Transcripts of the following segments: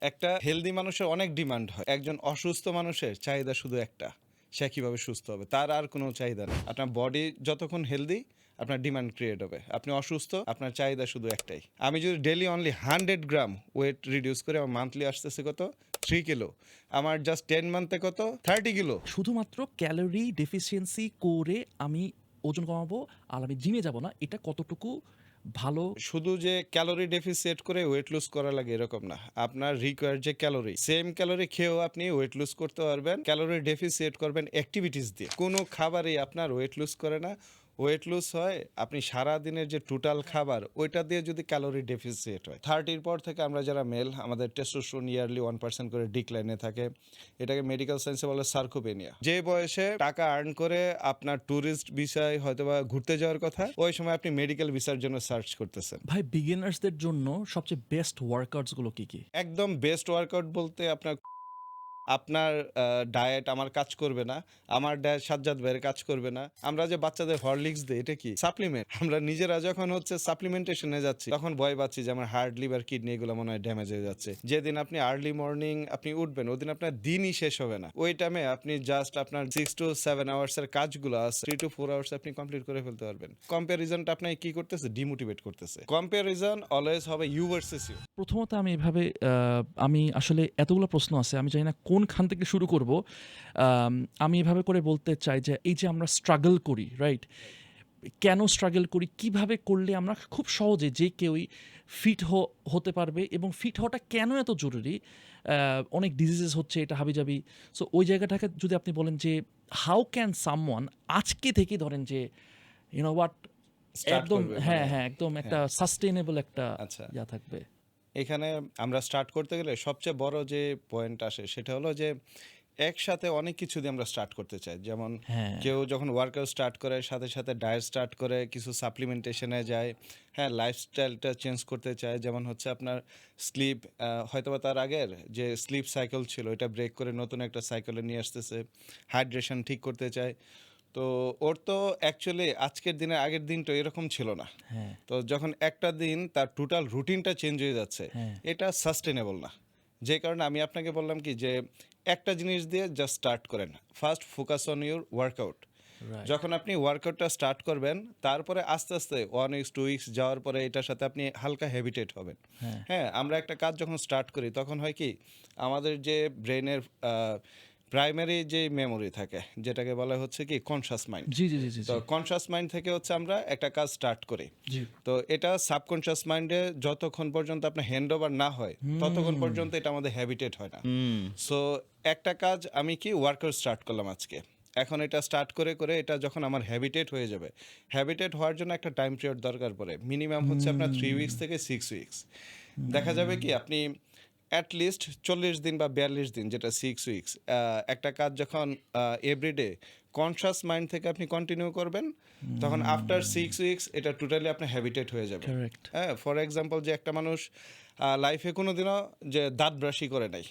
একটা হেলদি মানুষের অনেক ডিমান্ড হয়, একজন অসুস্থ মানুষের চাহিদা শুধু একটা, সে কিভাবে সুস্থ হবে, তার আর কোনো চাহিদা নেই। আপনার বডি যতক্ষণ হেলদি আপনার ডিমান্ড ক্রিয়েট হবে, আপনি অসুস্থ আপনার চাহিদা শুধু একটাই। আমি যদি ডেলি অনলি 100 গ্রাম ওয়েট রিডিউস করে আমার মান্থলি আসতেছে কত 3 কিলো, আমার জাস্ট 10 মান্থে কত 30 কিলো। শুধুমাত্র ক্যালোরি ডেফিসিয়েন্সি করে আমি ওজন কমাবো আর আমি জিমে যাব না, এটা কতটুকু ভালো? শুধু যে ক্যালোরি ডেফিসিয়েট করে ওয়েট লুজ করা লাগে এরকম না, আপনার রিকোয়ার যে ক্যালোরি, সেম ক্যালোরি খেয়েও আপনি ওয়েট লুজ করতে পারবেন। ক্যালোরি ডেফিসিয়েট করবেন অ্যাক্টিভিটিস দিয়ে, কোনো খাবারই আপনার ওয়েট লুজ করে না। ওয়েট লুজ হয় আপনি সারা দিনের যে টোটাল খাবার ওইটা দিয়ে যদি ক্যালোরি ডেফিসিয়েট হয়। 30-র পর থেকে আমরা যারা মেল, আমাদের টেস্টোস্টেরন ইয়ারলি 1% করে ডিক্লাইনে থাকে, এটাকে মেডিকেল সায়েন্সে বলে সার্কোপেনিয়া। যে বয়সে টাকা আর্ন করে আপনার ট্যুরিস্ট ভিসায় হয়তোবা ঘুরতে যাওয়ার কথা, ওই সময় আপনি মেডিকেল ভিসার জন্য সার্চ করতেছেন। ভাই, বিগিনার্সদের জন্য সবচেয়ে বেস্ট ওয়ার্কআউটসগুলো কি কি? একদম বেস্ট ওয়ার্কআউট বলতে আপনার আপনার ডায়েট আমার কাজ করবে না, আমার ডায়েট সাজ্জাদ ভাইয়ের কাজ করবে না। আমরা যে বাচ্চাদের হরলিক্স দিই, এটা কি সাপ্লিমেন্ট? আমরা নিজেরা যখন হচ্ছে সাপ্লিমেন্টেশনে যাচ্ছি তখন ভয় পাচ্ছি যে আমার হার্ট, লিভার, কিডনি এগুলো মনে হয় ড্যামেজ হয়ে যাচ্ছে। যেদিন আপনি আর্লি মর্নিং আপনি উঠবেন ওদিন আপনার দিনই শেষ হবে না। ওই টাইমে আপনি জাস্ট আপনার 6 to 7 hours এর কাজগুলো 3 to 4 hours আপনি কমপ্লিট করে ফেলতে পারবেন। কম্প্যারিজনটা আপনাকে কি করতেছে? ডিমোটিভেট করতেছে। কম্প্যারিজন অলওয়েজ হবে ইউ ভার্সেস ইউ। প্রথমত আমি এভাবে আমি আসলে এতগুলো প্রশ্ন আছে, আমি জানি না কোনখান থেকে শুরু করব। আমি এভাবে করে বলতে চাই যে এই যে আমরা স্ট্রাগল করি, রাইট? কেন স্ট্রাগল করি, কিভাবে করলে আমরা খুব সহজে যে কেউই ফিট হতে পারবে, এবং ফিট হওয়াটা কেন এত জরুরি? অনেক ডিজিজেস হচ্ছে, এটা হাবিজাবি। সো ওই জায়গাটাকে যদি আপনি বলেন যে হাউ ক্যান সামওয়ান আজকে থেকে ধরেন যে ইউনো হোয়াট, স্টার্ট একদম করবে হ্যাঁ মানে হ্যাঁ একদম একটা হ্যাঁ, সাস্টেনেবল একটা আচ্ছা। ইয়া থাকবে। এখানে আমরা স্টার্ট করতে গেলে সবচেয়ে বড় যে পয়েন্ট আসে সেটা হলো যে একসাথে অনেক কিছু দিয়ে আমরা স্টার্ট করতে চাই। যেমন হ্যাঁ, কেউ যখন ওয়ার্কআউট স্টার্ট করে সাথে সাথে ডায়েট স্টার্ট করে, কিছু সাপ্লিমেন্টেশনে যায়, হ্যাঁ লাইফস্টাইলটা চেঞ্জ করতে চায়। যেমন হচ্ছে আপনার স্লিপ, হয়তোবা তার আগের যে স্লিপ সাইকেল ছিল এটা ব্রেক করে নতুন একটা সাইকেলে নিয়ে আসতেছে। হাইড্রেশন ঠিক করতে চায়। তো ওর তো অ্যাকচুয়ালি আজকের দিনে আগের দিন তো এরকম ছিল না। হ্যাঁ, তো যখন একটা দিন তার টোটাল রুটিনটা চেঞ্জ হয়ে যাচ্ছে, হ্যাঁ। এটা সাস্টেনেবল না। যে কারণে আমি আপনাকে বললাম কি যে একটা জিনিস দিয়ে জাস্ট স্টার্ট করেন। First focus on your workout. Right. যখন আপনি ওয়ার্কআউটটা স্টার্ট করবেন তারপরে আস্তে আস্তে 1 উইক 2 উইকস যাওয়ার পরে এটার সাথে আপনি হালকা হ্যাবিটেট হবেন। হ্যাঁ। হ্যাঁ, আমরা একটা কাজ যখন স্টার্ট করি তখন হয় কি, আমাদের যে ব্রেনের প্রাইমারি যে মেমোরি থাকে যেটাকে বলা হচ্ছে কি কনশাস মাইন্ড। জি, জি, জি, জি, তো জি। কনশাস মাইন্ড থেকে হচ্ছে আমরা একটা কাজ স্টার্ট করি। জি। তো এটা সাবকনশাস মাইন্ডে যতক্ষণ পর্যন্ত আপনার হ্যান্ড ওভার না হয় ততক্ষণ পর্যন্ত এটা আমাদের হ্যাবিটেট হয় না। সো একটা কাজ আমি কি ওয়ার্কআউট স্টার্ট করলাম আজকে, এখন এটা স্টার্ট করে করে এটা যখন আমার হ্যাবিটেট হয়ে যাবে, হ্যাবিটেট হওয়ার জন্য একটা টাইম পিরিয়ড দরকার পড়ে, মিনিমাম হচ্ছে আপনার 3 উইকস থেকে 6 উইকস। দেখা যাবে কি আপনি অ্যাটলিস্ট 40 দিন বা 42 দিন, যেটা 6 উইকস, একটা কাজ যখন এভরিডে কনশাস মাইন্ড থেকে আপনি কন্টিনিউ করবেন তখন আফটার 6 উইকস এটা টোটালি আপনার হ্যাবিটেট হয়ে যাবে। কারেক্ট। হ্যাঁ, ফর এক্সাম্পল যে একটা মানুষ লাইফে কোনো দিনও যে দাঁত ব্রাশই করে নাই,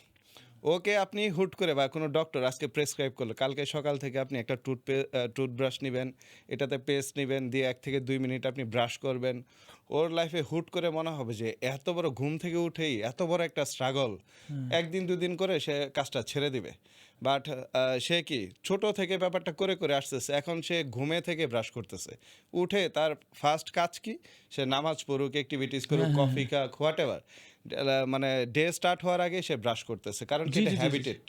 ওকে আপনি হুট করে বা কোনো ডক্টর আজকে প্রেসক্রাইব করলো কালকে সকাল থেকে আপনি একটা টুথব্রাশ নেবেন, এটাতে পেস্ট নেবেন, দিয়ে 1 থেকে 2 মিনিট আপনি ব্রাশ করবেন, ওর লাইফে হুট করে মনে হবে যে এত বড় ঘুম থেকে উঠেই এত বড় একটা স্ট্রাগল, একদিন দুদিন করে সে কাজটা ছেড়ে দিবে। বাট সে কি ছোট থেকে ব্যাপারটা করে করে আসতেছে, এখন সে ঘুমে থেকে ব্রাশ করতেছে, উঠে তার ফার্স্ট কাজ কি, সে নামাজ পড়ুক, অ্যাক্টিভিটিস করুক, কফি খাক, হোয়াট এভার, মানে ডে স্টার্ট হওয়ার আগে সে ব্রাশ করতেছে, কারণ কি জি, এটা জি, জি, জি, জি। হ্যাবিটেট।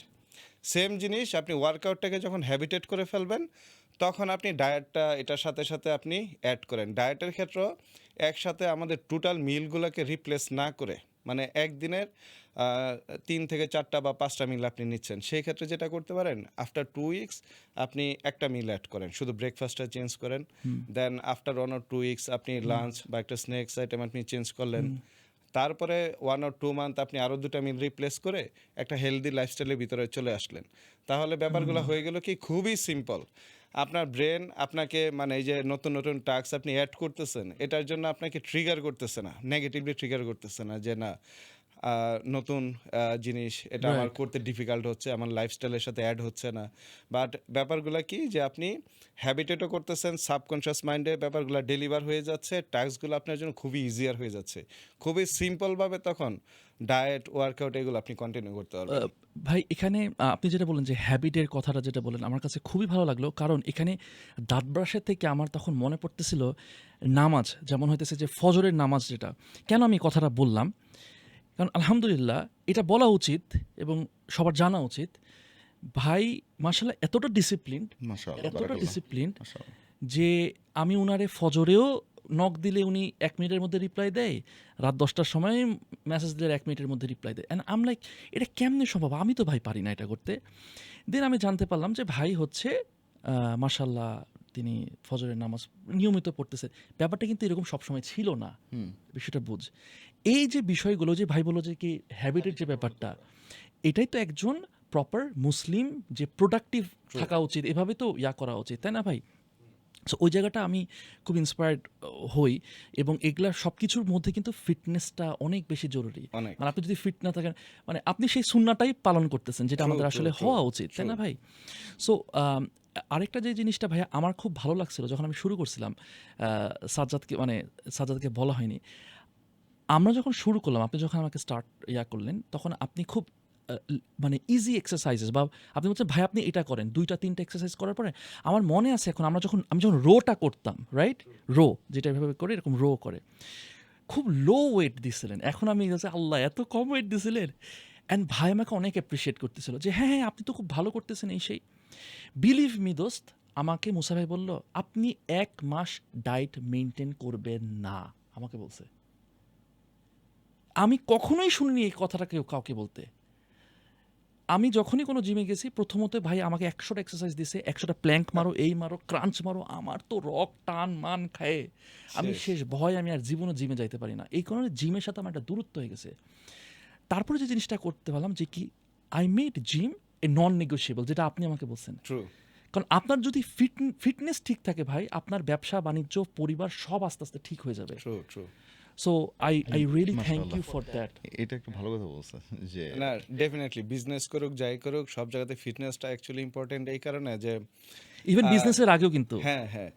সেম জিনিস আপনি ওয়ার্কআউটটাকে যখন হ্যাবিটেট করে ফেলবেন তখন আপনি ডায়েটটা এটার সাথে সাথে আপনি অ্যাড করেন। ডায়েটের ক্ষেত্রেও একসাথে আমাদের টোটাল মিলগুলোকে রিপ্লেস না করে, মানে একদিনের 3 থেকে 4টা বা 5টা মিল আপনি নিচ্ছেন, সেই ক্ষেত্রে যেটা করতে পারেন আফটার 2 উইকস আপনি একটা মিল অ্যাড করেন, শুধু ব্রেকফাস্টটা চেঞ্জ করেন। দেন আফটার 1 or 2 উইকস আপনি লাঞ্চ বা একটা স্ন্যাক্স আইটেম আপনি চেঞ্জ করলেন। তারপরে 1 or 2 মান্থ আপনি আরও 2টা মিল রিপ্লেস করে একটা হেলদি লাইফস্টাইলের ভিতরে চলে আসলেন। তাহলে ব্যাপারগুলো হয়ে গেল কি খুবই সিম্পল। আপনার ব্রেন আপনাকে মানে এই যে নতুন নতুন টাস্ক আপনি অ্যাড করতেছেন এটার জন্য আপনাকে ট্রিগার করতেছে না, নেগেটিভলি ট্রিগার করতেছে না যে না নতুন জিনিস এটা আমার রাইট। করতে ডিফিকাল্ট হচ্ছে, আমার লাইফস্টাইলের সাথে অ্যাড হচ্ছে না। বাট ব্যাপারগুলা কি যে আপনি হ্যাবিটেটও করতেছেন, সাবকনশিয়াস মাইন্ডে ব্যাপারগুলা ডেলিভার হয়ে যাচ্ছে, টাস্কগুলো আপনার জন্য খুবই ইজিয়ার হয়ে যাচ্ছে। খুবই সিম্পলভাবে তখন ডায়েট, ওয়ার্কআউট এগুলো আপনি কন্টিনিউ করতে পারবেন। ভাই এখানে আপনি যেটা বললেন যে হ্যাবিটের কথাটা যেটা বললেন আমার কাছে খুবই ভালো লাগলো। কারণ এখানে দাঁত ব্রাশের থেকে আমার তখন মনে পড়তেছিল নামাজ। যেমন হইতেছে যে ফজরের নামাজ যেটা। কেন আমি এই কথাটা বললাম? কারণ আলহামদুলিল্লাহ এটা বলা উচিত এবং সবার জানা উচিত। ভাই মাশাআল্লাহ এতটা ডিসিপ্লিনড, মাশাআল্লাহ, এতটা বারাকাল্লাহ। ডিসিপ্লিনড মাশাআল্লাহ। যে আমি উনারে ফজরেও নক দিলে উনি ১ মিনিটের মধ্যে রিপ্লাই দেয়। রাত ১০টার সময় মেসেজ দিলে ১ মিনিটের মধ্যে রিপ্লাই দেয়। অ্যান্ড আই এম লাইক এটা কেমনে সম্ভব? আমি তো ভাই পারি না এটা করতে। দেন আমি জানতে পারলাম যে ভাই হচ্ছে মাশাআল্লাহ তিনি ফজরের নামাজ নিয়মিত পড়তেছে। ব্যাপারটা কিন্তু এরকম সবসময় ছিল না। হুম। বিষয়টা বুঝ। এই যে বিষয়গুলো যে ভাই বলল যে কি হ্যাবিটের যে ব্যাপারটা, এটাই তো একজন প্রপার মুসলিম যে প্রোডাক্টিভ থাকা উচিত। এভাবে তো করা উচিত। তাই না ভাই? সো ওই জায়গাটা আমি খুব ইন্সপায়ার্ড হই এবং এগুলা সবকিছুর মধ্যে কিন্তু ফিটনেসটা অনেক বেশি জরুরি। অনেক। মানে আপনি যদি ফিট না থাকেন মানে আপনি সেই সুন্নাটাই পালন করতেছেন যেটা True, আমাদের true, আসলে true, হওয়া উচিত। তাই না true. ভাই? সো আরেকটা যে জিনিসটা ভাইয়া আমার খুব ভালো লাগছিল যখন আমি শুরু করছিলাম সাজ্জাদকে বলা হয়নি। আমরা যখন শুরু করলাম, আপনি যখন আমাকে স্টার্ট করলেন, তখন আপনি খুব মানে ইজি এক্সারসাইজেস বা আপনি বলছেন, "ভাই আপনি এটা করেন।" ২ টা ৩ টা এক্সারসাইজ করার পরে আমার মনে আছে এখন আমি যখন রোটা করতাম, রাইট? রো যেটা এভাবে করে এরকম রো করে। খুব লো ওয়েট দিছিলেন। এখন আমি বলছি, "আল্লাহ এত কম ওয়েট দিছিলেন?" অ্যান্ড ভাই আমাকে অনেক অ্যাপ্রিশিয়েট করতেছিল যে, "হ্যাঁ, হ্যাঁ, আপনি তো খুব ভালো করতেছেন এই সেই।" বিলিভ মি দোস্ত, আমাকে মুসা ভাই বলল, "আপনি ১ মাস ডায়েট মেইনটেইন করবেন না।" আমাকে বলছে। আমি কখনোই শুনিনি এই কথাটা কাউকে বলতে। আমি যখনই কোনো জিমে গেছি প্রথমত ভাই আমাকে ১০০ টা এক্সারসাইজ দিছে, ১০০ টা প্ল্যাঙ্ক মারো, এই মারো, ক্রাঞ্চ মারো। আমার তো রক টান মান খায়ে আমি শেষ। শেষ। ভয় আমি আর জীবনে জিমে যাইতে পারি না। এই কারণে জিমের সাথে আমার একটা দূরত্ব হয়ে গেছে। তারপরে যে জিনিসটা করতে পারলাম যে কি I made gym A non negotiable যেটা আপনি আমাকে বলছেন। ট্রু। কারণ আপনার যদি ফিটনেস ঠিক থাকে ভাই আপনার ব্যবসা, বাণিজ্য, পরিবার সব আস্তে, আস্তে ঠিক হয়ে যাবে। True, true. So I really thank মাশাআল্লাহ। You for that. এটা একটা ভালো কথা বলছেন যে না, ডেফিনিটলি বিজনেস করুক, যাই করুক, সব জায়গাতে ফিটনেসটা অ্যাকচুয়ালি ইম্পর্টেন্ট এই কারণে যে ইভেন আ বিজনেসের আগেও কিন্তু। হ্যাঁ, হ্যাঁ।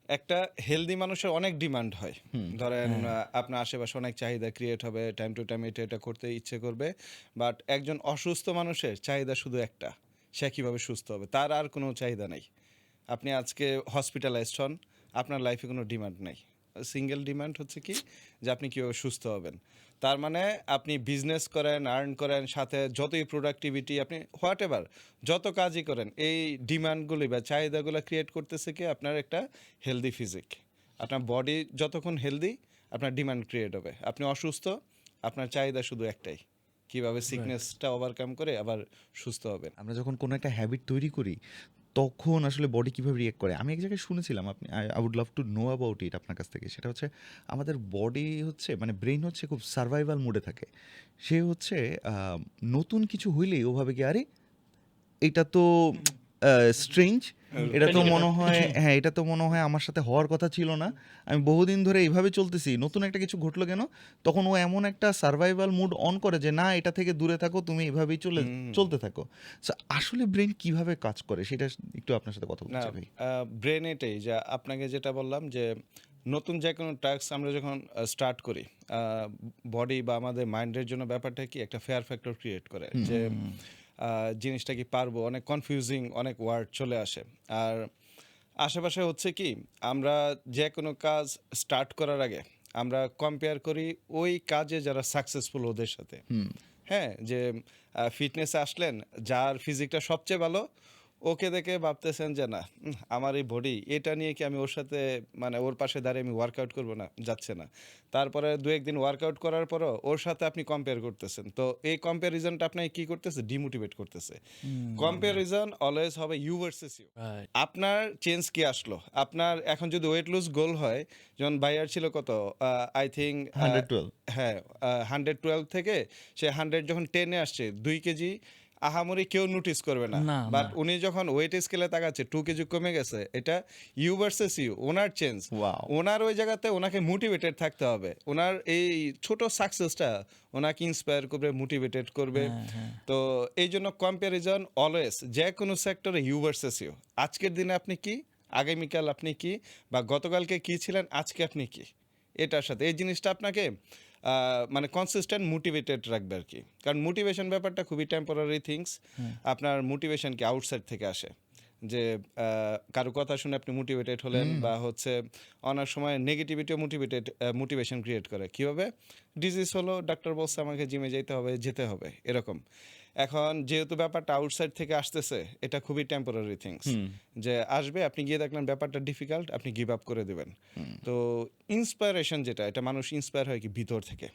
একটা হেলদি মানুষের অনেক ডিমান্ড হয়। ধরেন হ্যাঁ। আপনার আশেপাশে অনেক চাহিদা ক্রিয়েট হবে, টাইম টু টাইম এটা করতে ইচ্ছে করবে। বাট একজন অসুস্থ মানুষের চাহিদা শুধু একটা, সে কীভাবে সুস্থ হবে? তার আর কোনো চাহিদা নেই। আপনি আজকে হসপিটালাইজড হন, আপনার লাইফে কোনো ডিমান্ড নেই। সিঙ্গেল ডিমান্ড হচ্ছে কি যে আপনি কীভাবে সুস্থ হবেন। তার মানে আপনি বিজনেস করেন, আর্ন করেন, সাথে যতই প্রোডাক্টিভিটি আপনি হোয়াট এভার যত কাজই করেন, এই ডিমান্ডগুলি বা চাহিদাগুলো ক্রিয়েট করতেছে কি আপনার একটা হেলদি ফিজিক। আপনার বডি যতক্ষণ হেলদি আপনার ডিমান্ড ক্রিয়েট হবে। আপনি অসুস্থ, আপনার চাহিদা শুধু একটাই, কীভাবে সিকনেসটা ওভারকাম করে আবার সুস্থ হবেন। আমরা যখন কোনো একটা হ্যাবিট তৈরি করি তখন আসলে বডি কিভাবে রিয়েক্ট করে। আমি এক জায়গায় শুনেছিলাম, আপনি I would love to know about it আপনার কাছ থেকে। সেটা হচ্ছে আমাদের বডি হচ্ছে মানে ব্রেইন হচ্ছে খুব সার্ভাইভাল মুডে থাকে। সে হচ্ছে নতুন কিছু হইলেই ওভাবে কি আরে এটা তো স্ট্রেঞ্জ, এটা তো মনে হয় হ্যাঁ, এটা তো মনে হয় আমার সাথে হওয়ার কথা ছিল না। আমি বহুদিন ধরে এইভাবে চলতেছি, নতুন একটা কিছু ঘটলো কেন? তখন ও এমন একটা সার্ভাইভাল মুড অন করে যে না এটা থেকে দূরে থাকো, তুমি এভাবেই চলতে থাকো। সো আসলে ব্রেন কিভাবে কাজ করে সেটা একটু আপনার সাথে কথা না, বলতে চাই ভাই। ব্রেন এটাই যে আপনাকে যেটা বললাম যে নতুন যে কোনো টাস্ক আমরা যখন স্টার্ট করি, বডি বা আমাদের মাইন্ডের জন্য ব্যাপারটা কি একটা ফেয়ার ফ্যাক্টর ক্রিয়েট করে যে জিনিসটা কি পারবো, অনেক কনফিউজিং অনেক ওয়ার্ড চলে আসে। আর আশেপাশে হচ্ছে কি আমরা যে কোনো কাজ স্টার্ট করার আগে আমরা কম্পেয়ার করি ওই কাজে যারা সাকসেসফুল ওদের সাথে। হ্যাঁ, যে ফিটনেসে আসলেন, যার ফিজিকটা সবচেয়ে ভালো, ওকে দেখে ভাবতেছেন যে না আমার এই বডি এটা নিয়ে কি আমি ওর সাথে মানে ওর পাশে দাঁড়িয়ে আমি ওয়ার্কআউট করবো না, যাচ্ছে না। তারপরে দু একদিন ওয়ার্কআউট করার পরও ওর সাথে আপনি কম্পেয়ার করতেছেন, তো এই কম্প্যারিজনটা আপনাকে কি করতেছে, ডিমোটিভেট করতেছে। কম্প্যারিজন অলওয়েজ হবে ইউ ভার্সেস ইউ। রাইট। আপনার চেঞ্জ কি আসলো? আপনার এখন যদি ওয়েট লুজ গোল হয়, যেমন ভাইয়ার ছিল কত, আই থিঙ্ক 112 হ্যাঁ, 112 থেকে সে 100 যখন 10-এ আসছে 2 কেজি আহামরি কেউ নোটিস করবে না, না, বাট না। উনি যখন ওয়েট স্কেলে তাকাচ্ছে 2 কেজি কমে গেছে, এটা ইউ ভার্সেস ইউ, ওনার চেঞ্জ। ওয়াও! ওনার ওই জায়গাতে ওনাকে মোটিভেটেড থাকতে হবে, ওনার এই ছোট সাকসেসটা ওনাকে ইন্সপায়ার করবে, মোটিভেটেড করবে। হ্যাঁ, হ্যাঁ। তো এই জন্য কম্প্যারিজন অলওয়েজ যে কোনো সেক্টরে ইউ ভার্সেস ইউ। আজকের দিনে আপনি কি, আগামীকাল আপনি কি, বা গতকালকে কি ছিলেন, আজকে আপনি কি, এটার সাথে এই জিনিসটা আপনাকে মানে কনসিস্টেন্ট মোটিভেটেড রাখবে আর কি। কারণ মোটিভেশন ব্যাপারটা খুবই টেম্পোরারি থিংস। আপনার মোটিভেশন কি আউটসাইড থেকে আসে, যে কারো কথা শুনে আপনি মোটিভেটেড হলেন, বা হচ্ছে অনেক সময় নেগেটিভিটিও মোটিভেশন ক্রিয়েট করে। কীভাবে? ডিজিজ হলো, ডাক্তার বলছে আমাকে জিমে যেতে হবে এরকম। এখন যেহেতু ব্যাপারটা আউটসাইড থেকে আসতেছে, এটা খুবই টেম্পোরারি থিংস, যে আসবে, আপনি গিয়ে দেখলেন ব্যাপারটা ডিফিকাল্ট, আপনি গিভ আপ করে দেবেন। তো ইন্সপায়ারেশন যেটা, এটা মানুষ ইন্সপায়ার হয় কি ভিতর থেকে।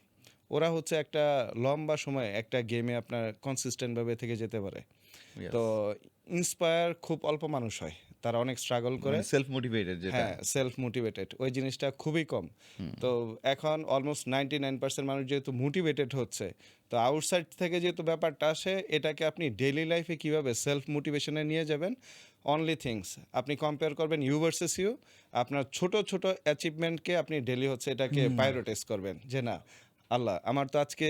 ওরা হচ্ছে একটা লম্বা সময় একটা গেমে আপনার কনসিস্টেন্টভাবে থেকে যেতে পারে। Yes. তো ইন্সপায়ার খুব অল্প মানুষ হয়, তারা অনেক স্ট্রাগল করে। মানে সেলফ মোটিভেটেড যেটা। হ্যাঁ, সেলফ মোটিভেটেড ওই জিনিসটা খুবই কম। তো এখন অলমোস্ট 99% মানুষ যেহেতু মোটিভেটেড হচ্ছে, তো আউটসাইড থেকে যেহেতু ব্যাপারটা আসে, এটাকে আপনি ডেইলি লাইফে কিভাবে সেলফ মোটিভেশনে নিয়ে যাবেন, অনলি থিংস আপনি কম্পেয়ার করবেন ইউ ভার্সেস ইউ। আপনার ছোট ছোট অ্যাচিভমেন্টকে আপনি ডেইলি হচ্ছে এটাকে প্রায়োরিটাইজ করবেন, যে না আল্লাহ, আমার তো আজকে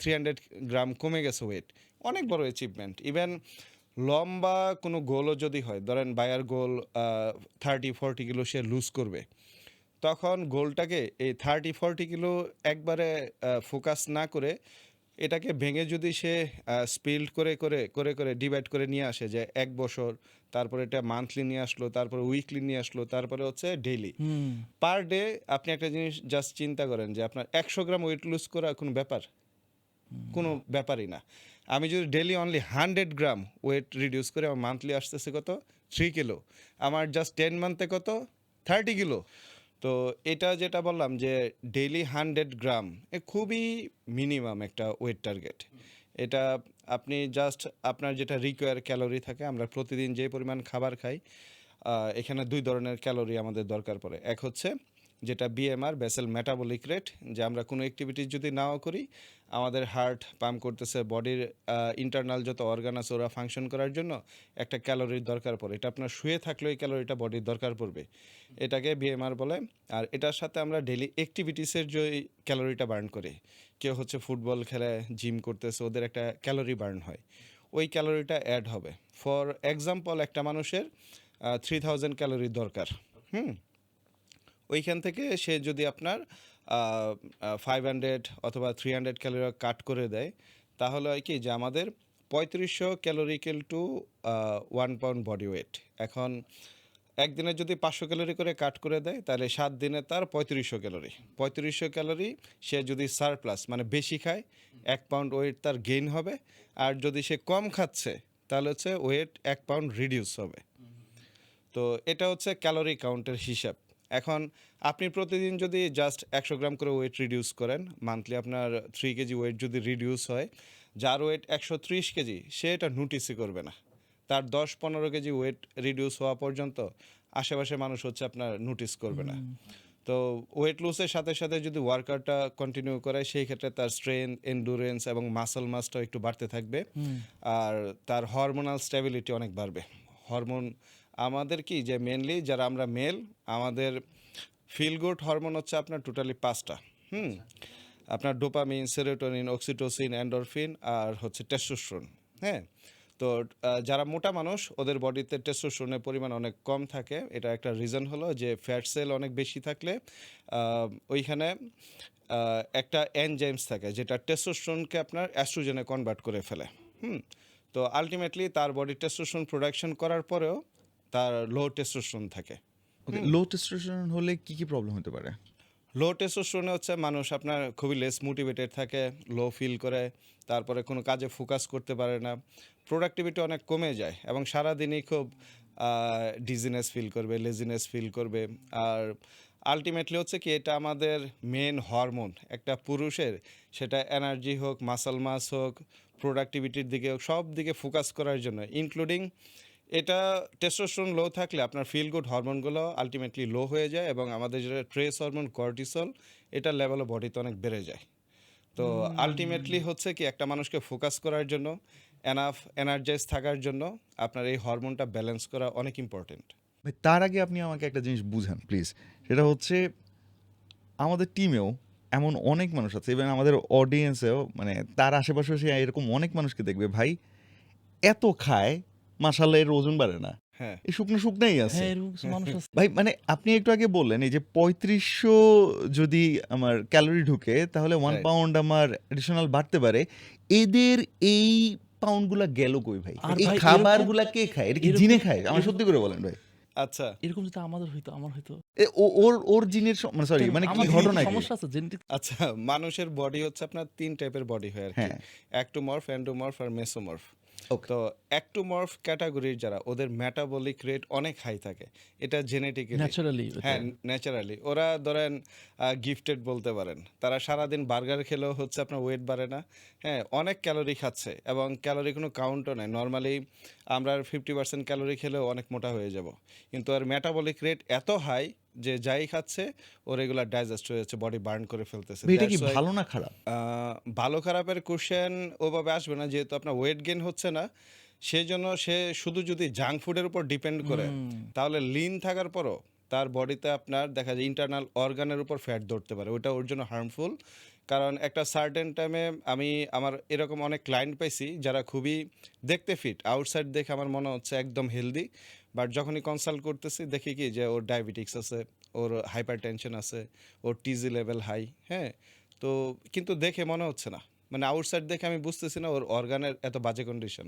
300 গ্রাম কমে গেছে ওয়েট, অনেক বড় অ্যাচিভমেন্ট। ইভেন লম্বা কোনো গোলও যদি হয়, ধরেন বায়ার গোল 30-40 কিলো সে লুজ করবে, তখন গোলটাকে এই 30-40 কিলো একবারে ফোকাস না করে, এটাকে ভেঙে যদি সে স্পিল্ড করে করে করে করে ডিভাইড করে নিয়ে আসে, যে 1 বছর, তারপরে এটা মান্থলি নিয়ে আসলো, তারপরে উইকলি নিয়ে আসলো, তারপরে হচ্ছে ডেইলি, পার ডে আপনি একটা জিনিস জাস্ট চিন্তা করেন, যে আপনার 100 গ্রাম ওয়েট লুজ করা কোনো ব্যাপার? কোনো ব্যাপারই না। আমি যদি ডেইলি অনলি 100 গ্রাম ওয়েট রিডিউস করে, আমার মান্থলি আসতেছে কত, 3 কিলো। আমার জাস্ট 10 মান্থে কত, 30 কিলো। তো এটা যেটা বললাম যে ডেইলি 100 গ্রাম এ খুবই মিনিমাম একটা ওয়েট টার্গেট। এটা আপনি জাস্ট আপনার যেটা রিকোয়ার ক্যালোরি থাকে, আমরা প্রতিদিন যে পরিমাণ খাবার খাই, এখানে 2 ধরনের ক্যালোরি আমাদের দরকার পড়ে। এক হচ্ছে যেটা বিএমআর, বেসেল মেটাবলিক রেট, যে আমরা কোনো অ্যাক্টিভিটিস যদি নাও করি, আমাদের হার্ট পাম্প করতেছে, বডির ইন্টারনাল যত অর্গান আছে ওরা ফাংশন করার জন্য একটা ক্যালোরির দরকার পড়ে। এটা আপনার শুয়ে থাকলেও এই ক্যালোরিটা বডির দরকার পড়বে, এটাকে বিএমআর বলে। আর এটার সাথে আমরা ডেইলি অ্যাক্টিভিটিসের যে ক্যালোরিটা বার্ন করি, কেউ হচ্ছে ফুটবল খেলে, জিম করতেছে, ওদের একটা ক্যালোরি বার্ন হয়, ওই ক্যালোরিটা অ্যাড হবে। ফর এক্সাম্পল, একটা মানুষের 3000 ক্যালোরি দরকার। ওইখান থেকে সে যদি আপনার 500 অথবা 300 ক্যালোরি কাট করে দেয়, তাহলে হয় কি, যে আমাদের 3500 ক্যালোরিক্যাল টু 1 পাউন্ড বডি ওয়েট। এখন একদিনে যদি 500 ক্যালোরি করে কাট করে দেয়, তাহলে 7 দিনে তার 3500 ক্যালোরি। 3500 ক্যালোরি সে যদি সারপ্লাস মানে বেশি খায়, 1 পাউন্ড ওয়েট তার গেইন হবে। আর যদি সে কম খাচ্ছে, তাহলে হচ্ছে ওয়েট 1 পাউন্ড রিডিউস হবে। তো এটা হচ্ছে ক্যালোরি কাউন্টের হিসাব। এখন আপনি প্রতিদিন যদি জাস্ট 100 গ্রাম করে ওয়েট রিডিউস করেন, মান্থলি আপনার 3 কেজি ওয়েট যদি রিডিউস হয়, যার ওয়েট 130 কেজি সে এটা নোটিসই করবে না। তার 10-15 কেজি ওয়েট রিডিউস হওয়া পর্যন্ত আশেপাশে মানুষ হচ্ছে আপনার নোটিস করবে না। তো ওয়েট লুসের সাথে সাথে যদি ওয়ার্কআউটটা কন্টিনিউ করে, সেই ক্ষেত্রে তার স্ট্রেংথ, এন্ডুরেন্স এবং মাসল মাসটাও একটু বাড়তে থাকবে। আর তার হরমোনাল স্টেবিলিটি অনেক বাড়বে। হরমোন আমাদের কি, যে মেনলি যারা আমরা মেল, আমাদের ফিল গুড হরমোন হচ্ছে আপনার টোটালি 5টা। আপনার ডোপামিন, সেরোটোনিন, অক্সিটোসিন, এন্ডরফিন, আর হচ্ছে টেস্টোস্টেরন। হ্যাঁ, তো যারা মোটা মানুষ, ওদের বডিতে টেস্টোস্টেরনের পরিমাণ অনেক কম থাকে। এটা একটা রিজন হলো যে ফ্যাট সেল অনেক বেশি থাকলে ওইখানে একটা এনজাইমস থাকে, যেটা টেস্টোস্টেরনকে আপনার অ্যাস্ট্রোজেনে কনভার্ট করে ফেলে। তো আলটিমেটলি তার বডি টেস্টোস্টেরন প্রোডাকশন করার পরেও তার লো টেস্টোস্টেরন থাকে। ওকে, লো টেস্টোস্টেরন হলে কি কি প্রবলেম হতে পারে? লো টেস্টোস্টেরনে হচ্ছে মানুষ আপনার খুবই লেস মোটিভেটেড থাকে, লো ফিল করে, তারপরে কোনো কাজে ফোকাস করতে পারে না, প্রোডাক্টিভিটি অনেক কমে যায়, এবং সারাদিনই খুব ডিজিনেস ফিল করবে, লেজিনেস ফিল করবে। আর আলটিমেটলি হচ্ছে কি, এটা আমাদের মেন হরমোন একটা পুরুষের, সেটা এনার্জি হোক, মাসল মাস হোক, প্রোডাক্টিভিটির দিকে হোক, সব দিকে ফোকাস করার জন্য, ইনক্লুডিং এটা টেস্টোস্টেরন লো থাকলে আপনার ফিল গুড হরমোনগুলো আলটিমেটলি লো হয়ে যায়, এবং আমাদের যেটা ট্রেস হরমোন কর্টিসল, এটার লেভেলও বডিতে অনেক বেড়ে যায়। তো আলটিমেটলি হচ্ছে কি একটা মানুষকে ফোকাস করার জন্য, এনাফ এনার্জাইজ থাকার জন্য আপনার এই হরমোনটা ব্যালেন্স করা অনেক ইম্পর্টেন্ট। ভাই তার আগে আপনি আমাকে একটা জিনিস বুঝান প্লিজ। সেটা হচ্ছে আমাদের টিমেও এমন অনেক মানুষ আছে, ইভেন আমাদের অডিয়েন্সেও, মানে তার আশেপাশে সে এরকম অনেক মানুষকে দেখবে ভাই এত খায় মাশাআল্লাহ এর ওজন বাড়ে না, হ্যাঁ, এই শুকনো শুকনাই আছে। হ্যাঁ এরকম কিছু মানুষ আছে। ভাই মানে আপনি একটু আগে বললেন এই যে 3500 যদি আমার ক্যালোরি ঢুকে তাহলে 1 Right. পাউন্ড আমার এডিশনাল বাড়তে পারে। এদের এই পাউন্ডগুলা গেল কই ভাই? আর এই ভাই খাবারগুলা কে খায়? এটা কি এরকম- জিনে খায়? আমার সত্যি করে বলেন ভাই। আচ্ছা, এরকম যদি আমাদের হইতো, আমার হইতো। ওর জিনের মানে সরি মানে কি আমার ঘটনা কি? সমস্যা আছে জেনেটিক। আচ্ছা, মানুষের বডি হচ্ছে আপনার 3 টাইপের বডি হয় আর কি। হ্যাঁ। অ্যাক্টোমর্ফ, এন্ডোমর্ফ আর মেসোমর্ফ। ওকে। তো অ্যাক্টোমর্ফ ক্যাটাগরির যারা, ওদের মেটাবলিক রেট অনেক হাই থাকে, এটা জেনেটিক্যালি, ন্যাচারালি হ্যাঁ ন্যাচারালি। ওরা ধরেন গিফটেড বলতে পারেন, তারা সারাদিন বার্গার খেলেও হচ্ছে আপনার ওয়েট বাড়ে না, হ্যাঁ অনেক ক্যালোরি খাচ্ছে এবং ক্যালোরি কোনো কাউন্টও নেই। নর্মালি আমরা 50% ক্যালোরি খেলেও অনেক মোটা হয়ে যাব, কিন্তু ওর মেটাবলিক রেট এত হাই যে যাই খাচ্ছে ও রেগুলার ডাইজেস্ট হয়ে যাচ্ছে, বডি বার্ন করে ফেলতেছে। ভাই, এটা কি That's why, ভালো না খারাপ? ভালো খারাপের কোশ্চেন ওভাবে আসবে না, যেহেতু আপনার ওয়েট গেইন হচ্ছে না, সেই জন্য সে শুধু যদি জাঙ্ক ফুডের উপর ডিপেন্ড করে তাহলে লিন থাকার পরও তার বডিতে আপনার দেখা যায় ইন্টারনাল অর্গানের উপর ফ্যাট ধরতে পারে, ওটা ওর জন্য হার্মফুল। কারণ একটা সার্টেন টাইমে আমি আমার এরকম অনেক ক্লায়েন্ট পাইছি যারা খুবই দেখতে ফিট, আউটসাইড দেখে আমার মনে হচ্ছে একদম হেলদি, বাট যখনই কনসাল্ট করতেছি দেখি কি যে ওর ডায়াবেটিক্স আছে, ওর হাইপার টেনশন আছে, ওর টিজি লেভেল হাই, হ্যাঁ। তো কিন্তু দেখে মনে হচ্ছে না, মানে আউটসাইড দেখে আমি বুঝতেছি না ওর অর্গানের এত বাজে কন্ডিশন।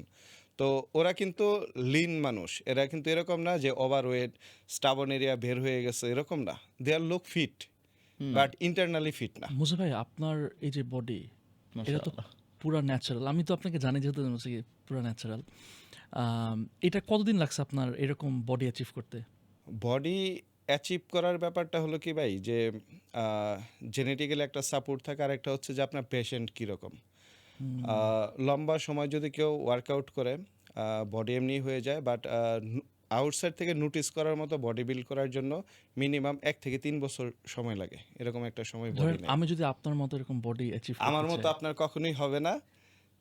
তো ওরা কিন্তু লিন মানুষ, এরা কিন্তু এরকম না যে ওভার ওয়েট, স্টাবন এরিয়া বের হয়ে গেছে, এরকম না। They are look fit but internally fit না। মুজা ভাই আপনার এই যে বডি, এটা তো পুরা ন্যাচারাল। আমি তো আপনাকে জানি যেহেতু হচ্ছে কি পুরা ন্যাচারাল। এটা কতদিন লাগছে আপনার এরকম বডি অ্যাচিভ করতে? বডি অ্যাচিভ করার ব্যাপারটা হলো কি ভাই, যে জেনেটিক্যালি একটা সাপোর্ট থাকে, আর একটা হচ্ছে যে আপনার পেশেন্ট কীরকম। লম্বা সময় যদি কেউ ওয়ার্কআউট করে বডি এমনি হয়ে যায়, বাট আউটসাইড থেকে নোটিস করার মতো বডি বিল্ড করার জন্য মিনিমাম 1 থেকে 3 বছর সময় লাগে, এরকম একটা সময় বডি ধরেন নেই। আমি যদি আপনার মতো এরকম বডি অ্যাচিভ আমার মতো আপনার কখনোই হবে না।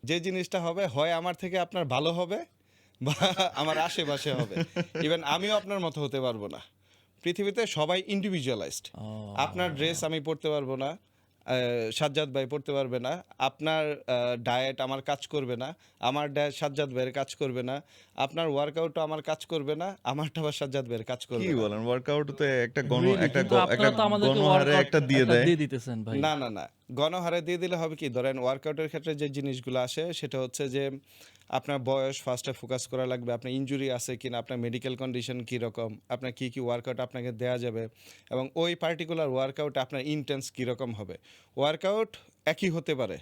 যে জিনিসটা হবে হয় আমার থেকে আপনার ভালো হবে বা আমার আশেপাশে হবে। ইভেন আমিও আপনার মতো হতে পারবো না। পৃথিবীতে সবাই ইন্ডিভিজুয়ালাইজড। আপনার ড্রেস আমি পরতে পারবো না, সাজ্জাদ ভাই পড়তে পারবে না, আপনার ডায়েট আমার কাজ করবে না, আমার ডায়েট সাজ্জাদ ভাইয়ের কাজ করবে না, আপনার ওয়ার্কআউটও আমার কাজ করবে না, আমারটা আবার সাজ্জাদ ভাইয়ের কাজ কি করবে না। বলেন? ওয়ার্কআউট তো একটা একটা কিন্তু একটা আপনারা তো আমাদেরকে গণহারে ওয়ার্কআউট একটা দিয়ে দেয়। দিয়ে দিতেছেন ভাই। না না না, গণহারে দিয়ে দিলে হবে কি, ধরেন ওয়ার্কআউটের ক্ষেত্রে যে জিনিসগুলো আসে সেটা হচ্ছে যে আপনার বয়স ফার্স্টে ফোকাস করা লাগবে, আপনার ইনজুরি আছে কিনা, আপনার মেডিকেল কন্ডিশন কী রকম, আপনার কী কী ওয়ার্কআউট আপনাকে দেওয়া যাবে, এবং ওই পার্টিকুলার ওয়ার্কআউটে আপনার ইন্টেন্স কীরকম হবে। ওয়ার্কআউট একই হতে পারে,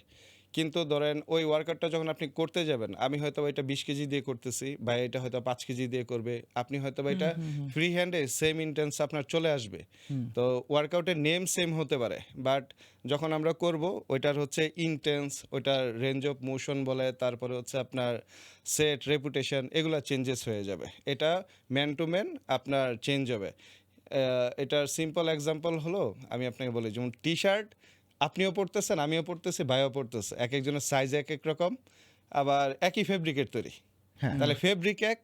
কিন্তু ধরেন ওই ওয়ার্কআউটটা যখন আপনি করতে যাবেন, আমি হয়তো এটা 20 কেজি দিয়ে করতেছি বা এটা হয়তো 5 কেজি দিয়ে করবে, আপনি হয়তো এটা ফ্রি হ্যান্ডে সেম ইন্টেন্স আপনার চলে আসবে। তো ওয়ার্কআউটের নেম সেম হতে পারে, বাট যখন আমরা করব ওইটার হচ্ছে ইন্টেন্স, ওইটার রেঞ্জ অফ মোশন বলে, তারপরে হচ্ছে আপনার সেট রেপুটেশন, এগুলো চেঞ্জেস হয়ে যাবে। এটা ম্যান টু ম্যান আপনার চেঞ্জ হবে। এটার সিম্পল এক্সাম্পল হলো আমি আপনাকে বলি, যেমন টি শার্ট আপনিও পড়তেছেন, আমিও পড়তেছি, ভাইও পড়তেছে, এক একজনের সাইজ এক এক রকম, আবার একই ফেব্রিকের তৈরি, তাহলে ফেব্রিক এক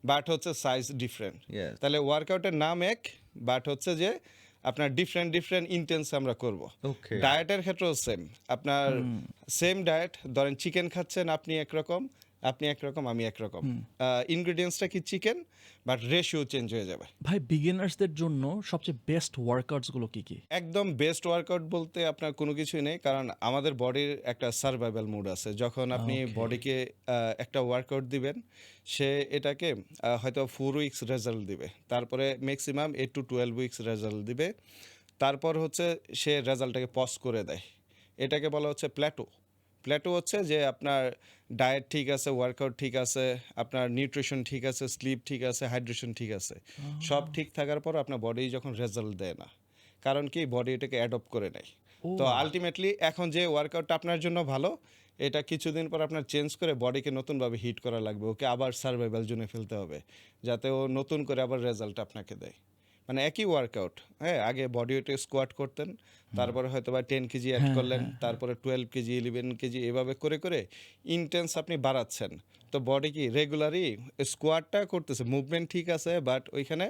বাট হচ্ছে সাইজ ডিফারেন্ট। Yes. তাহলে ওয়ার্কআউটের নাম এক বাট হচ্ছে যে আপনার ডিফারেন্ট ডিফারেন্ট ইন্টেন্স আমরা করব। Okay. ডায়েটের ক্ষেত্রেও সেম, আপনার সেম ডায়েট, ধরেন চিকেন খাচ্ছেন আপনি একরকম, আপনি একরকম, আমি একরকম, ইনগ্রেডিয়েন্টসটা কি চিকেন, বাট রেশিও চেঞ্জ হয়ে যাবে। ভাই বিগিনার্সদের জন্য সবচেয়ে বেস্ট ওয়ার্কআউটস গুলো কি কি? একদম বেস্ট ওয়ার্কআউট বলতে আপনার কোনো কিছুই নেই, কারণ আমাদের বডির একটা সার্ভাইভাল মুড আছে। যখন আপনি বডিকে একটা ওয়ার্কআউট দিবেন, সে এটাকে হয়তো 4 উইকস রেজাল্ট দিবে, তারপরে ম্যাক্সিমাম 8 to 12 উইকস রেজাল্ট দিবে, তারপর হচ্ছে সে রেজাল্টটাকে পজ করে দেয়। এটাকে বলা হচ্ছে প্ল্যাটো। প্ল্যাটো হচ্ছে যে আপনার ডায়েট ঠিক আছে, ওয়ার্কআউট ঠিক আছে, আপনার নিউট্রিশন ঠিক আছে, স্লিপ ঠিক আছে, হাইড্রেশন ঠিক আছে, সব ঠিক থাকার পর আপনার বডি যখন রেজাল্ট দেয় না, কারণ কি বডি এটাকে অ্যাডপ্ট করে নেয়। তো আলটিমেটলি এখন যে ওয়ার্কআউটটা আপনার জন্য ভালো, এটা কিছুদিন পর আপনার চেঞ্জ করে বডিকে নতুনভাবে হিট করা লাগবে, ওকে আবার সার্ভাইভাল জোনে ফেলতে হবে যাতে ও নতুন করে আবার রেজাল্ট আপনাকে দেয়। মানে একই ওয়ার্কআউট, হ্যাঁ, আগে বডি ওয়েটে স্কোয়াট করতেন, তারপরে হয়তো বা 10 কেজি অ্যাড করলেন, তারপরে 12 কেজি 11 কেজি এভাবে করে করে ইন্টেন্স আপনি বাড়াচ্ছেন। তো বডি কি রেগুলারই স্কোয়াটটা করতেছে, মুভমেন্ট ঠিক আছে, বাট ওইখানে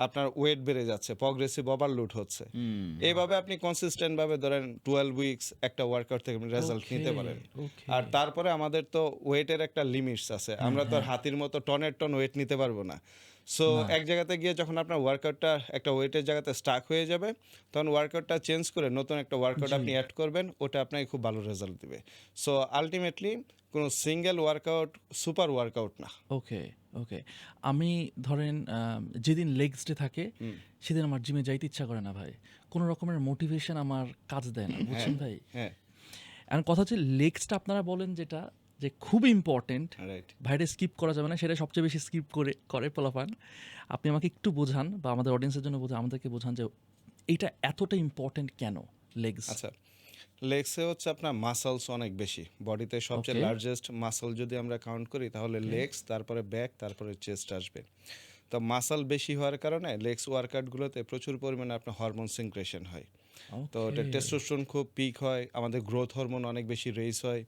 আপনার ওয়েট বেড়ে যাচ্ছে, প্রগ্রেসিভ ওভারলোড হচ্ছে। এইভাবে আপনি কনসিস্টেন্ট ভাবে ধরেন 12 উইকস একটা ওয়ার্কআউট থেকে রেজাল্ট নিতে পারেন। ওকে আর তারপরে আমাদের তো ওয়েটের একটা লিমিটস আছে, আমরা তো আর হাতির মতো টনের টন ওয়েট নিতে পারবো না। সো এক জায়গাতে গিয়ে যখন আপনার ওয়ার্কআউটটা একটা ওয়েটের জায়গাতে স্টাক হয়ে যাবে, তখন ওয়ার্কআউটটা চেঞ্জ করে নতুন একটা ওয়ার্কআউট আপনি অ্যাড করবেন, ওটা আপনাকে খুব ভালো রেজাল্ট দিবে। সো আলটিমেটলি কোনো সিঙ্গেল ওয়ার্কআউট সুপার ওয়ার্কআউট না। ওকে ওকে আমি ধরেন যেদিন লেগস ডে থাকে সেদিন আমার জিমে যাইতে ইচ্ছা করে না ভাই, কোনো রকমের মোটিভেশন আমার কাজ দেয় না, বুঝছেন ভাই। হ্যাঁ, এখন কথা হচ্ছে লেগসটা আপনারা বলেন যেটা যে খুব ইম্পর্টেন্ট, রাইট। ভাইরে স্কিপ করা যাবে না, সেটা সবচেয়ে বেশি স্কিপ করে পোলাপান। আপনি আমাকে একটু বোঝান বা আমাদের অডিয়েন্সের জন্য বোঝান, আমাদেরকে বোঝান যে এইটা এতটা ইম্পর্টেন্ট কেন লেগস। আচ্ছা, লেগসে হচ্ছে আপনার মাসলস অনেক বেশি, বডিতে সবচেয়ে Okay. লার্জেস্ট মাসল যদি আমরা কাউন্ট করি তাহলে লেগস, তারপরে ব্যাক, তারপরে চেস্ট আসবে। তো মাসল বেশি হওয়ার কারণে লেগস ওয়ার্কআউটগুলোতে প্রচুর পরিমাণে আপনার হরমোন সিনক্রেশন হয়। তো এটা টেস্টোস্টেরন খুব পিক হয়, আমাদের গ্রোথ হরমোন অনেক বেশি রেইজ হয়,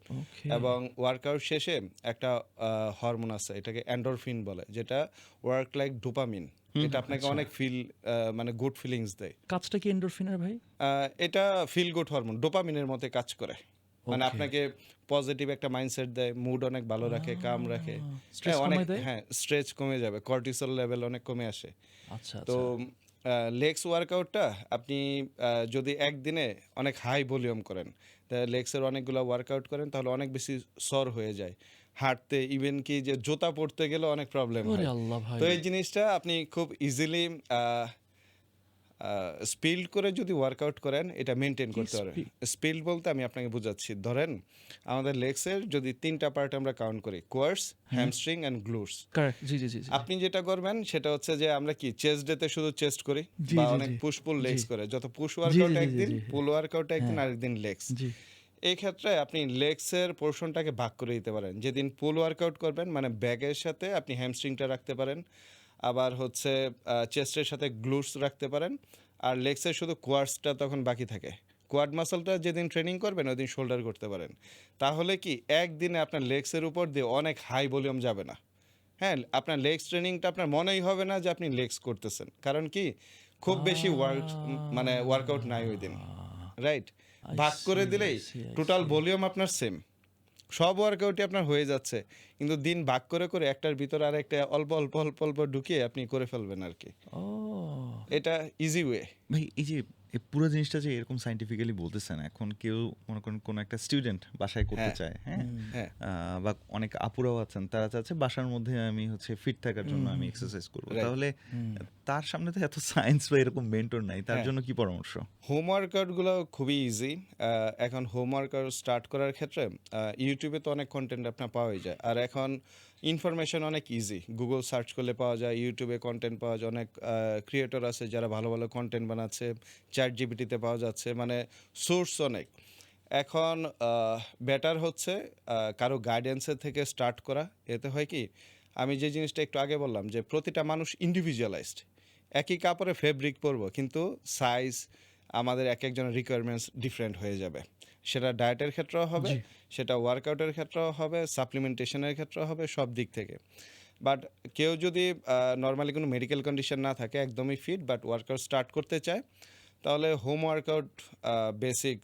এবং ওয়ার্কআউট শেষে একটা হরমোন আছে, এটাকে এন্ডোরফিন বলে, যেটা ওয়ার্ক লাইক ডোপামিন। এটা আপনাকে অনেক মানে গুড ফিলিংস দেয়। কাজটা কি এন্ডোরফিনের ভাই? এটা ফিল গুড হরমোন, ডোপামিনের মতো কাজ করে। মানে Okay. আপনাকে পজিটিভ একটা মাইন্ডসেট দেয়, মুড অনেক ভালো রাখে, কাম রাখে। Stress অনেক, কমায় দেয়? হ্যাঁ, স্ট্রেচ কমে যাবে, কর্টিসল লেভেল অনেক কমে আসে। আচ্ছা তো আচ্ছা লেগস ওয়ার্কআউটটা আপনি যদি একদিনে অনেক হাই ভলিউম করেন, লেগসের অনেকগুলো ওয়ার্কআউট করেন, তাহলে অনেক বেশি সর হয়ে যায় হাঁটতে, ইভেন কি যে জুতা পরতে গেলে অনেক প্রবলেম ওরে হয়। আল্লাহ ভাই। তো এই জিনিসটা আপনি খুব ইজিলি স্পিল্ড করে যদি ওয়ার্কআউট করেন, এটা মেনটেন করতে পারবেন। স্পিল্ড বলতে আমি আপনাকে বোঝাচ্ছি, ধরেন আমাদের লেগসের যদি 3টা পার্ট আমরা কাউন্ট করি, quads, hamstring and glutes. Correct, জি জি জি জি আপনি যেটা করবেন সেটা হচ্ছে যে আমরা কি চেস্ট ডেতে শুধু চেস্ট করি, জি, বা জি, অনেক জি। পুশ পুল লেগস জি। করে, যত পুশ জি, ওয়ার্কআউট জি, জি, একদিন, জি। পুল ওয়ার্কআউট একদিন, হ্যাঁ। আরেকদিন লেগস। জি এই ক্ষেত্রে আপনি লেগসের পোর্শনটাকে ভাগ করে দিতে পারেন। যেদিন পুল ওয়ার্কআউট করবেন, মানে ব্যাগের সাথে আপনি হ্যামস্ট্রিংটা রাখতে পারেন, আবার হচ্ছে চেস্টের সাথে গ্লুটস রাখতে পারেন, আর লেগসের শুধু কোয়াডসটা তখন বাকি থাকে। কোয়াড মাসলটা যেদিন ট্রেনিং করবেন ওই দিন শোল্ডার করতে পারেন। তাহলে কি একদিনে আপনার লেগসের উপর দিয়ে অনেক হাই ভলিউম যাবে না। হ্যাঁ, আপনার লেগস ট্রেনিংটা আপনার মনেই হবে না যে আপনি লেগস করতেছেন, কারণ কি খুব বেশি মানে ওয়ার্কআউট নাই ওই দিন, রাইট। ভাগ করে দিলেই টোটাল ভলিউম আপনার সেম, সব ওয়ার্কআউটই আপনার হয়ে যাচ্ছে, কিন্তু দিন ভাগ করে করে একটার ভিতরে আর একটা অল্প অল্প অল্প অল্প ঢুকিয়ে আপনি করে ফেলবেন আর কি। ও এটা ইজি ওয়ে। ভাই এই যে এই পুরো জিনিসটা যে এরকম সাইন্টিফিক্যালি বলতেছেন, এখন কেউ মনে করেন কোনো একটা স্টুডেন্ট বাসায় করতে হ্যাঁ। চায়, হ্যাঁ, হ্যাঁ, বা অনেক আপুরাও আছেন তারা চাচ্ছে বাসার মধ্যে আমি হচ্ছে ফিট থাকার জন্য আমি এক্সারসাইজ করবো, Right. তাহলে তার সামনে তো এত সায়েন্স বা এরকম মেন্টর নাই, তার হ্যাঁ। জন্য কি পরামর্শ? হোম ওয়ার্কআউটগুলো খুবই ইজি। এখন হোম ওয়ার্কআউট স্টার্ট করার ক্ষেত্রে ইউটিউবে তো অনেক কন্টেন্ট আপনার পাওয়াই যায়, আর এখন ইনফরমেশন অনেক ইজি, গুগল সার্চ করলে পাওয়া যায়, ইউটিউবে কন্টেন্ট পাওয়া যায়, অনেক ক্রিয়েটর আছে যারা ভালো ভালো কন্টেন্ট বানাচ্ছে, চ্যাট জিপিটিতে পাওয়া যাচ্ছে, মানে সোর্স অনেক। এখন বেটার হচ্ছে কারো গাইডেন্সের থেকে স্টার্ট করা। এতে হয় কি, আমি যে জিনিসটা একটু আগে বললাম যে প্রতিটা মানুষ ইন্ডিভিজুয়ালাইজড, একই কাপড়ে ফেব্রিক পরবো, কিন্তু সাইজ আমাদের এক একজনের রিকোয়ারমেন্টস ডিফারেন্ট হয়ে যাবে। সেটা ডায়েটের ক্ষেত্রেও হবে, সেটা ওয়ার্কআউটের ক্ষেত্রেও হবে, সাপ্লিমেন্টেশনের ক্ষেত্রেও হবে, সব দিক থেকে। বাট কেউ যদি নর্মালি কোনো মেডিকেল কন্ডিশন না থাকে, একদমই ফিট, বাট ওয়ার্কআউট স্টার্ট করতে চায়, তাহলে হোম ওয়ার্কআউট বেসিক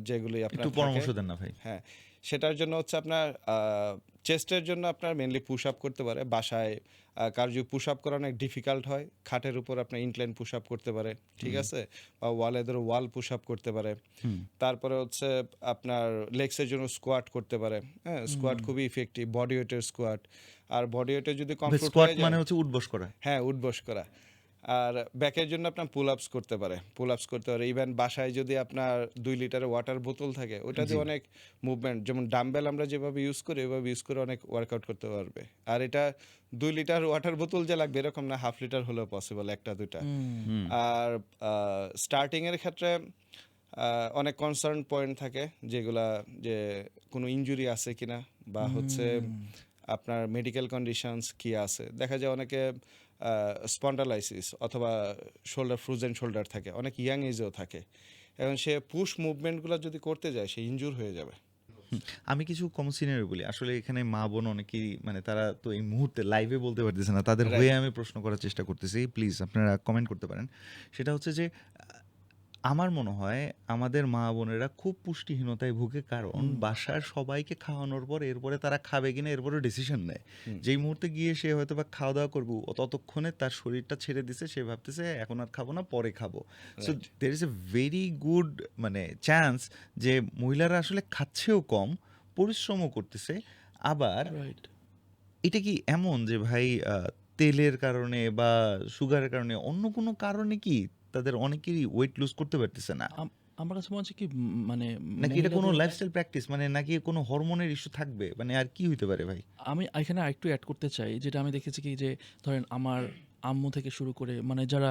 যেগুলি আপনার একটু থাকে, পরামর্শ দেন না ভাই। হ্যাঁ, সেটার জন্য হচ্ছে আপনার চেস্টের জন্য আপনার মেনলি পুশ আপ করতে পারে বাসায়। কার যদি পুশ আপ করা অনেক ডিফিকাল্ট হয়, খাটের উপর আপনার ইনক্লাইন পুশ আপ করতে পারে, ঠিক আছে, বা ওয়ালে ধরো ওয়াল পুশ আপ করতে পারে। তারপরে হচ্ছে আপনার লেগসের জন্য স্কোয়াট করতে পারে। হ্যাঁ, স্কোয়াট খুবই ইফেক্টিভ, বডি ওয়েটের স্কোয়াট। আর বডি ওয়েটে যদি কমফোর্ট স্কোয়াট হয়ে যায়, মানে হচ্ছে উঠবস করা। হ্যাঁ, উঠবস করা। আর ব্যাকের জন্য আপনার পুল আপস করতে পারে, পুল আপস করতে পারে। ইভেন বাসায় যদি আপনার 2 লিটারের ওয়াটার বোতল থাকে, ওটা দিয়ে অনেক মুভমেন্ট, যেমন ডাম্বেল আমরা যেভাবে ইউজ করি ওইভাবে ইউজ করে অনেক ওয়ার্কআউট করতে পারবে। আর এটা 2 লিটার ওয়াটার বোতল যে লাগবে এরকম না, হাফ লিটার হলেও পসিবল, একটা দুইটা। আর স্টার্টিংয়ের ক্ষেত্রে অনেক কনসার্ন পয়েন্ট থাকে, যেগুলা যে কোনো ইনজুরি আছে কিনা, বা হচ্ছে আপনার মেডিকেল কন্ডিশনস কি আছে। দেখা যায় অনেকে স্পন্ডালাইসিস অথবা শোল্ডার ফ্রোজেন শোল্ডার থাকে, অনেক ইয়াং এজেও থাকে। এখন সে পুশ মুভমেন্টগুলো যদি করতে যায় সে ইনজুর হয়ে যাবে। হুম, আমি কিছু কমন সিনারিও বলি। আসলে এখানে মা-বোন অনেকেই মানে তারা তো এই মুহূর্তে লাইভে বলতে পারতেছে না। তাদের হয়ে রাইট। আমি প্রশ্ন করার চেষ্টা করতেছি। প্লিজ আপনারা কমেন্ট করতে পারেন। সেটা হচ্ছে যে আমার মনে হয় আমাদের মা-বোনেরা খুব পুষ্টিহীনতায় ভুগে, কারণ বাসার সবাইকে খাওয়ানোর পর এরপরে তারা খাবে কিনা এরপরেও ডিসিশন নেয়। হুম। যেই মুহূর্তে গিয়ে সে হয়তোবা খাওয়া-দাওয়া করবে, ততক্ষণে তার শরীরটা ছেড়ে দিছে। সে ভাবতেছে এখন আর খাবো না, পরে খাবো। So right. There is a very good মানে চান্স যে মহিলারা আসলে খাচ্ছেও কম, পরিশ্রমও করতেছে। আবার রাইট। এটা কি এমন যে ভাই তেলের কারণে বা সুগারের কারণে অন্য কোনো কারণে কি তাদের অনেকেরই ওয়েট লুজ করতে পারতেছে না? আমার কাছে মনে হচ্ছে কি মানে নাকি এটা কোনো মহিলাদের লাইফস্টাইল প্র্যাকটিস, মানে নাকি কোনো হরমোনের ইস্যু থাকবে? মানে আর কি হইতে পারে ভাই? আমি এখানে আরেকটু অ্যাড করতে চাই, যেটা আমি দেখেছি কি যে ধরেন আমার আম্মু থেকে শুরু করে মানে যারা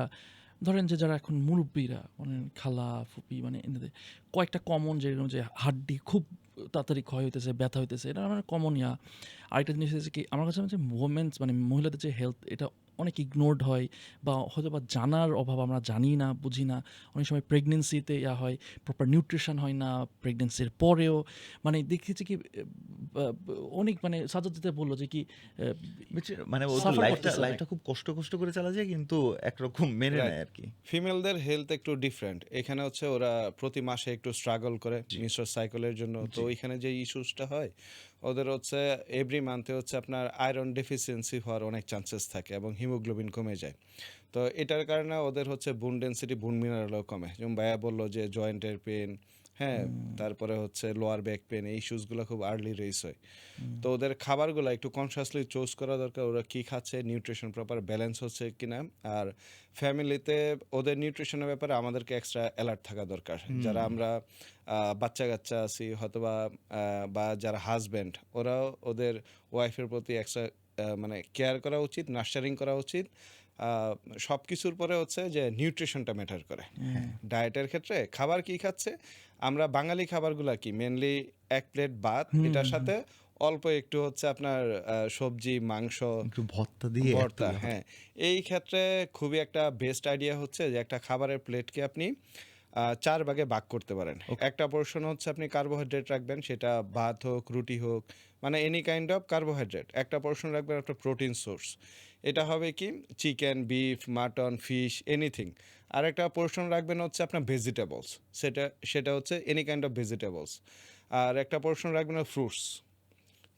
ধরেন যে যারা এখন মুরব্বীরা মানে খালা ফুপি মানে এনাদের কয়েকটা কমন, যেরকম যে হাড্ডি খুব তাড়াতাড়ি ক্ষয় হইতেছে, ব্যথা হইতেছে, এটা আমার কমন ইয়া। আরেকটা জিনিস হচ্ছে কি আমার কাছে মনে হচ্ছে ওমেন্স মানে মহিলাদের যে হেলথ, এটা অনেক ইগনোরড হয় বা হয়তো বা জানার অভাব, আমরা জানি না, বুঝি না। অনেক সময় প্রেগনেন্সিতে ইয়া হয়, প্রপার নিউট্রিশন হয় না, প্রেগনেন্সির পরেও মানে দেখেছি কি অনেক মানে সাজাদ যেটা বললো যে কি মানে ও তো সাফার লাইফটা করতেছে অনেক। লাইফটা খুব কষ্ট করে চালা যায়, কিন্তু একরকম মেনে রাইট। নেয় আরকি। ফিমেলদের হেলথ একটু ডিফারেন্ট। এখানে হচ্ছে ওরা প্রতি মাসে একটু স্ট্রাগল করে menstrual সাইকেলের জন্য। তো জি। ওইখানে যে ইস্যুসটা হয় ওদের হচ্ছে এভরি মান্থে হচ্ছে আপনার আয়রন ডেফিসিয়েন্সি হওয়ার অনেক চান্সেস থাকে এবং হিমোগ্লোবিন কমে যায়। তো এটার কারণে ওদের হচ্ছে বোন ডেনসিটি, বোন মিনারেলও কমে। যেমন ভাইয়া বলল যে জয়েন্টের পেন, হ্যাঁ, তারপরে হচ্ছে লোয়ার ব্যাক পেন, এই ইস্যুসগুলো খুব আর্লি রেইজ হয়। তো ওদের খাবারগুলো একটু কনসিয়াসলি চুজ করা দরকার, ওরা কী খাচ্ছে, নিউট্রিশন প্রপার ব্যালেন্স হচ্ছে কিনা। আর ফ্যামিলিতে ওদের নিউট্রিশনের ব্যাপারে আমাদেরকে এক্সট্রা অ্যালার্ট থাকা দরকার। যারা আমরা বাচ্চা কাচ্চা আছি হয়তোবা বা যারা হাজব্যান্ড, ওরাও ওদের ওয়াইফের প্রতি এক্সট্রা মানে কেয়ার করা উচিত, নার্চারিং করা উচিত। সব কিছুর পরে হচ্ছে যে নিউট্রিশনটা ম্যাটার করে। ডায়েটের ক্ষেত্রে খাবার কি খাচ্ছে, আমরা বাঙালি খাবারগুলো কি মেনলি এক প্লেট ভাত, এটার সাথে অল্প একটু হচ্ছে আপনার সবজি, মাংস, একটু ভর্তা দিয়ে ভর্তা, এতগুলো হ্যাঁ। এই ক্ষেত্রে খুবই একটা বেস্ট আইডিয়া হচ্ছে যে একটা খাবারের প্লেটকে আপনি ৪ ভাগে ভাগ করতে পারেন। একটা পোর্শন হচ্ছে আপনি কার্বোহাইড্রেট রাখবেন, সেটা ভাত হোক, রুটি হোক, মানে এনি কাইন্ড অফ কার্বোহাইড্রেট। একটা পোর্শন রাখবেন একটা প্রোটিন সোর্স। এটা হবে কি chicken, beef, mutton, fish, anything. আর একটা পোর্শন রাখবেন হচ্ছে আপনার ভেজিটেবলস, সেটা হচ্ছে এনি কাইন্ড অফ ভেজিটেবলস। আর একটা পোর্শন রাখবেন ফ্রুটস।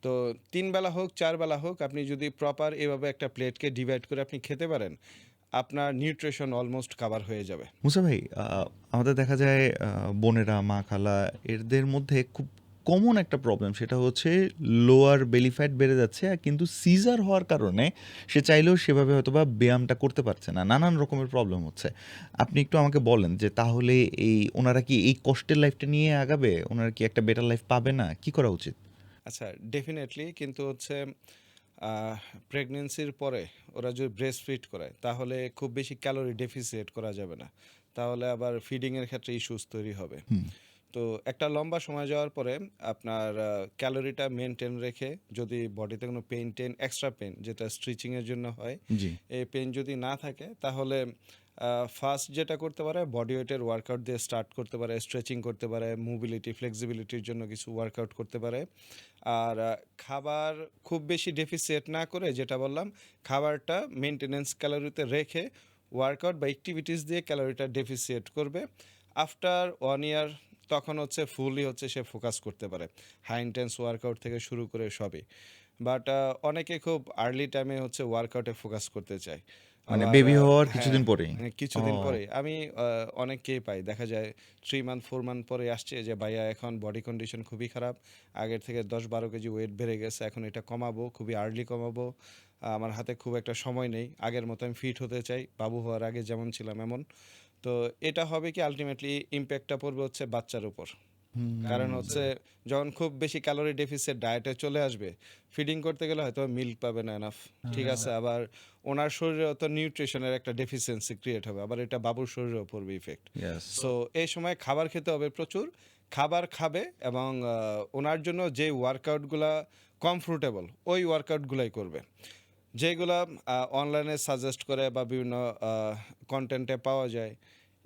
তো ৩ বেলা হোক ৪ বেলা হোক, আপনি যদি প্রপার এভাবে একটা প্লেটকে ডিভাইড করে আপনি খেতে পারেন, আপনার নিউট্রিশন অলমোস্ট কাভার হয়ে যাবে। মুসা ভাই, আমাদের দেখা যায় বোনেরা, মা, খালা এদের মধ্যে খুব কমন একটা প্রবলেম, সেটা হচ্ছে লোয়ার বেলি ফ্যাট বেড়ে যাচ্ছে, আর কিন্তু সিজার হওয়ার কারণে সে চাইলেও সেভাবে হয়তোবা ব্যায়ামটা করতে পারছে না, নানান রকমের প্রবলেম হচ্ছে। আপনি একটু আমাকে বলেন যে তাহলে ওনারা কি এই কষ্টের লাইফটা নিয়ে আগাবে? ওনারা কি একটা বেটার লাইফ পাবে না? কি করা উচিত? আচ্ছা, ডেফিনেটলি কিন্তু হচ্ছে প্রেগনেন্সির পরে ওরা যদি ব্রেস্ট ফিড করায় তাহলে খুব বেশি ক্যালোরি ডেফিসিয়েট করা যাবে না, তাহলে আবার ফিডিংয়ের ক্ষেত্রে ইস্যুস তৈরি হবে। তো একটা লম্বা সময় যাওয়ার পরে আপনার ক্যালোরিটা মেনটেন রেখে, যদি বডিতে কোনো পেন এক্সট্রা পেন যেটা স্ট্রিচিংয়ের জন্য হয়, জি। এই পেন যদি না থাকে তাহলে ফার্স্ট যেটা করতে পারে বডি ওয়েটের ওয়ার্কআউট দিয়ে স্টার্ট করতে পারে, স্ট্রেচিং করতে পারে, মোবিলিটি ফ্লেক্সিবিলিটির জন্য কিছু ওয়ার্কআউট করতে পারে। আর খাবার খুব বেশি ডেফিসিয়েট না করে, যেটা বললাম, খাবারটা মেনটেনেন্স ক্যালোরিতে রেখে ওয়ার্কআউট বা অ্যাক্টিভিটিস দিয়ে ক্যালোরিটা ডেফিসিয়েট করবে। আফটার 1 ইয়ার তখন হচ্ছে ফুললি হচ্ছে সে ফোকাস করতে পারে, হাই ইন্টেন্স ওয়ার্কআউট থেকে শুরু করে সবই। বাট অনেকে খুব আর্লি টাইমে হচ্ছে ওয়ার্কআউটে ফোকাস করতে চায়। মানে আবার বেবি হওয়ার হ্যাঁ, কিছুদিন পরেই? কিছুদিন ও। পরেই আমি অনেককেই পাই, দেখা যায় 3 মান্থ 4 মান্থ পরে আসছে যে ভাইয়া এখন বডি কন্ডিশন খুবই খারাপ, আগের থেকে 10-12 কেজি ওয়েট বেড়ে গেছে, এখন এটা কমাবো, খুবই আর্লি কমাবো, আমার হাতে খুব একটা সময় নেই, আগের মতো আমি ফিট হতে চাই, বাবু হওয়ার আগে যেমন ছিলাম এমন। তো এটা হবে কি আলটিমেটলি ইম্প্যাক্টটা পড়বে হচ্ছে বাচ্চার উপর। কারণ হচ্ছে যখন খুব বেশি ক্যালোরি ডেফিসিট ডায়েটে চলে আসবে, ফিডিং করতে গেলে হয়তো মিল্ক পাবে না এনাফ, ঠিক আছে, আবার ওনার শরীরেও তো নিউট্রিশনের একটা ডেফিসিয়েন্সি ক্রিয়েট হবে, আবার এটা বাবুর শরীরেও পড়বে ইফেক্ট। ইয়েস। সো এই সময় খাবার খেতে হবে প্রচুর, খাবার খাবে এবং ওনার জন্য যে ওয়ার্কআউটগুলা কমফোর্টেবল ওই ওয়ার্কআউটগুলাই করবে, যেগুলা অনলাইনে সাজেস্ট করে বা বিভিন্ন কন্টেন্টে পাওয়া যায়।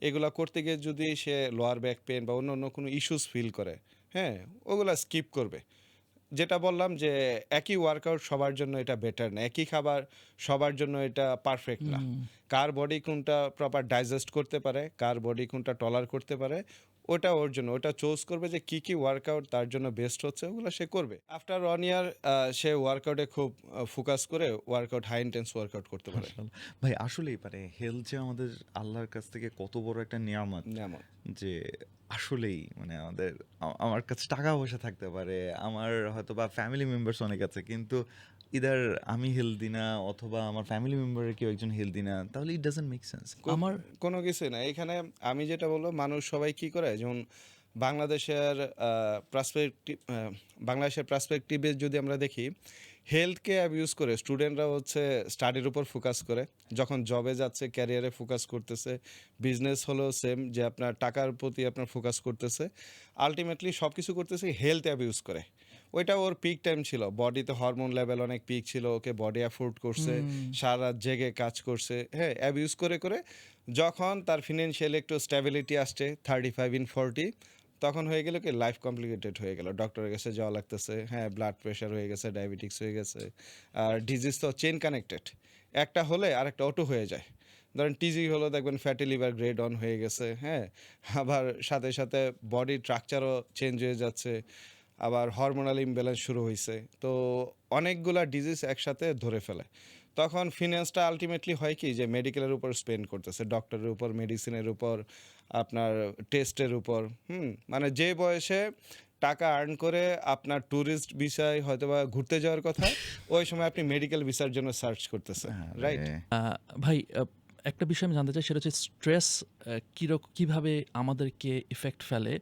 এগুলা করতে গিয়ে যদি সে লোয়ার ব্যাক পেন বা অন্য অন্য কোনো ইস্যুস ফিল করে, হ্যাঁ, ওগুলা স্কিপ করবে। যেটা বললাম যে একই ওয়ার্কআউট সবার জন্য এটা বেটার না, একই খাবার সবার জন্য এটা পারফেক্ট না। কার বডি কোনটা প্রপার ডাইজেস্ট করতে পারে, কার বডি কোনটা টলার করতে পারে, ওটা ওর জন্য ওটা চুজ করবে যে কি কি ওয়ার্কআউট তার জন্য বেস্ট হচ্ছে, ওগুলো সে করবে। আফটার 1 ইয়ার সে ওয়ার্কআউটে খুব ফোকাস করে ওয়ার্কআউট, হাই ইন্টেন্স ওয়ার্কআউট করতে পারে। ভাই আসলেই মানে হেলথ যে আমাদের আল্লাহর কাছ থেকে কত বড় একটা নিয়ামত, যেমন যে আসলেই মানে আমাদের আমার কাছে টাকা পয়সা থাকতে পারে, আমার হয়তো বা ফ্যামিলি মেম্বার্স অনেক আছে, কিন্তু ইদার আমি হেলদি না অথবা আমার ফ্যামিলি মেম্বারের কেউ একজন হেলদি না, তাহলে ইট ডাজন্ট মেক সেন্স। আমার কোনো কিছুই না এখানে। আমি যেটা বলবো, মানুষ সবাই কি করে, যেমন বাংলাদেশের পার্সপেক্টিভে যদি আমরা দেখি, হেলথকে অ্যাবিউজ করে স্টুডেন্টরা হচ্ছে স্টাডির উপর ফোকাস করে, যখন জবে যাচ্ছে ক্যারিয়ারে ফোকাস করতেছে, বিজনেস হলো সেম, যে আপনার টাকার প্রতি আপনার ফোকাস করতেছে, আলটিমেটলি সব কিছু করতেছে হেলথ অ্যাবিউজ করে। ওইটা ওর পিক টাইম ছিল, বডিতে হরমোন লেভেল অনেক পিক ছিল, ওকে বডি অ্যাফোর্ড করছে, সারা রাত জেগে কাজ করছে, হ্যাঁ, অ্যাবিউজ করে করে যখন তার ফিনান্সিয়াল একটু স্ট্যাবিলিটি আসছে 35 in 40, তখন হয়ে গেল কি লাইফ কমপ্লিকেটেড হয়ে গেল, ডক্টরের কাছে যাওয়া লাগতেছে, হ্যাঁ, ব্লাড প্রেশার হয়ে গেছে, ডায়াবেটিক্স হয়ে গেছে। আর ডিজিজ তো চেইন কানেক্টেড, একটা হলে আরেকটা অটো হয়ে যায়। ধরেন টিজি হলো, দেখবেন ফ্যাটি লিভার গ্রেড অন হয়ে গেছে, হ্যাঁ, আবার সাথে সাথে বডির স্ট্রাকচারও চেঞ্জ হয়ে যাচ্ছে, আবার হরমোনাল ইমব্যালেন্স শুরু হয়েছে। তো অনেকগুলা ডিজিজ একসাথে ধরে ফেলে। তখন ফিনান্সটা আলটিমেটলি হয় কি, যে মেডিকেলের উপর স্পেন্ড করতেছে, ডক্টরের উপর, মেডিসিনের উপর, আপনার টেস্টের উপর। মানে যে বয়সে টাকা আর্ন করে আপনার ট্যুরিস্ট ভিসায় হয়তো বা ঘুরতে যাওয়ার কথা, ওই সময় আপনি মেডিকেল ভিসার জন্য সার্চ করতেছেন, রাইট? ভাই একটা বিষয় আমি জানতে চাই, সেটা হচ্ছে স্ট্রেস কীভাবে আমাদেরকে ইফেক্ট ফেলে।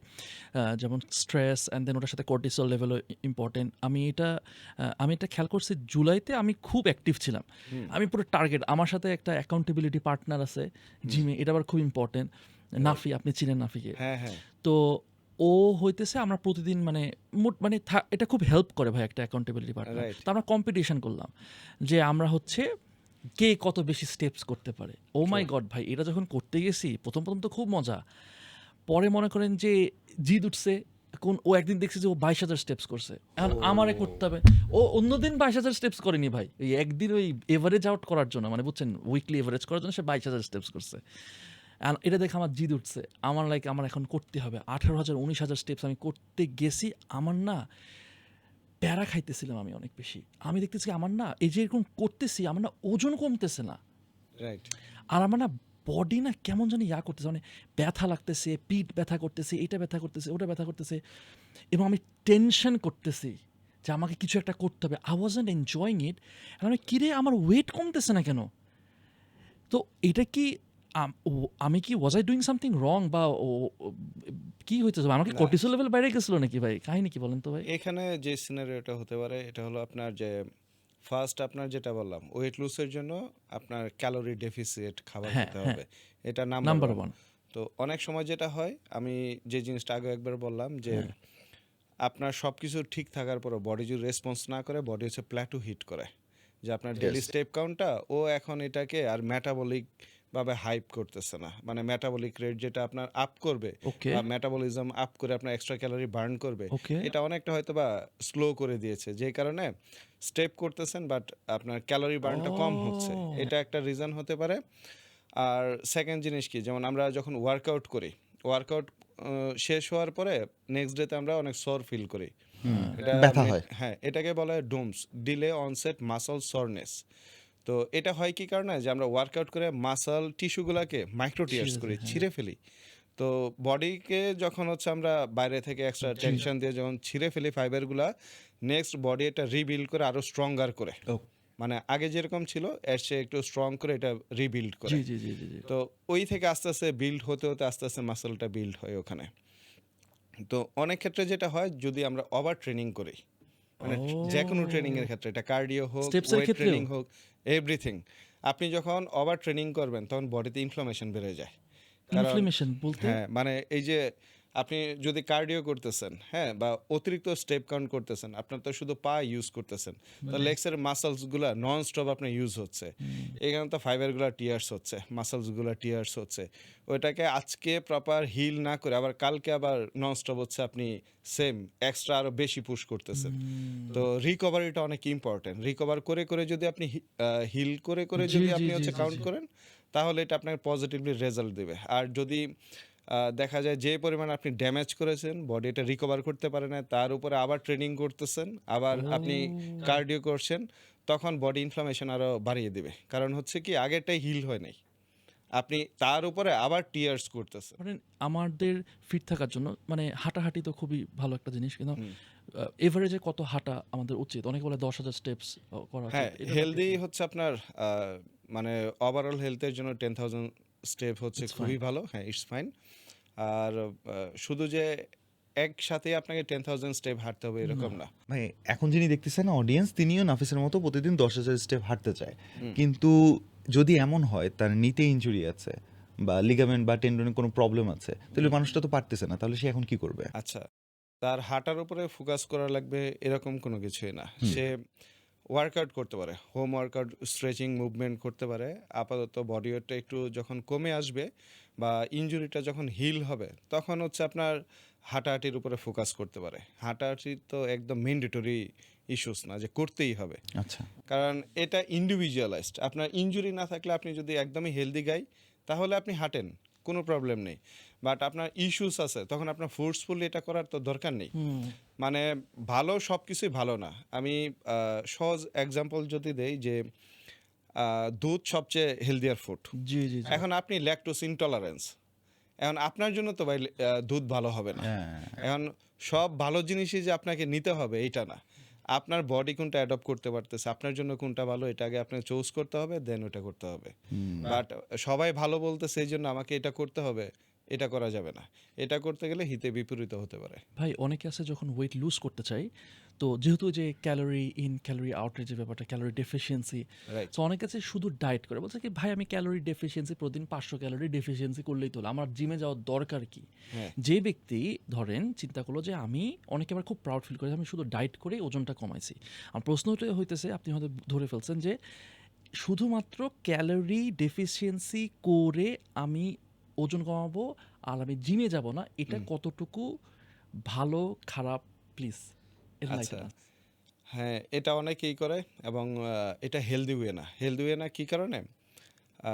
যেমন স্ট্রেস অ্যান্ড দেন ওটার সাথে কর্টিসল লেভেলও ইম্পর্টেন্ট। আমি এটা খেয়াল করছি, জুলাইতে আমি খুব অ্যাক্টিভ ছিলাম, আমি পুরো টার্গেট। আমার সাথে একটা অ্যাকাউন্টেবিলিটি পার্টনার আছে জিমে, এটা আবার খুব ইম্পর্টেন্ট। নাফি, আপনি চিনেন নাফিকে? হ্যাঁ, হ্যাঁ, তো ও হইতেছে আমরা প্রতিদিন মানে এটা খুব হেল্প করে ভাই, একটা অ্যাকাউন্টেবিলিটি পার্টনার। রাইট। তো আমরা কম্পিটিশন করলাম যে আমরা হচ্ছে কে কত বেশি স্টেপস করতে পারে। ও মাই গড ভাই, এটা যখন করতে গেছি প্রথম তো খুব মজা, পরে মনে করেন যে জিদ উঠছে। ও একদিন দেখছে যে ও 22,000 স্টেপস করছে, এখন আমারে করতে হবে। ও অন্যদিন 22,000 স্টেপস করেনি ভাই, এই একদিন ওই এভারেজ আউট করার জন্য, মানে বুঝছেন, উইকলি এভারেজ করার জন্য সে 22,000 স্টেপস করছে। আর এটা দেখে আমার জিদ উঠছে, আমার এখন করতে হবে 18,000 19,000 স্টেপস। আমি করতে গেছি, আমার না প্যারা খাইতেছিলাম আমি অনেক বেশি। আমি দেখতেছি আমার না এই যে এরকম করতেছি, আমার না ওজন কমতেছে না, রাইট। আর আমার না বডি না কেমন জানি করতেছে, মানে ব্যথা লাগতেছে, পিঠ ব্যথা করতেছে, এটা ব্যথা করতেছে, ওটা ব্যথা করতেছে, এবং আমি টেনশন করতেছি যে আমাকে কিছু একটা করতে হবে। I wasn't enjoying it. আমি কিরে, আমার ওয়েট কমতেছে না কেন? তো এটা কি আমি কি was I doing something wrong, বা কি হইতেছে? আমাকে না। কর্টিসল লেভেল বেড়ে গেছিল নাকি ভাই? কাহিনী কি বলেন তো ভাই? এখানে যে সিনারিওটা হতে পারে, এটা হলো আপনার যে ফার্স্ট আপনার যেটা বললাম, ওয়েট লুজের জন্য আপনার ক্যালোরি ডেফিসিট খাবার হ্যাঁ, খেতে হ্যাঁ। হবে, এটা নাম্বার নাম্বার ওয়ান। তো অনেক সময় যেটা হয়, আমি যে জিনিসটা আগে একবার বললাম, যে আপনার সব কিছু ঠিক থাকার পরও বডি যদি রেসপন্স না করে, বডি হচ্ছে প্ল্যাটু হিট করে, যে আপনার ডেলি স্টেপ কাউন্টটা ও এখন এটাকে আর মেটাবলিক ভাবে হাইপ করতেছে না, মানে মেটাবলিক রেট যেটা আপনার আপ করবে, ওকে, বা মেটাবলিজম আপ করে আপনার এক্সট্রা ক্যালোরি বার্ন করবে, ওকে। এটা অনেকটা হয়তো বা স্লো করে দিয়েছে, যে কারণে স্টেপ করতেছেন বাট আপনার ক্যালোরি বার্নটা কম হচ্ছে, এটা একটা রিজন হতে পারে। আর সেকেন্ড জিনিস কি, যেমন আমরা যখন ওয়ার্কআউট করি, ওয়ার্কআউট শেষ হওয়ার পরে নেক্সট ডেতে আমরা অনেক সর ফিল করি, এটা ব্যথা হয়। হ্যাঁ, এটাকে বলা হয় ডুমস, ডিলে অনসেট মাসল সরনেস। তো এটা হয় কি কারণে, যে আমরা ওয়ার্কআউট করে মাসল টিস্যুগুলোকে মাইক্রোটিয়ার্স করি, ছিঁড়ে ফেলি। তো বডিকে যখন হচ্ছে আমরা বাইরে থেকে এক্সট্রা টেনশন দিয়ে যখন ছিঁড়ে ফেলি ফাইবারগুলা, নেক্সট বডি এটা রিবিল্ড করে আরো স্ট্রঙ্গার করে, মানে আগে যেরকম ছিল এর চেয়ে একটু স্ট্রং করে এটা রিবিল্ড করে। জি জি জি জি জি। তো ওই থেকে আস্তে আস্তে বিল্ড হতে হতে আস্তে আস্তে মাসলটা বিল্ড হয় ওখানে। তো অনেক ক্ষেত্রে যেটা হয়, যদি আমরা ওভার ট্রেনিং করি, মানে যে কোনো ট্রেনিং এর ক্ষেত্রে, এটা কার্ডিও হোক, স্টেপসের ওয়েট ক্ষেত্রেও? ট্রেনিং হোক, এভরিথিং, আপনি যখন ওভার ট্রেনিং করবেন তখন বডিতে ইনফ্লামেশন বেড়ে যায়। কারণ ইনফ্লেমেশন বলতে? হ্যাঁ, মানে এই যে আপনি যদি কার্ডিও করতেছেন, হ্যাঁ, বা অতিরিক্ত স্টেপ কাউন্ট করতেছেন, আপনার তো শুধু পা ইউজ করতেছেন, তো লেগসের মাসলসগুলো নন স্টপ আপনার ইউজ হচ্ছে, এখানে তো ফাইবারগুলো টিয়ার্স হচ্ছে, মাসলসগুলো টিয়ার্স হচ্ছে, ওইটাকে আজকে প্রপার হিল না করে আবার কালকে আবার নন স্টপ হচ্ছে আপনি সেম এক্সট্রা আরও বেশি পুশ করতেছেন। তো রিকভারিটা অনেক ইম্পর্টেন্ট। রিকভার করে করে যদি আপনি হিল করে করে জি, যদি জি, আপনি জি, হচ্ছে জি, কাউন্ট জি। করেন, তাহলে এটা আপনাকে পজিটিভলি রেজাল্ট দেবে। আর যদি দেখা যায় যে পরিমাণ আপনি ড্যামেজ করেছেন, বডি এটা রিকভার করতে পারে না, তার উপরে আবার ট্রেনিং করতেছেন, আবার আপনি ও! কার্ডিও করছেন, তখন বডি ইনফ্লামেশন আরও বাড়িয়ে দিবে। কারণ হচ্ছে কি আগেরটাই হিল হয় নাই। আপনি তার উপরে আবার টিয়ার্স করতেছেন। মানে আমাদের ফিট থাকার জন্য মানে হাঁটাহাঁটি তো খুবই ভালো একটা জিনিস। কিন্তু হুম। এভারেজে কত হাঁটা আমাদের উচিত? অনেকে বলে ১০,০০০ স্টেপস করা উচিত। হ্যাঁ, এটার ব্যাপারে হেলদি কি? হচ্ছে আপনার আ মানে ওভারঅল হেলথের জন্য 10,000 স্টেপ হচ্ছে ইটস ফাইন। খুবই ভালো। হ্যাঁ, ইটস ফাইন। আর শুধু যে একসাথেই আপনাকে 10,000 স্টেপ হাঁটতে হবে না। এরকম না। ভাই এখন যিনি দেখতেছেন অডিয়েন্স তিনিও নাফিসের মতো প্রতিদিন 10,000 স্টেপ হাঁটতে চায়, হুম। কিন্তু যদি এমন হয় তার নিতে ইনজুরি আছে বা লিগামেন্ট বা টেন্ডনে কোনো প্রবলেম আছে, তাহলে মানুষটা তো পারতেছে না, তাহলে সে এখন কি করবে? আচ্ছা, তার হাঁটার উপরে ফোকাস করা লাগবে এরকম কোনো কিছুই না। সে ওয়ার্কআউট করতে পারে, হোম ওয়ার্কআউট, স্ট্রেচিং, মুভমেন্ট করতে পারে। আপাতত বডি ওয়েটটা একটু যখন কমে আসবে বা ইনজুরিটা যখন হিল হবে, তখন হচ্ছে আপনার হাঁটাহাঁটির উপরে ফোকাস করতে পারে। হাঁটাহাঁটি তো একদম ম্যান্ডেটরি ইস্যুস না যে করতেই হবে। আচ্ছা। কারণ এটা ইন্ডিভিজুয়ালাইজড। আপনার ইনজুরি না থাকলে আপনি যদি একদমই হেলদি গাই, তাহলে আপনি হাঁটেন, কোনো প্রবলেম নেই। বাট আপনার ইস্যুস আছে, তখন আপনার ফোর্সফুলি এটা করার তো দরকার নেই। হুম। মানে ভালো সব কিছুই ভালো না। আমি সহজ এক্সাম্পল যদি দেই যে দুধ সবচেয়ে হেলদিয়ার ফুড। জি, জি, জি। এখন আপনি ল্যাকটোজ ইনটলারেন্স, এখন আপনার জন্য তো ভাই দুধ ভালো হবে না। হ্যাঁ। এখন সব ভালো জিনিসই যে আপনাকে নিতে হবে এইটা না। আপনার বডি কোনটা অ্যাডপ্ট করতে পারতেছে, আপনার জন্য কোনটা ভালো, এটা আগে আপনাকে চুজ করতে হবে, দেন ওটা করতে হবে। বাট সবাই ভালো বলতেছে এই জন্য আমাকে এটা করতে হবে, এটা করা যাবে না। এটা করতে গেলে হিতে বিপরীত হতে পারে। ভাই অনেকে আছে যখন ওয়েট লুজ করতে চায়, তো যেহেতু যে ক্যালোরি ইন ক্যালোরি আউটের যে ব্যাপারটা, ক্যালোরি ডেফিসিয়েন্সি, রাইট। সো অনেকে আছে শুধু ডায়েট করে বলছে কি ভাই আমি ক্যালোরি ডেফিসিয়েন্সি প্রতিদিন ৫০০ ক্যালোরি ডেফিসিয়েন্সি করলেই তো হলো, আমার জিমে যাওয়ার দরকার কি? হ্যাঁ। যে ব্যক্তি ধরেন চিন্তা করলো যে আমি অনেকে আবার খুব প্রাউড ফিল করে যে আমি শুধু ডায়েট করে ওজনটা কমাইছি। আমার প্রশ্নটা হইতেছে, আপনি হয়তো ধরে ফেলছেন যে শুধুমাত্র ক্যালোরি ডেফিসিয়েন্সি করে আমি ওজন কমাবো আর আমি জিমে যাব না, এটা কতটুকু ভালো খারাপ প্লিজ আচ্ছা। এনলাইটেন আস। হ্যাঁ, এটা অনেকেই করে এবং এটা হেলদি ওয়ে না। হেলদি ওয়ে না কী কারণে? আ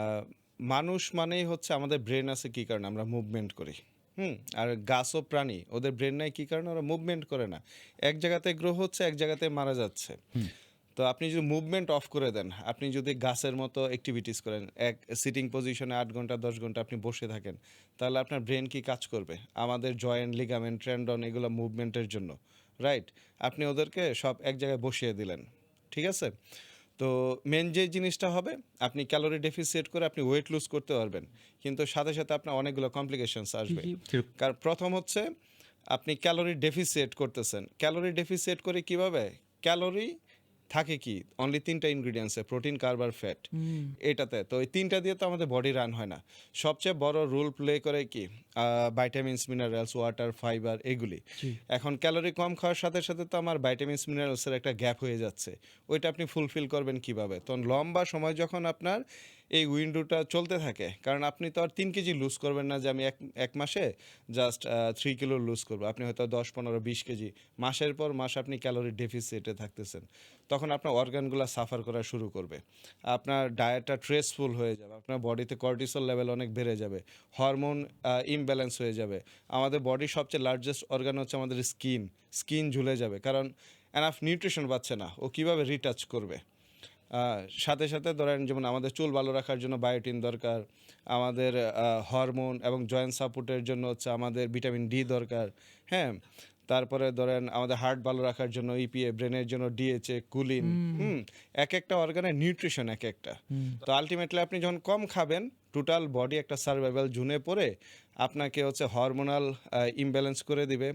মানুষ মানেই হচ্ছে আমাদের ব্রেন আছে কী কারণে? আমরা মুভমেন্ট করি। হুম? আর গাছও প্রাণী, ওদের ব্রেন নাই কী কারণে? ওরা মুভমেন্ট করে না। এক জায়গাতে গ্রো হচ্ছে, এক জায়গাতে মারা যাচ্ছে। তো আপনি যদি মুভমেন্ট অফ করে দেন, আপনি যদি গাছের মতো অ্যাক্টিভিটিস করেন, এক সিটিং পজিশনে ৮ ঘন্টা ১০ ঘন্টা আপনি বসে থাকেন, তাহলে আপনার ব্রেন কি কাজ করবে? আমাদের জয়েন্ট, লিগামেন্ট, টেন্ডন এগুলো মুভমেন্টের জন্য, রাইট? আপনি ওদেরকে সব এক জায়গায় বসিয়ে দিলেন। ঠিক আছে? তো মেন যে জিনিসটা হবে, আপনি ক্যালোরি ডেফিসিয়েট করে আপনি ওয়েট লুজ করতে পারবেন। কিন্তু সাথে, সাথে আপনার অনেকগুলো কমপ্লিকেশনস কি আসবে। কি? কারণ প্রথম হচ্ছে আপনি ক্যালোরি ডেফিসিয়েট করতেছেন। ক্যালোরি ডেফিসিয়েট করে কিভাবে? ক্যালোরি থাকে কি? অনলি ৩ টা ইনগ্রিডিয়েন্টসে, প্রোটিন, কার্ব আর ফ্যাট। হুম। এটাতে। তো এই ৩ টা দিয়ে তো আমাদের বডি রান হয় না। সবচেয়ে বড় রোল প্লে করে কি? ভাইটামিনস, মিনারেলস, ওয়াটার, ফাইবার এগুলি। জি। এখন ক্যালোরি কম খাওয়ার সাথে, সাথে তো আমার ভাইটামিনস, মিনারেলসের একটা গ্যাপ হয়ে যাচ্ছে। ওইটা আপনি ফুলফিল করবেন কিভাবে? তখন লম্বা সময় যখন আপনার এই উইন্ডোটা চলতে থাকে, কারণ আপনি তো আর ৩ কেজি লুজ করবেন না যে আমি এক মাসে জাস্ট ৩ কিলো লুজ করব। আপনি হয়তো ১০, ১৫, ২০ কেজি মাসের পর মাস আপনি ক্যালোরি ডেফিসিটে থাকতেছেন। তখন আপনার অর্গানগুলো সাফার করা শুরু করবে। আপনার ডায়েটটা স্ট্রেসফুল হয়ে যাবে। আপনার বডিতে কর্টিসল লেভেল অনেক বেড়ে যাবে। হরমোন ইমব্যালেন্স হয়ে যাবে। আমাদের বডির সবচেয়ে লার্জেস্ট অর্গান হচ্ছে আমাদের স্কিন। স্কিন ঝুলে যাবে। কারণ এনাফ নিউট্রিশন পাচ্ছে না। ও কিভাবে রিটাচ করবে? সাথে, সাথে ধরেন যেমন আমাদের চুল ভালো রাখার জন্য বায়োটিন দরকার। আমাদের হরমোন এবং জয়েন্ট সাপোর্টের জন্য হচ্ছে আমাদের ভিটামিন ডি দরকার। হ্যাঁ? তারপরে ধরেন আমাদের হার্ট ভালো রাখার জন্য ইপিএ, ব্রেনের জন্য ডিএচএ, কুলিন, হুম? একেকটা অর্গানের নিউট্রিশন একেকটা। তো আল্টিমেটলি আপনি যখন কম খাবেন, টোটাল বডি একটা সার্ভাইভাল জোনে পড়ে আপনাকে হচ্ছে হরমোনাল ইমব্যালেন্স করে দিবে।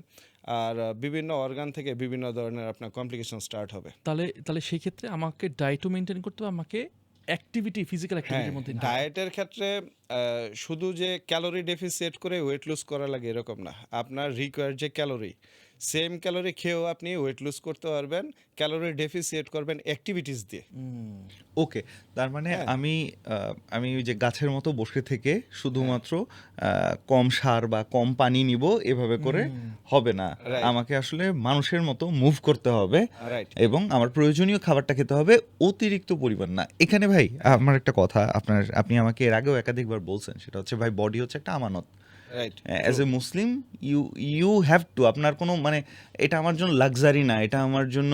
আর বিভিন্ন অর্গান থেকে বিভিন্ন ধরনের আপনার কমপ্লিকেশন স্টার্ট হবে। তাহলে তাহলে সেই ক্ষেত্রে আমাকে ডায়েটও মেইনটেইন করতে হবে, আমাকে অ্যাক্টিভিটি, ফিজিক্যাল হ্যাঁ, অ্যাক্টিভিটির মধ্যে থাকে। ডায়েটের ক্ষেত্রে শুধু যে ক্যালোরি ডেফিসিট করে ওয়েট লুজ করা লাগে এরকম না। আপনার রিকোয়ার্ড যে ক্যালোরি, সেম ক্যালোরি খেয়েও আপনি ওয়েট লুজ করতে পারবেন। ক্যালোরি ডেফিসিট করবেন অ্যাক্টিভিটিস দিয়ে। ওকে, তার মানে হ্যাঁ। আমি ওই যে গাছের মতো বসে থেকে শুধুমাত্র কম সার বা কম পানি নিব এভাবে করে হবে না। Right. আমাকে আসলে মানুষের মতো মুভ করতে হবে রাইট। এবং আমার প্রয়োজনীয় খাবারটা খেতে হবে, অতিরিক্ত পরিমাণ না। এখানে ভাই আমার একটা কথা, আপনি আমাকে এর আগেও একাধিকবার বলছেন, সেটা হচ্ছে ভাই বডি হচ্ছে একটা আমানত। Right. As a Muslim you have to, আপনার কোনো মানে এটা আমার জন্য লাক্সারি না, এটা আমার জন্য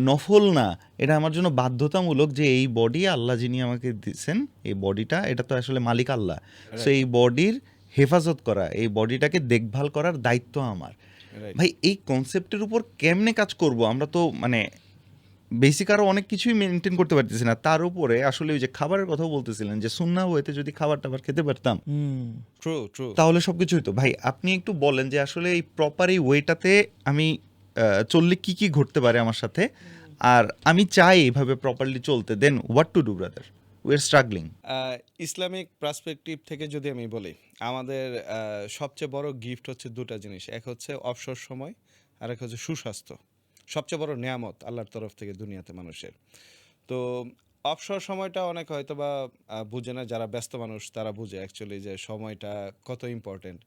নফল না, এটা আমার জন্য বাধ্যতামূলক যে এই বডি আল্লাহ যিনি আমাকে দিচ্ছেন, এই বডিটা এটা তো আসলে মালিক আল্লাহ, সো এই বডির হেফাজত করা, এই বডিটাকে দেখভাল করার দায়িত্ব আমার। রাইট। ভাই এই কনসেপ্টের উপর কেমনে কাজ করব আমরা? তো মানে বেসিক আরও অনেক কিছুই মেনটেন করতে পারতেছি না, তার উপরে আসলে ওই যে খাবারের কথা বলতেছিলেন যে সুন্নাহ ওয়েতে যদি খাবার টাবার খেতে পারতাম ট্রু, ট্রু। তাহলে সব কিছু হতো। ভাই আপনি একটু বলেন যে আসলে এই প্রপার এই ওয়েটাতে আমি চললে কি কি ঘটতে পারে আমার সাথে, আর আমি চাই এইভাবে প্রপারলি চলতে, then what to do brother, we are struggling. Islamic perspective থেকে যদি আমি বলি, আমাদের সবচেয়ে বড় গিফট হচ্ছে দুটা জিনিস। এক হচ্ছে অবসর সময়, আর এক হচ্ছে সুস্বাস্থ্য। সবচেয়ে বড় নেয়ামত আল্লাহর তরফ থেকে দুনিয়াতে মানুষের। তো অবসর সময়টা অনেক হয়তো বা বুঝে না, যারা ব্যস্ত মানুষ তারা বুঝে অ্যাকচুয়ালি যে সময়টা কত ইম্পর্টেন্ট।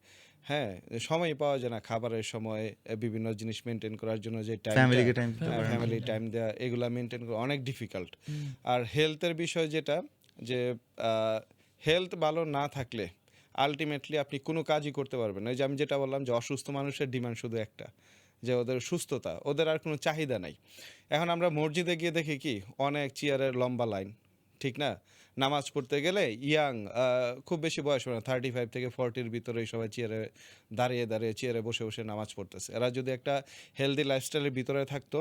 হ্যাঁ, সময়ই পাওয়া যায় না খাবারের সময়, বিভিন্ন জিনিস মেনটেন করার জন্য যে ফ্যামিলিকে টাইম দিতে হ্যাঁ, পারেন। ফ্যামিলি টাইম দেওয়া, এগুলা মেনটেন করা অনেক ডিফিকাল্ট। আর হেলথের বিষয় যেটা, যে হেলথ ভালো না থাকলে আলটিমেটলি আপনি কোনো কাজই করতে পারবেন না। এই যে আমি যেটা বললাম যে অসুস্থ মানুষের ডিমান্ড শুধু একটা, যে ওদের সুস্থতা, ওদের আর কোনো চাহিদা নাই। এখন আমরা মসজিদে গিয়ে দেখি কি, অনেক চেয়ারের লম্বা লাইন, ঠিক না? নামাজ পড়তে গেলে ইয়াং, খুব বেশি বয়স না, 35 থেকে 40-র ভিতরে সবাই চেয়ারে দাঁড়িয়ে দাঁড়িয়ে চেয়ারে বসে বসে নামাজ পড়তেছে। এরা যদি একটা হেলদি লাইফস্টাইলের ভিতরে থাকতো,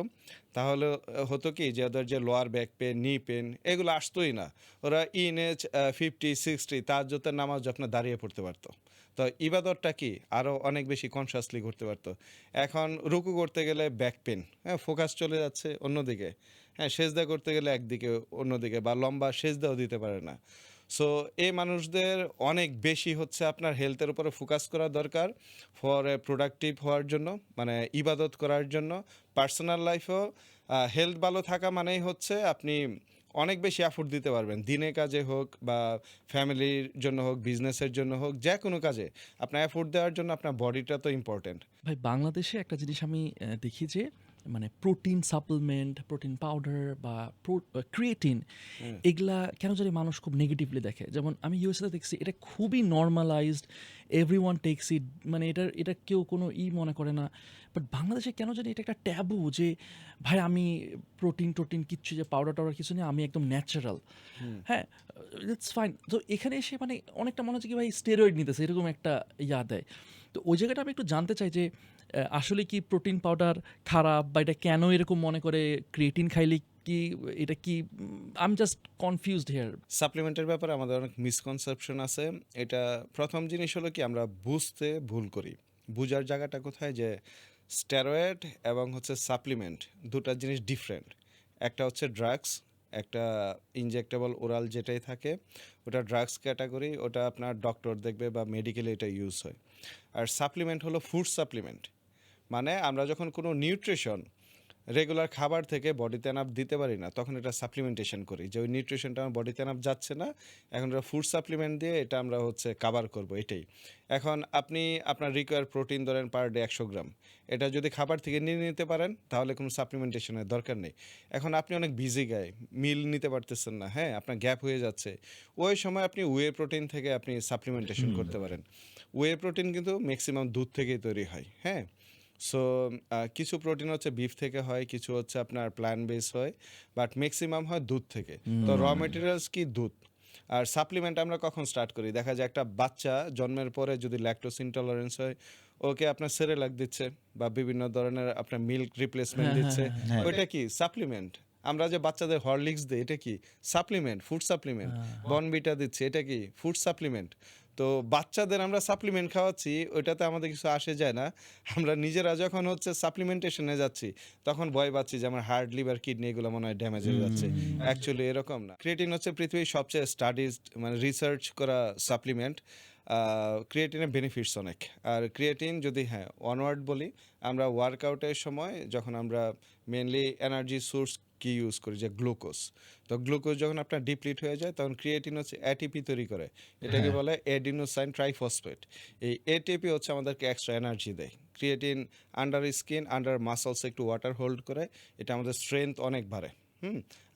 তাহলে হতো কি যে ওদের যে লোয়ার ব্যাক পেন, নি পেন, এগুলো আসতোই না। ওরা ইন এজ 50-60 তাহাজ্জুদের নামাজ আপনার দাঁড়িয়ে পড়তে পারতো। তো ইবাদতটা কি আরও অনেক বেশি কনসাসলি করতে পারতো। এখন রুকু করতে গেলে ব্যাক পেন, হ্যাঁ, ফোকাস চলে যাচ্ছে অন্যদিকে। হ্যাঁ, সেজদা করতে গেলে একদিকে অন্যদিকে, বা লম্বা সেজদাও দিতে পারে না। সো এই মানুষদের অনেক বেশি হচ্ছে আপনার হেলথের উপরে ফোকাস করা দরকার ফর এ প্রোডাক্টিভ হওয়ার জন্য, মানে ইবাদত করার জন্য। পার্সোনাল লাইফেও হেলথ ভালো থাকা মানেই হচ্ছে আপনি অনেক বেশি এফোর্ট দিতে পারবেন, দিনে কাজে হোক বা ফ্যামিলির জন্য হোক, বিজনেসের জন্য হোক, যে কোনো কাজে আপনার এফোর্ট দেওয়ার জন্য আপনার বডিটা তো ইম্পর্টেন্ট। ভাই বাংলাদেশে একটা জিনিস আমি দেখি যে মানে প্রোটিন সাপ্লিমেন্ট, প্রোটিন পাউডার বা ক্রিয়েটিন, এগুলা কেন জানি মানুষ খুব নেগেটিভলি দেখে। যেমন আমি ইউএসএতে দেখছি এটা খুবই নর্মালাইজড, এভরি ওয়ান টেক্স ইট, মানে এটা কেউ কোনো মনে করে না। বাট বাংলাদেশে কেন জানি এটা একটা ট্যাবু যে ভাই আমি টোটিন কিচ্ছু, যে পাউডার টাউডার কিছু নেই, আমি একদম ন্যাচারাল। হ্যাঁ, ইটস ফাইন। তো এখানে এসে মানে অনেকটা মনে হচ্ছে কি ভাই স্টেরয়েড নিতেছে, এরকম একটা দেয়। তো ওই জায়গাটা আমি একটু জানতে চাই যে আসলে কি প্রোটিন পাউডার খারাপ, বা এটা কেন এরকম মনে করে, ক্রিয়েটিন খাইলে কি এটা কি, I am just confused here. সাপ্লিমেন্টের ব্যাপারে আমাদের অনেক মিসকনসেপশন আছে। এটা প্রথম জিনিস হলো কি, আমরা বুঝতে ভুল করি। বুঝার জায়গাটা কোথায়, যে স্টেরয়েড এবং হচ্ছে সাপ্লিমেন্ট দুটা জিনিস ডিফারেন্ট। একটা হচ্ছে ড্রাগস, একটা ইনজেক্টেবল ওরাল যেটাই থাকে ওটা ড্রাগস ক্যাটাগরি, ওটা আপনার ডক্টর দেখবে বা মেডিকেলে এটা ইউজ হয়। আর সাপ্লিমেন্ট হলো ফুড সাপ্লিমেন্ট, মানে আমরা যখন কোনো নিউট্রিশন রেগুলার খাবার থেকে বডিতে এনাফ দিতে পারি না, তখন এটা সাপ্লিমেন্টেশন করি, যে ওই নিউট্রিশনটা আমার বডিতে এনাফ যাচ্ছে না, এখন এটা ফুড সাপ্লিমেন্ট দিয়ে এটা আমরা হচ্ছে কাভার করব, এটাই। এখন আপনি আপনার রিকোয়ার প্রোটিন ধরেন পার ডে 100 গ্রাম, এটা যদি খাবার থেকে নিয়ে নিতে পারেন তাহলে কোনো সাপ্লিমেন্টেশনের দরকার নেই। এখন আপনি অনেক বিজি গায়ে, মিল নিতে পারতেছেন না, হ্যাঁ, আপনার গ্যাপ হয়ে যাচ্ছে, ওই সময় আপনি ওয়ে প্রোটিন থেকে আপনি সাপ্লিমেন্টেশন করতে পারেন। ওয়ে প্রোটিন কিন্তু ম্যাক্সিমাম দুধ থেকেই তৈরি হয়, হ্যাঁ। সো কিছু প্রোটিন হচ্ছে বিফ থেকে হয়, কিছু হচ্ছে আপনার প্ল্যান্ট বেস হয়, বাট ম্যাক্সিমাম হয় দুধ থেকে। তো র মেটেরিয়ালস কি দুধ। আর সাপ্লিমেন্ট আমরা কখন স্টার্ট করি, দেখা যায় একটা বাচ্চা জন্মের পরে যদি ল্যাকটোজ ইনটলারেন্স হয়, ওকে আপনার সেরেলাক দিচ্ছে বা বিভিন্ন ধরনের আপনার মিল্ক রিপ্লেসমেন্ট দিচ্ছে, ওইটা কি সাপ্লিমেন্ট। আমরা যে বাচ্চাদের হরলিক্স দিই, এটা কি সাপ্লিমেন্ট, ফুড সাপ্লিমেন্ট। বনবিটা দিচ্ছে, এটা কি ফুড সাপ্লিমেন্ট। তো বাচ্চাদের আমরা সাপ্লিমেন্ট খাওয়াচ্ছি, ওইটাতে আমাদের কিছু আসে যায় না। আমরা নিজেরা যখন হচ্ছে সাপ্লিমেন্টেশনে যাচ্ছি, তখন ভয় পাচ্ছি যে আমার হার্ট, লিভার, কিডনি এগুলো মনে হয় ড্যামেজ হয়ে যাচ্ছে। অ্যাকচুয়ালি এরকম না। ক্রিয়েটিন হচ্ছে পৃথিবীর সবচেয়ে মানে রিসার্চ করা সাপ্লিমেন্ট। ক্রিয়েটিনের বেনিফিটস অনেক। আর ক্রিয়েটিন যদি অনওয়ার্ড বলি, আমরা ওয়ার্কআউটের সময় যখন আমরা মেইনলি এনার্জি সোর্স কি ইউজ করি যে গ্লুকোজ। তো গ্লুকোজ যখন আপনার ডিপ্লিট হয়ে যায় তখন ক্রিয়েটিন হচ্ছে এটিপি তৈরি করে। এটাকে বলে এডিনোসাইন ট্রাইফসফেট। এই এটিপি হচ্ছে আমাদেরকে এক্সট্রা এনার্জি দেয়। Creatine under skin, under muscles একটু ওয়াটার হোল্ড করে। এটা আমাদের স্ট্রেংথ অনেক বাড়ে।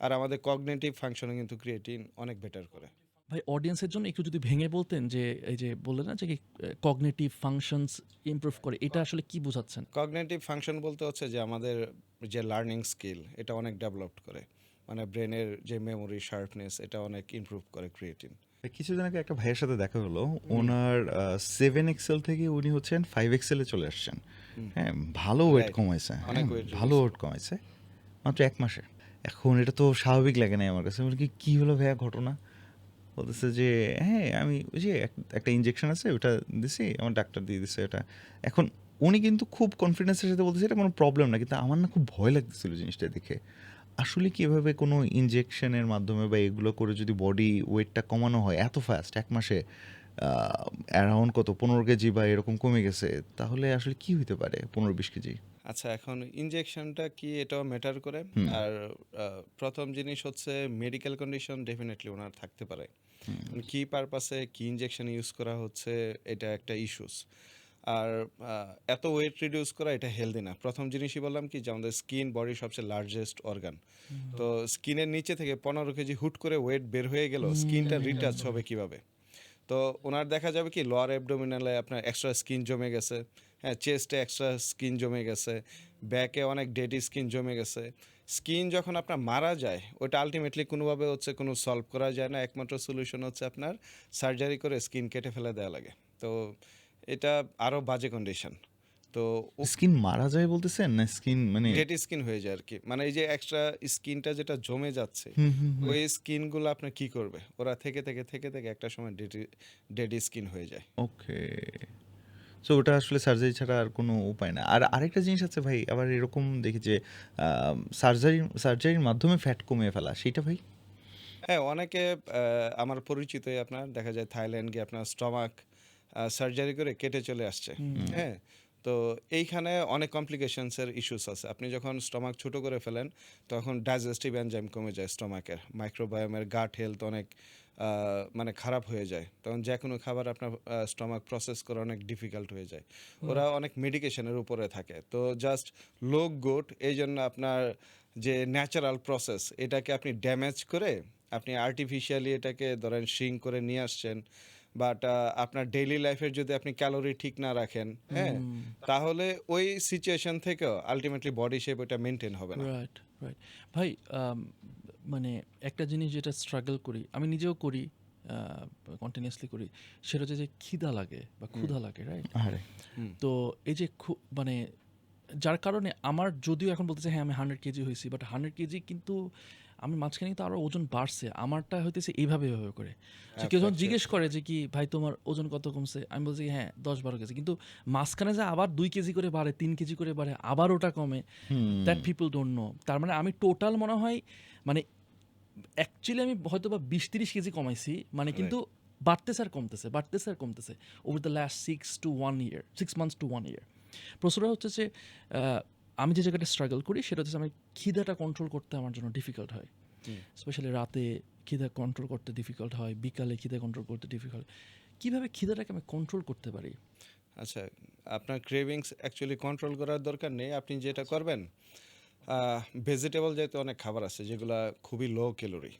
আর আমাদের কগনিটিভ ফাংশনে কিন্তু ক্রিয়েটিন অনেক বেটার করে। ভাই অডিয়েন্সের জন্য একটু যদি ভেঙে বলতেন যে এই যে বললেন না যে কগনিটিভ ফাংশনস ইমপ্রুভ করে, এটা আসলে কি বোঝাচ্ছেন? কগনিটিভ ফাংশন বলতে হচ্ছে যে আমাদের যে লার্নিং স্কিল এটা অনেক ডেভেলপড করে, মানে ব্রেনের যে মেমোরি শার্পনেস এটা অনেক ইমপ্রুভ করে ক্রিয়েটিন। কিছুদিন আগে একটা ভাইয়ের সাথে দেখা হলো, ওনার 7 এক্সেল থেকে উনি হচ্ছেন 5 এক্সেলে চলে আসছেন। হ্যাঁ, ভালো ওয়েট Right. কমাইছে, অনেক হ্যাঁ, weight ভালো reduce ওয়েট কমাইছে মাত্র 1 মাসে। এখন এটা তো স্বাভাবিক লাগে না আমার কাছে। বলি কি হলো ভাইয়া ঘটনা? বলতেছে যে হ্যাঁ আমি ওই যে একটা ইঞ্জেকশন আছে ওটা দিছি, আমার ডাক্তার দিয়ে দিছে এটা। এখন উনি কিন্তু খুব কনফিডেন্সের সাথে বলতেছে এটা কোনো প্রবলেম না, কিন্তু আমার না খুব ভয় লাগতেছিল জিনিসটা দেখে। আসলে কি এভাবে কোনো ইনজেকশনের মাধ্যমে বা এগুলো করে যদি বডি ওয়েটটা কমানো হয় এত ফাস্ট 1 মাসে, অ্যারাউন্ড কত 15 কেজি বা এরকম কমে গেছে, তাহলে আসলে কি হইতে পারে 15-20 কেজি? আচ্ছা, এখন ইনজেকশনটা কি এটাও ম্যাটার করে। আর প্রথম জিনিস হচ্ছে মেডিকেল কন্ডিশন ডেফিনেটলি ওনার থাকতে পারে। কি পারপাসে কি ইনজেকশন ইউজ করা হচ্ছে এটা একটা ইস্যুস। আর এত ওয়েট রিডিউস করা এটা হেলদি না। প্রথম জিনিসই বললাম কি যে আমাদের স্কিন বডির সবচেয়ে লার্জেস্ট অর্গান। তো স্কিনের নিচে থেকে 15 কেজি হুট করে ওয়েট বের হয়ে গেল, স্কিনটা রিটাচ হবে কিভাবে? তো ওনার দেখা যাবে কি লোয়ার অ্যাবডোমিনালে আপনার এক্সট্রা স্কিন জমে গেছে, চেস্টে এক্সট্রা স্কিন জমে গেছে, ব্যাকে অনেক ডেড স্কিন জমে গেছে। স্কিন যখন আপনার মারা যায় ওটা আলটিমেটলি কোনোভাবে হচ্ছে কোনো সলভ করা যায় না, একমাত্র সলিউশন হচ্ছে আপনার সার্জারি করে স্কিন কেটে ফেলে দেওয়া লাগে। তো এটা আরও বাজে কন্ডিশন। তো স্কিন মারা যায় বলতেছেন না স্কিন মানে? ডেড স্কিন হয়ে যায় আর কি, মানে এই যে এক্সট্রা স্কিনটা যেটা জমে যাচ্ছে ওই স্কিনগুলো আপনার কি করবে, ওরা থেকে থেকে থেকে থেকে একটা সময় ডেড স্কিন হয়ে যায়। ওকে, সো ওটা আসলে সার্জারি ছাড়া আর কোনো উপায় না। আর আরেকটা জিনিস আছে ভাই, আবার এরকম দেখি যে সার্জারির মাধ্যমে ফ্যাট কমিয়ে ফেলা, সেইটা ভাই? অনেকে আমার পরিচিতই আপনার দেখা যায় থাইল্যান্ড গিয়ে আপনার স্টমাক সার্জারি করে কেটে চলে আসছে। হ্যাঁ, তো এইখানে অনেক কমপ্লিকেশনসের ইস্যুস আছে। আপনি যখন স্টমাক ছোট করে ফেলেন তখন ডাইজেস্টিভ এনজাইম কমে যায়, স্টমাকের মাইক্রোবায়োমের গাট হেলথ অনেক মানে খারাপ হয়ে যায়। তখন যে কোনো খাবার আপনার স্টমাক প্রসেস করা অনেক ডিফিকাল্ট হয়ে যায়। ওরা অনেক মেডিকেশনের উপরে থাকে। তো জাস্ট লোক গুড, এই জন্য আপনার যে ন্যাচারাল প্রসেস এটাকে আপনি ড্যামেজ করে আপনি আর্টিফিশিয়ালি এটাকে ধরেন শিং করে নিয়ে আসছেন। বাট আপনার ডেইলি লাইফের যদি আপনি ক্যালোরি ঠিক না রাখেন, তাহলে ওই সিচুয়েশন থেকেও আলটিমেটলি বডি শেপ ওটা মেনটেন হবে না। Right, right. ভাই মানে একটা জিনিস যেটা স্ট্রাগল করি, আমি নিজেও করি, কন্টিনিউয়াসলি করি, সেটা হচ্ছে যে খিদা লাগে বা ক্ষুধা লাগে, রাইট? আরে তো এই যে মানে যার কারণে আমার যদিও এখন বলতেছে হ্যাঁ আমি 100 কেজি হয়েছি, বাট 100 কেজি কিন্তু আমি মাঝখানে কিন্তু আরও ওজন বাড়ছে, আমারটা হইতেছে এইভাবে এভাবে করে। তো কেউ যখন জিজ্ঞেস করে যে কি ভাই তোমার ওজন কত কমছে, আমি বলছি হ্যাঁ 10-12 কেজি, কিন্তু মাঝখানে যে আবার 2 কেজি করে বাড়ে, 3 কেজি করে বাড়ে, আবার ওটা কমে, দ্যাট পিপল ডোন্ট নো। তার মানে আমি টোটাল মনে হয় মানে অ্যাকচুয়ালি আমি হয়তো বা 20-30 কেজি কমাইছি, মানে কিন্তু বাড়তেছে আর কমতেছে, বাড়তেছে আর কমতেছে over the last 6 months to 1 year। প্রশ্নটা হচ্ছে যে আমি যে জায়গাটা স্ট্রাগল করি সেটা হচ্ছে আমি খিদাটা কন্ট্রোল করতে আমার জন্য ডিফিকাল্ট হয়, স্পেশালি রাতে খিদা কন্ট্রোল করতে ডিফিকাল্ট হয়, বিকালে খিদা কন্ট্রোল করতে ডিফিকাল্ট। কীভাবে খিদাটাকে আমি কন্ট্রোল করতে পারি? আচ্ছা, আপনার ক্রেভিংস অ্যাকচুয়ালি কন্ট্রোল করার দরকার নেই। আপনি যেটা করবেন, ভেজিটেবল যেহেতু অনেক খাবার আছে যেগুলো খুবই লো ক্যালোরি,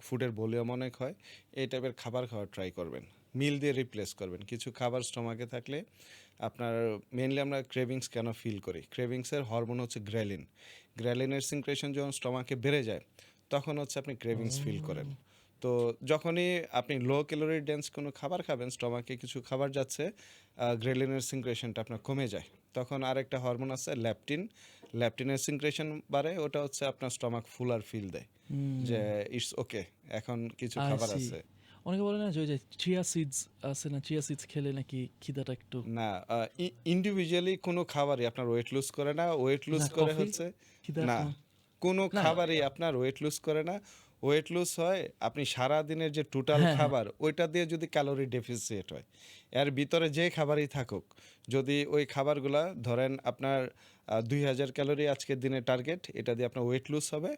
ফুডের ভলিউম অনেক হয়, এই টাইপের খাবার খাওয়ার ট্রাই করবেন। মিল দিয়ে রিপ্লেস করবেন কিছু খাবার স্টমাকে থাকলে। আপনার মেনলি আমরা ক্রেভিংস কেন ফিল করি, ক্রেভিংসের হরমোন হচ্ছে গ্র্যালিন। গ্র্যালিনের সিনক্রেশন যখন স্টমাকে বেড়ে যায় তখন হচ্ছে আপনি ক্রেভিংস ফিল করেন। তো যখনই আপনি লো ক্যালোরি ডেন্স কোনো খাবার খাবেন, স্টমাকে কিছু খাবার যাচ্ছে, গ্রেলিনের সিনক্রেশনটা আপনার কমে যায়। তখন আরেকটা হরমোন আছে ল্যাপটিন, ল্যাপটিনের সিনক্রেশন বাড়ে, ওটা হচ্ছে আপনার স্টমাক ফুল আর ফিল দেয় যে ইটস ওকে, এখন কিছু I খাবার see. আছে। অনেকে বলে না যে ওই যে চিয়া সিডস আছে না, চিয়া সিডস খেলে নাকি খিদাটা একটু, না, ইন্ডিভিজুয়ালি কোনো খাবারই আপনার ওয়েট লুজ করে না। ওয়েট লুজ না করে কফি হচ্ছে খিদা না, কমা, কোনো না খাবারই আপনার ওয়েট লুজ করে না। ওয়েট লুজ হয় আপনি সারা দিনের যে টোটাল হ্যাঁ, হ্যাঁ। খাবার ওইটা দিয়ে যদি ক্যালোরি ডেফিসিয়েট হয়, এর ভিতরে যে খাবারই থাকুক, যদি ওই খাবারগুলা ধরেন আপনার 2000 ক্যালোরি আজকের দিনের টার্গেট, এটা দিয়ে আপনার ওয়েট লুজ হবে।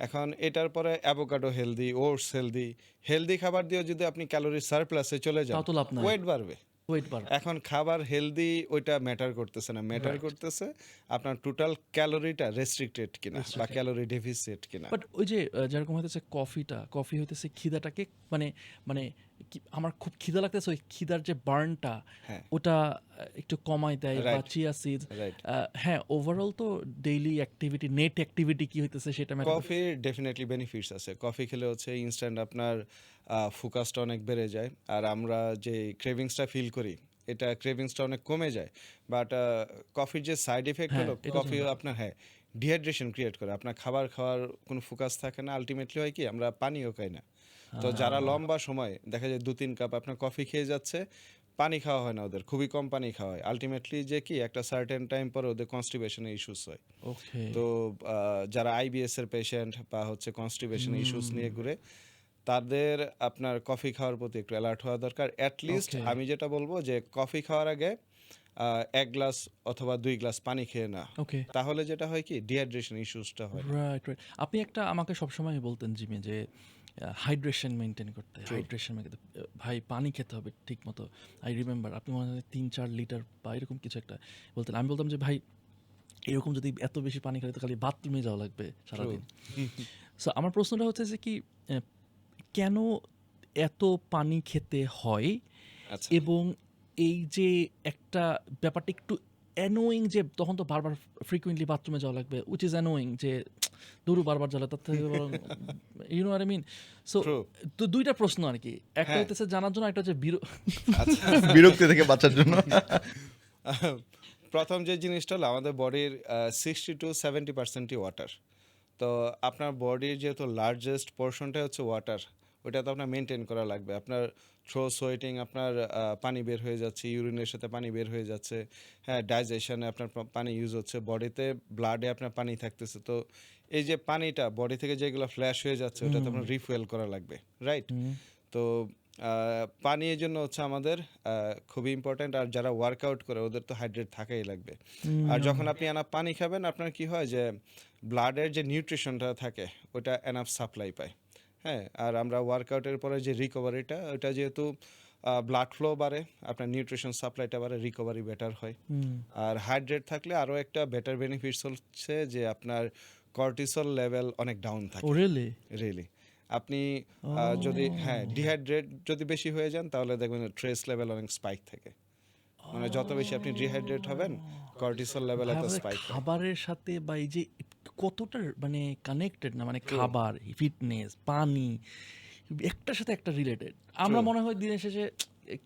এখন এটার পরে avocado healthy, oats healthy, healthy খাবার দিয়ে যদি আপনি ক্যালোরি সারপ্লাসে চলে যান, তাও তো লাভ নাই, ওয়েট বাড়বে। ওয়েট বাড়বে। এখন খাবার হেলদি ওইটা ম্যাটার করতেছে না, ম্যাটার Right. করতেছে আপনার টোটাল ক্যালোরিটা রেস্ট্রিক্টেড কিনা বা Restricted. ক্যালোরি ডেফিসিট কিনা। বাট ওই যে যেরকম হইতেছে কফি হইতেছে খিদাটাকে মানে মানে আমার খুব খিদা লাগতেছে, ওই খিদার যে বার্নটা হ্যাঁ, ওটা একটু কমায় দেয়, বা রাইট, চিয়া সিডস। রাইট। হ্যাঁ, ওভারঅল তো ডেইলি অ্যাক্টিভিটি, নেট অ্যাক্টিভিটি কি হইতেছে সেটা ম্যাটার। কফির ডেফিনেটলি বেনিফিটস আছে। কফি খেলে হচ্ছে ইনস্ট্যান্ট আপনার ফোকাসটা অনেক বেড়ে যায়, আর আমরা যে ক্রেভিংসটা ফিল করি এটা ক্রেভিংসটা অনেক কমে যায়। বাট কফির যে সাইড এফেক্ট হ্যাঁ, হলো, এটা কফি জানি। আপনার হ্যাঁ ডিহাইড্রেশন ক্রিয়েট করে, আপনার খাবার খাওয়ার কোনো ফোকাস থাকে না। আলটিমেটলি হয় কি আমরা পানিও খাই না। তো যারা লম্বা সময় দেখা যায় 2-3 কাপ আপনার কফি খেয়ে যাচ্ছে, পানি খাওয়া হয় না, ওদের খুবই কম পানি খাওয়া হয়। আলটিমেটলি যে কি একটা সার্টেন টাইম পরে ওদের কনস্টিপেশনের ইস্যুস হয়। ওকে। তো যারা আইবিএস এর পেশেন্ট বা হচ্ছে কনস্টিপেশন ইস্যুস নিয়ে ঘুরে, তাদের আপনার কফি খাওয়ার প্রতি একটু অ্যালার্ট হওয়া দরকার। অ্যাটলিস্ট ওকে। আমি যেটা বলবো যে কফি খাওয়ার আগে 1 গ্লাস অথবা 2 গ্লাস পানি খেয়ে না, ওকে। তাহলে যেটা হয় কি ডিহাইড্রেশন ইস্যুসটা হয় না। Right, right. আপনি একটা আমাকে সবসময় বলতেন জিমে যে হাইড্রেশন মেনটেন করতে, হাইড্রেশন ভাই পানি খেতে হবে ঠিক মতো। আই রিমেম্বার আপনি মনে হয় 3-4 লিটার বা এরকম কিছু একটা বলতেন। আমি বলতাম যে ভাই এরকম যদি এত বেশি পানি খেলে তো খালি বাথরুমে যাওয়া লাগবে সারাদিন। সো আমার প্রশ্নটা হচ্ছে যে কি আহ, কেন এত পানি খেতে হয়, আচ্ছা, এবং এই যে একটা ব্যাপারটা একটু অ্যানোয়িং যে তখন তো বারবার ফ্রিকুয়েন্টলি বাথরুমে যাওয়া লাগবে, উইচ ইজ অ্যানোয়িং যে দূর বারবার জ্বালা, তার থেকে বরং ইউ নো আর আই মিন। So true. তো দুইটা প্রশ্ন আর কি, একটা হ্যাঁ, হইতেছে জানার জন্য, একটা হচ্ছে আচ্ছা। বিরক্তি থেকে বাঁচার জন্য। প্রথম যে জিনিসটা হলো আমাদের বডির 60-70% ওয়াটার। তো আপনার বডির যেহেতু লার্জেস্ট পোর্শনটা হচ্ছে ওয়াটার, ওটা তো আপনার মেনটেন করা লাগবে। আপনার সোয়েটিং আপনার পানি বের হয়ে যাচ্ছে, ইউরিনের সাথে পানি বের হয়ে যাচ্ছে, হ্যাঁ ডাইজেশনে আপনার পানি ইউজ হচ্ছে, বডিতে ব্লাডে আপনার পানি থাকতেছে। তো এই যে পানিটা বডি থেকে যেগুলো ফ্ল্যাশ হয়ে যাচ্ছে ওটা তো আপনার রিফুয়েল করা লাগবে, রাইট? তো পানি এই জন্য হচ্ছে আমাদের খুবই ইম্পর্ট্যান্ট। আর যারা ওয়ার্কআউট করে ওদের তো হাইড্রেট থাকাই লাগবে। আর যখন আপনি এনাফ পানি খাবেন আপনার কি হয় যে ব্লাডের যে নিউট্রিশনটা থাকে ওটা এনাফ সাপ্লাই পায়। হ্যাঁ, আর আমরা ওয়ার্কআউটের পরে যে রিকভারিটা, ওটা যেহেতু ব্লাড ফ্লো বাড়ে, আপনার নিউট্রিশন সাপ্লাইটা বাড়ে, রিকভারি বেটার হয়। আর হাইড্রেট থাকলে আরও একটা বেটার বেনিফিটস হচ্ছে যে আপনার কর্টিসল লেভেল অনেক ডাউন ও থাকে। রিয়েলি? রিয়েলি আপনি যদি হ্যাঁ ডিহাইড্রেট যদি বেশি হয়ে যান তাহলে দেখবেন ট্রেস লেভেল অনেক স্পাইক থাকে। মানে যত বেশি আপনি ডিহাইড্রেট হবেন কর্টিসল লেভেল ভাই এত আমাদের স্পাইক হয়। খাবারের সাথে বা এই যে কতটা মানে কানেক্টেড না, মানে খাবার, ফিটনেস, পানি একটার সাথে একটা রিলেটেড। আমরা True. মনে হয় দিনের শেষে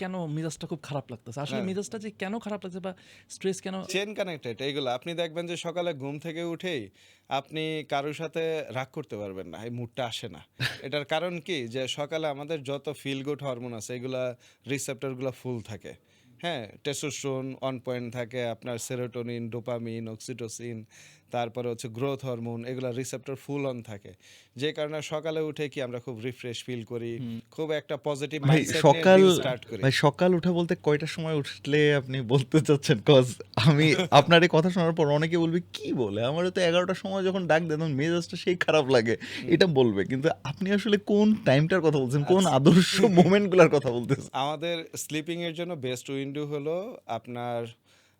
কেন মেজাজটা খুব খারাপ লাগতেছে, আসলে না। মেজাজটা যে কেন খারাপ লাগছে বা স্ট্রেস কেন। চেন কানেক্টেড এইগুলো। আপনি দেখবেন যে সকালে ঘুম থেকে উঠেই আপনি কারোর সাথে রাগ করতে পারবেন না, এই মুডটা আসে না। এটার কারণ কি যে সকালে আমাদের যত ফিল গুড হরমোন আছে এগুলা রিসেপ্টরগুলো ফুল থাকে। হ্যাঁ, টেস্টোস্টেরন অন পয়েন্ট থাকে, আপনার সেরোটোনিন, ডোপামিন, অক্সিটোসিন, তারপরে হচ্ছে গ্রোথ হরমোন, এগুলা রিসেপ্টর ফুল অন থাকে। যে কারণে সকালে উঠে কি আমরা খুব রিফ্রেশ ফিল করি, খুব একটা পজিটিভ ভাই মাইন্ডসেট নিয়ে সকাল দিন স্টার্ট করি। ভাই সকাল উঠা বলতে কয়টার সময় উঠলে আপনি বলতে চাচ্ছেন? কজ আমি আপনার এই কথা শোনার পর অনেকে বলবে কি বলে, আমারও তো 11টার সময় যখন ডাক দেন তখন মেজাজটা সেই খারাপ লাগে, এটা বলবে। কিন্তু আপনি আসলে কোন টাইমটার কথা বলছেন, কোন আচ্ছা। আদর্শ মোমেন্টগুলোর কথা বলতেছেন? আমাদের স্লিপিং এর জন্য বেস্ট উইন্ডো হলো আপনার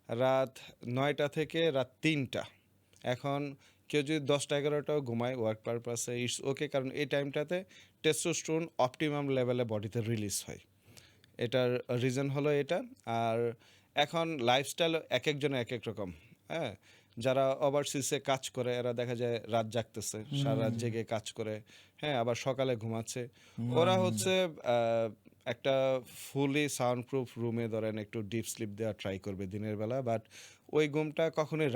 রাত 9টা থেকে রাত 3টা। এখন কেউ যদি 10টা-11টাও ঘুমায় ওয়ার্ক পারপাসে ইটস ওকে, কারণ এই টাইমটাতে টেস্টোস্টেরন অপটিমাম লেভেলে বডিতে রিলিজ হয়। এটার রিজন হলো এটা। আর এখন লাইফস্টাইল এক একজনের এক এক রকম। হ্যাঁ, যারা ওভারসিসে কাজ করে এরা দেখা যায় রাত জাগতেছে, সারা রাত জেগে কাজ করে, হ্যাঁ আবার সকালে ঘুমাচ্ছে। ওরা হচ্ছে একটা ফুলি সাউন্ড প্রুফ রুমে ধরেন একটু ডিপ স্লিপ দেওয়া ট্রাই করবে দিনের বেলা, বাট ওই ঘুমটা কখনোই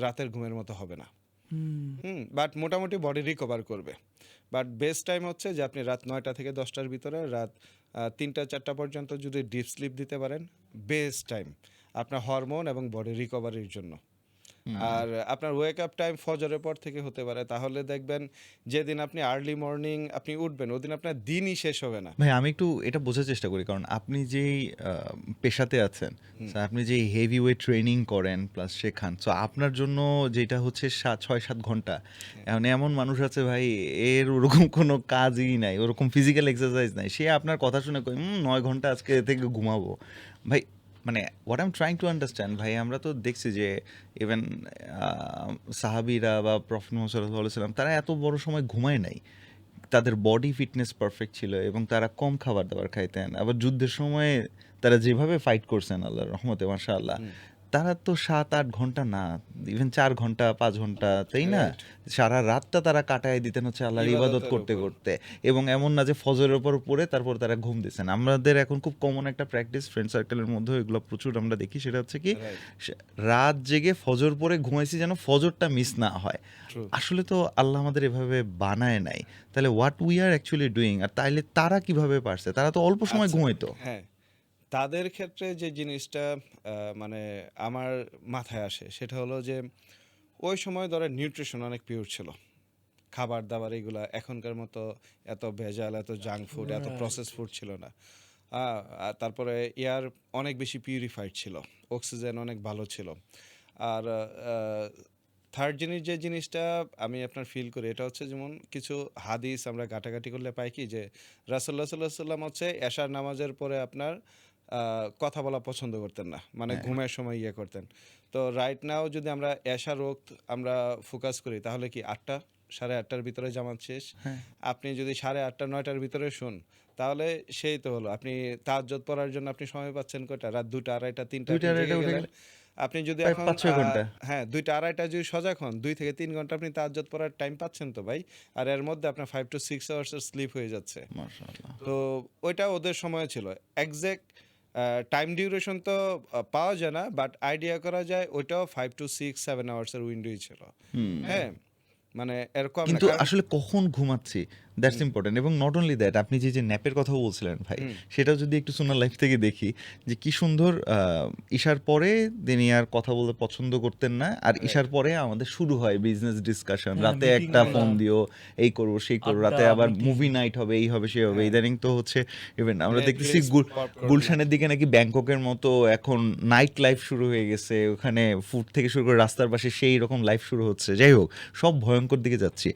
রাতের ঘুমের মতো হবে না। বাট মোটামুটি বডি রিকভার করবে। বাট বেস্ট টাইম হচ্ছে যে আপনি রাত 9টা থেকে 10টার ভিতরে রাত 3টা 4টা পর্যন্ত যদি ডিপ স্লিপ দিতে পারেন, বেস্ট টাইম আপনার হরমোন এবং বডি রিকভারির জন্য। আর আপনার ওয়েক আপ টাইম ফজরের পর থেকে হতে পারে, তাহলে দেখবেন যেদিন আপনি আর্লি মর্নিং আপনি উঠবেন ওদিন আপনার দিনই শেষ হবে না। ভাই আমি একটু এটা বোঝার চেষ্টা করি, কারণ আপনি যেই পেশাতে আছেন, so আপনি যে হেভি ওয়েট ট্রেনিং করেন প্লাস শেখান, সো আপনার জন্য যেটা হচ্ছে 6-7 ঘন্টা, এখন এমন মানুষ আছে ভাই এর ওরকম কোনো কাজই নাই, ওরকম ফিজিক্যাল এক্সারসাইজ নাই, সে আপনার কথা শুনে কই 9 ঘন্টা আজকে থেকে ঘুমাবো। ভাই মানে what I am trying to understand, ভাই আমরা তো দেখছি যে ইভেন সাহাবিরা বা প্রফেট মুহাম্মদ সাল্লাল্লাহু আলাইহি ওয়াসাল্লাম তারা এত বড় সময় ঘুমায় নাই, তাদের বডি ফিটনেস পারফেক্ট ছিল এবং তারা কম খাবার দাবার খাইতেন, আবার যুদ্ধের সময়ে তারা যেভাবে ফাইট করছেন আল্লাহর রহমতে মাশাআল্লাহ, তারা তো 7-8 ঘন্টা না, ইভেন 4 ঘন্টা 5 ঘন্টা, তাই না? সারা রাতটা তারা কাটায় দিতেন হচ্ছে আল্লাহর ইবাদত ইবাদতের করতে উপর। করতে, এবং এমন না যে ফজরের উপর পড়ে তারপর তারা ঘুম দিচ্ছেন। আমাদের এখন খুব কমন একটা প্র্যাকটিস ফ্রেন্ড সার্কেলের মধ্যে, এগুলো প্রচুর আমরা দেখি, সেটা হচ্ছে কি Right. রাত জেগে ফজর পরে ঘুমাইছি যেন ফজরটা মিস না হয়। True. আসলে তো আল্লাহ আমাদের এভাবে বানায় নাই, তাহলে what we are actually doing, আর তাইলে তারা কিভাবে পারছে? তারা তো অল্প সময় আচ্ছা, ঘুমাইতো। হ্যাঁ, তাদের ক্ষেত্রে যে জিনিসটা মানে আমার মাথায় আসে সেটা হলো যে ওই সময় ধরেন নিউট্রিশন অনেক পিওর ছিল, খাবার দাবার এগুলা এখনকার মতো এত ভেজাল, এত জাঙ্ক ফুড, এত প্রসেস ফুড ছিল না। আর তারপরে এয়ার অনেক বেশি পিউরিফাইড ছিল, অক্সিজেন অনেক ভালো ছিল। আর থার্ড জিনিস যে জিনিসটা আমি আপনার ফিল করি এটা হচ্ছে যেমন কিছু হাদিস আমরা ঘাটাঘাটি করলে পাই কি যে রাসূলুল্লাহ সাল্লাল্লাহু আলাইহি সাল্লাম হচ্ছে এশার নামাজের পরে আপনার কথা বলা পছন্দ করতেন না, মানে ঘুমের সময় ইয়ে করতেন। তো রাইট নাও যদি আমরা এশার ওয়াক্ত আমরা ফোকাস করি তাহলে কি 8টা 8:30টার ভিতরে জামাত শেষ। আপনি যদি 8:30 9টার ভিতরে শুন তাহলে সেই তো হলো, আপনি তাহাজ্জুদ পড়ার জন্য আপনি সময় পাচ্ছেন কয়টা, রাত 2টা 2:30 3টা আপনি 2টা জেগে 2টা উঠে গেলেন। গেলে আপনি যদি প্রায় এখন 5-6 ঘন্টা। হ্যাঁ 2টা 2:30 যদি সজাগ হন 2 থেকে 3 ঘন্টা আপনি তাহাজ্জুদ পড়ার টাইম পাচ্ছেন তো ভাই। আর এর মধ্যে আপনার 5 to 6 আওয়ার্সের স্লিপ হয়ে যাচ্ছে। মাশাআল্লাহ। তো ওইটা ওদের সময় ছিল। এক্সাক্ট টাইম ডিউরেশন তো পাওয়া যায় না, বাট আইডিয়া করা যায় ওইটাও 5 to 6 7 আওয়ার্সের উইন্ডোই ছিল। হ্যাঁ, মানে এরকম না কিন্তু কারণ আসলে কখন ঘুমাচ্ছি দ্যাটস ইম্পর্টেন্ট, এবং নট অনলি দ্যাট, আপনি যে ন্যাপের কথা বলছিলেন ভাই, সেটাও যদি একটু সুন্নাহ লাইফ থেকে দেখি যে কি সুন্দর, ঈশার পরে তিনি আর কথা বলতে পছন্দ করতেন না, আর ঈশার পরে আমাদের শুরু হয় বিজনেস ডিসকাশন, হ্যাঁ, রাতে meeting একটা গুলা। ফোন দিও, এই করবো সেই করবো, রাতে আড্ডা, আবার meeting। মুভি নাইট হবে, এই হবে সেই হবে, ইদানিং তো হচ্ছে ইভেন আমরা দেখতেছি Netflix, popcorn, গুলশানের দিকে নাকি ব্যাংককের মতো এখন নাইট লাইফ শুরু হয়ে গেছে, ওখানে ফুড থেকে শুরু করে রাস্তার পাশে সেই রকম লাইফ শুরু হচ্ছে। যাই হোক, সব ভয়ঙ্কর দিকে যাচ্ছি।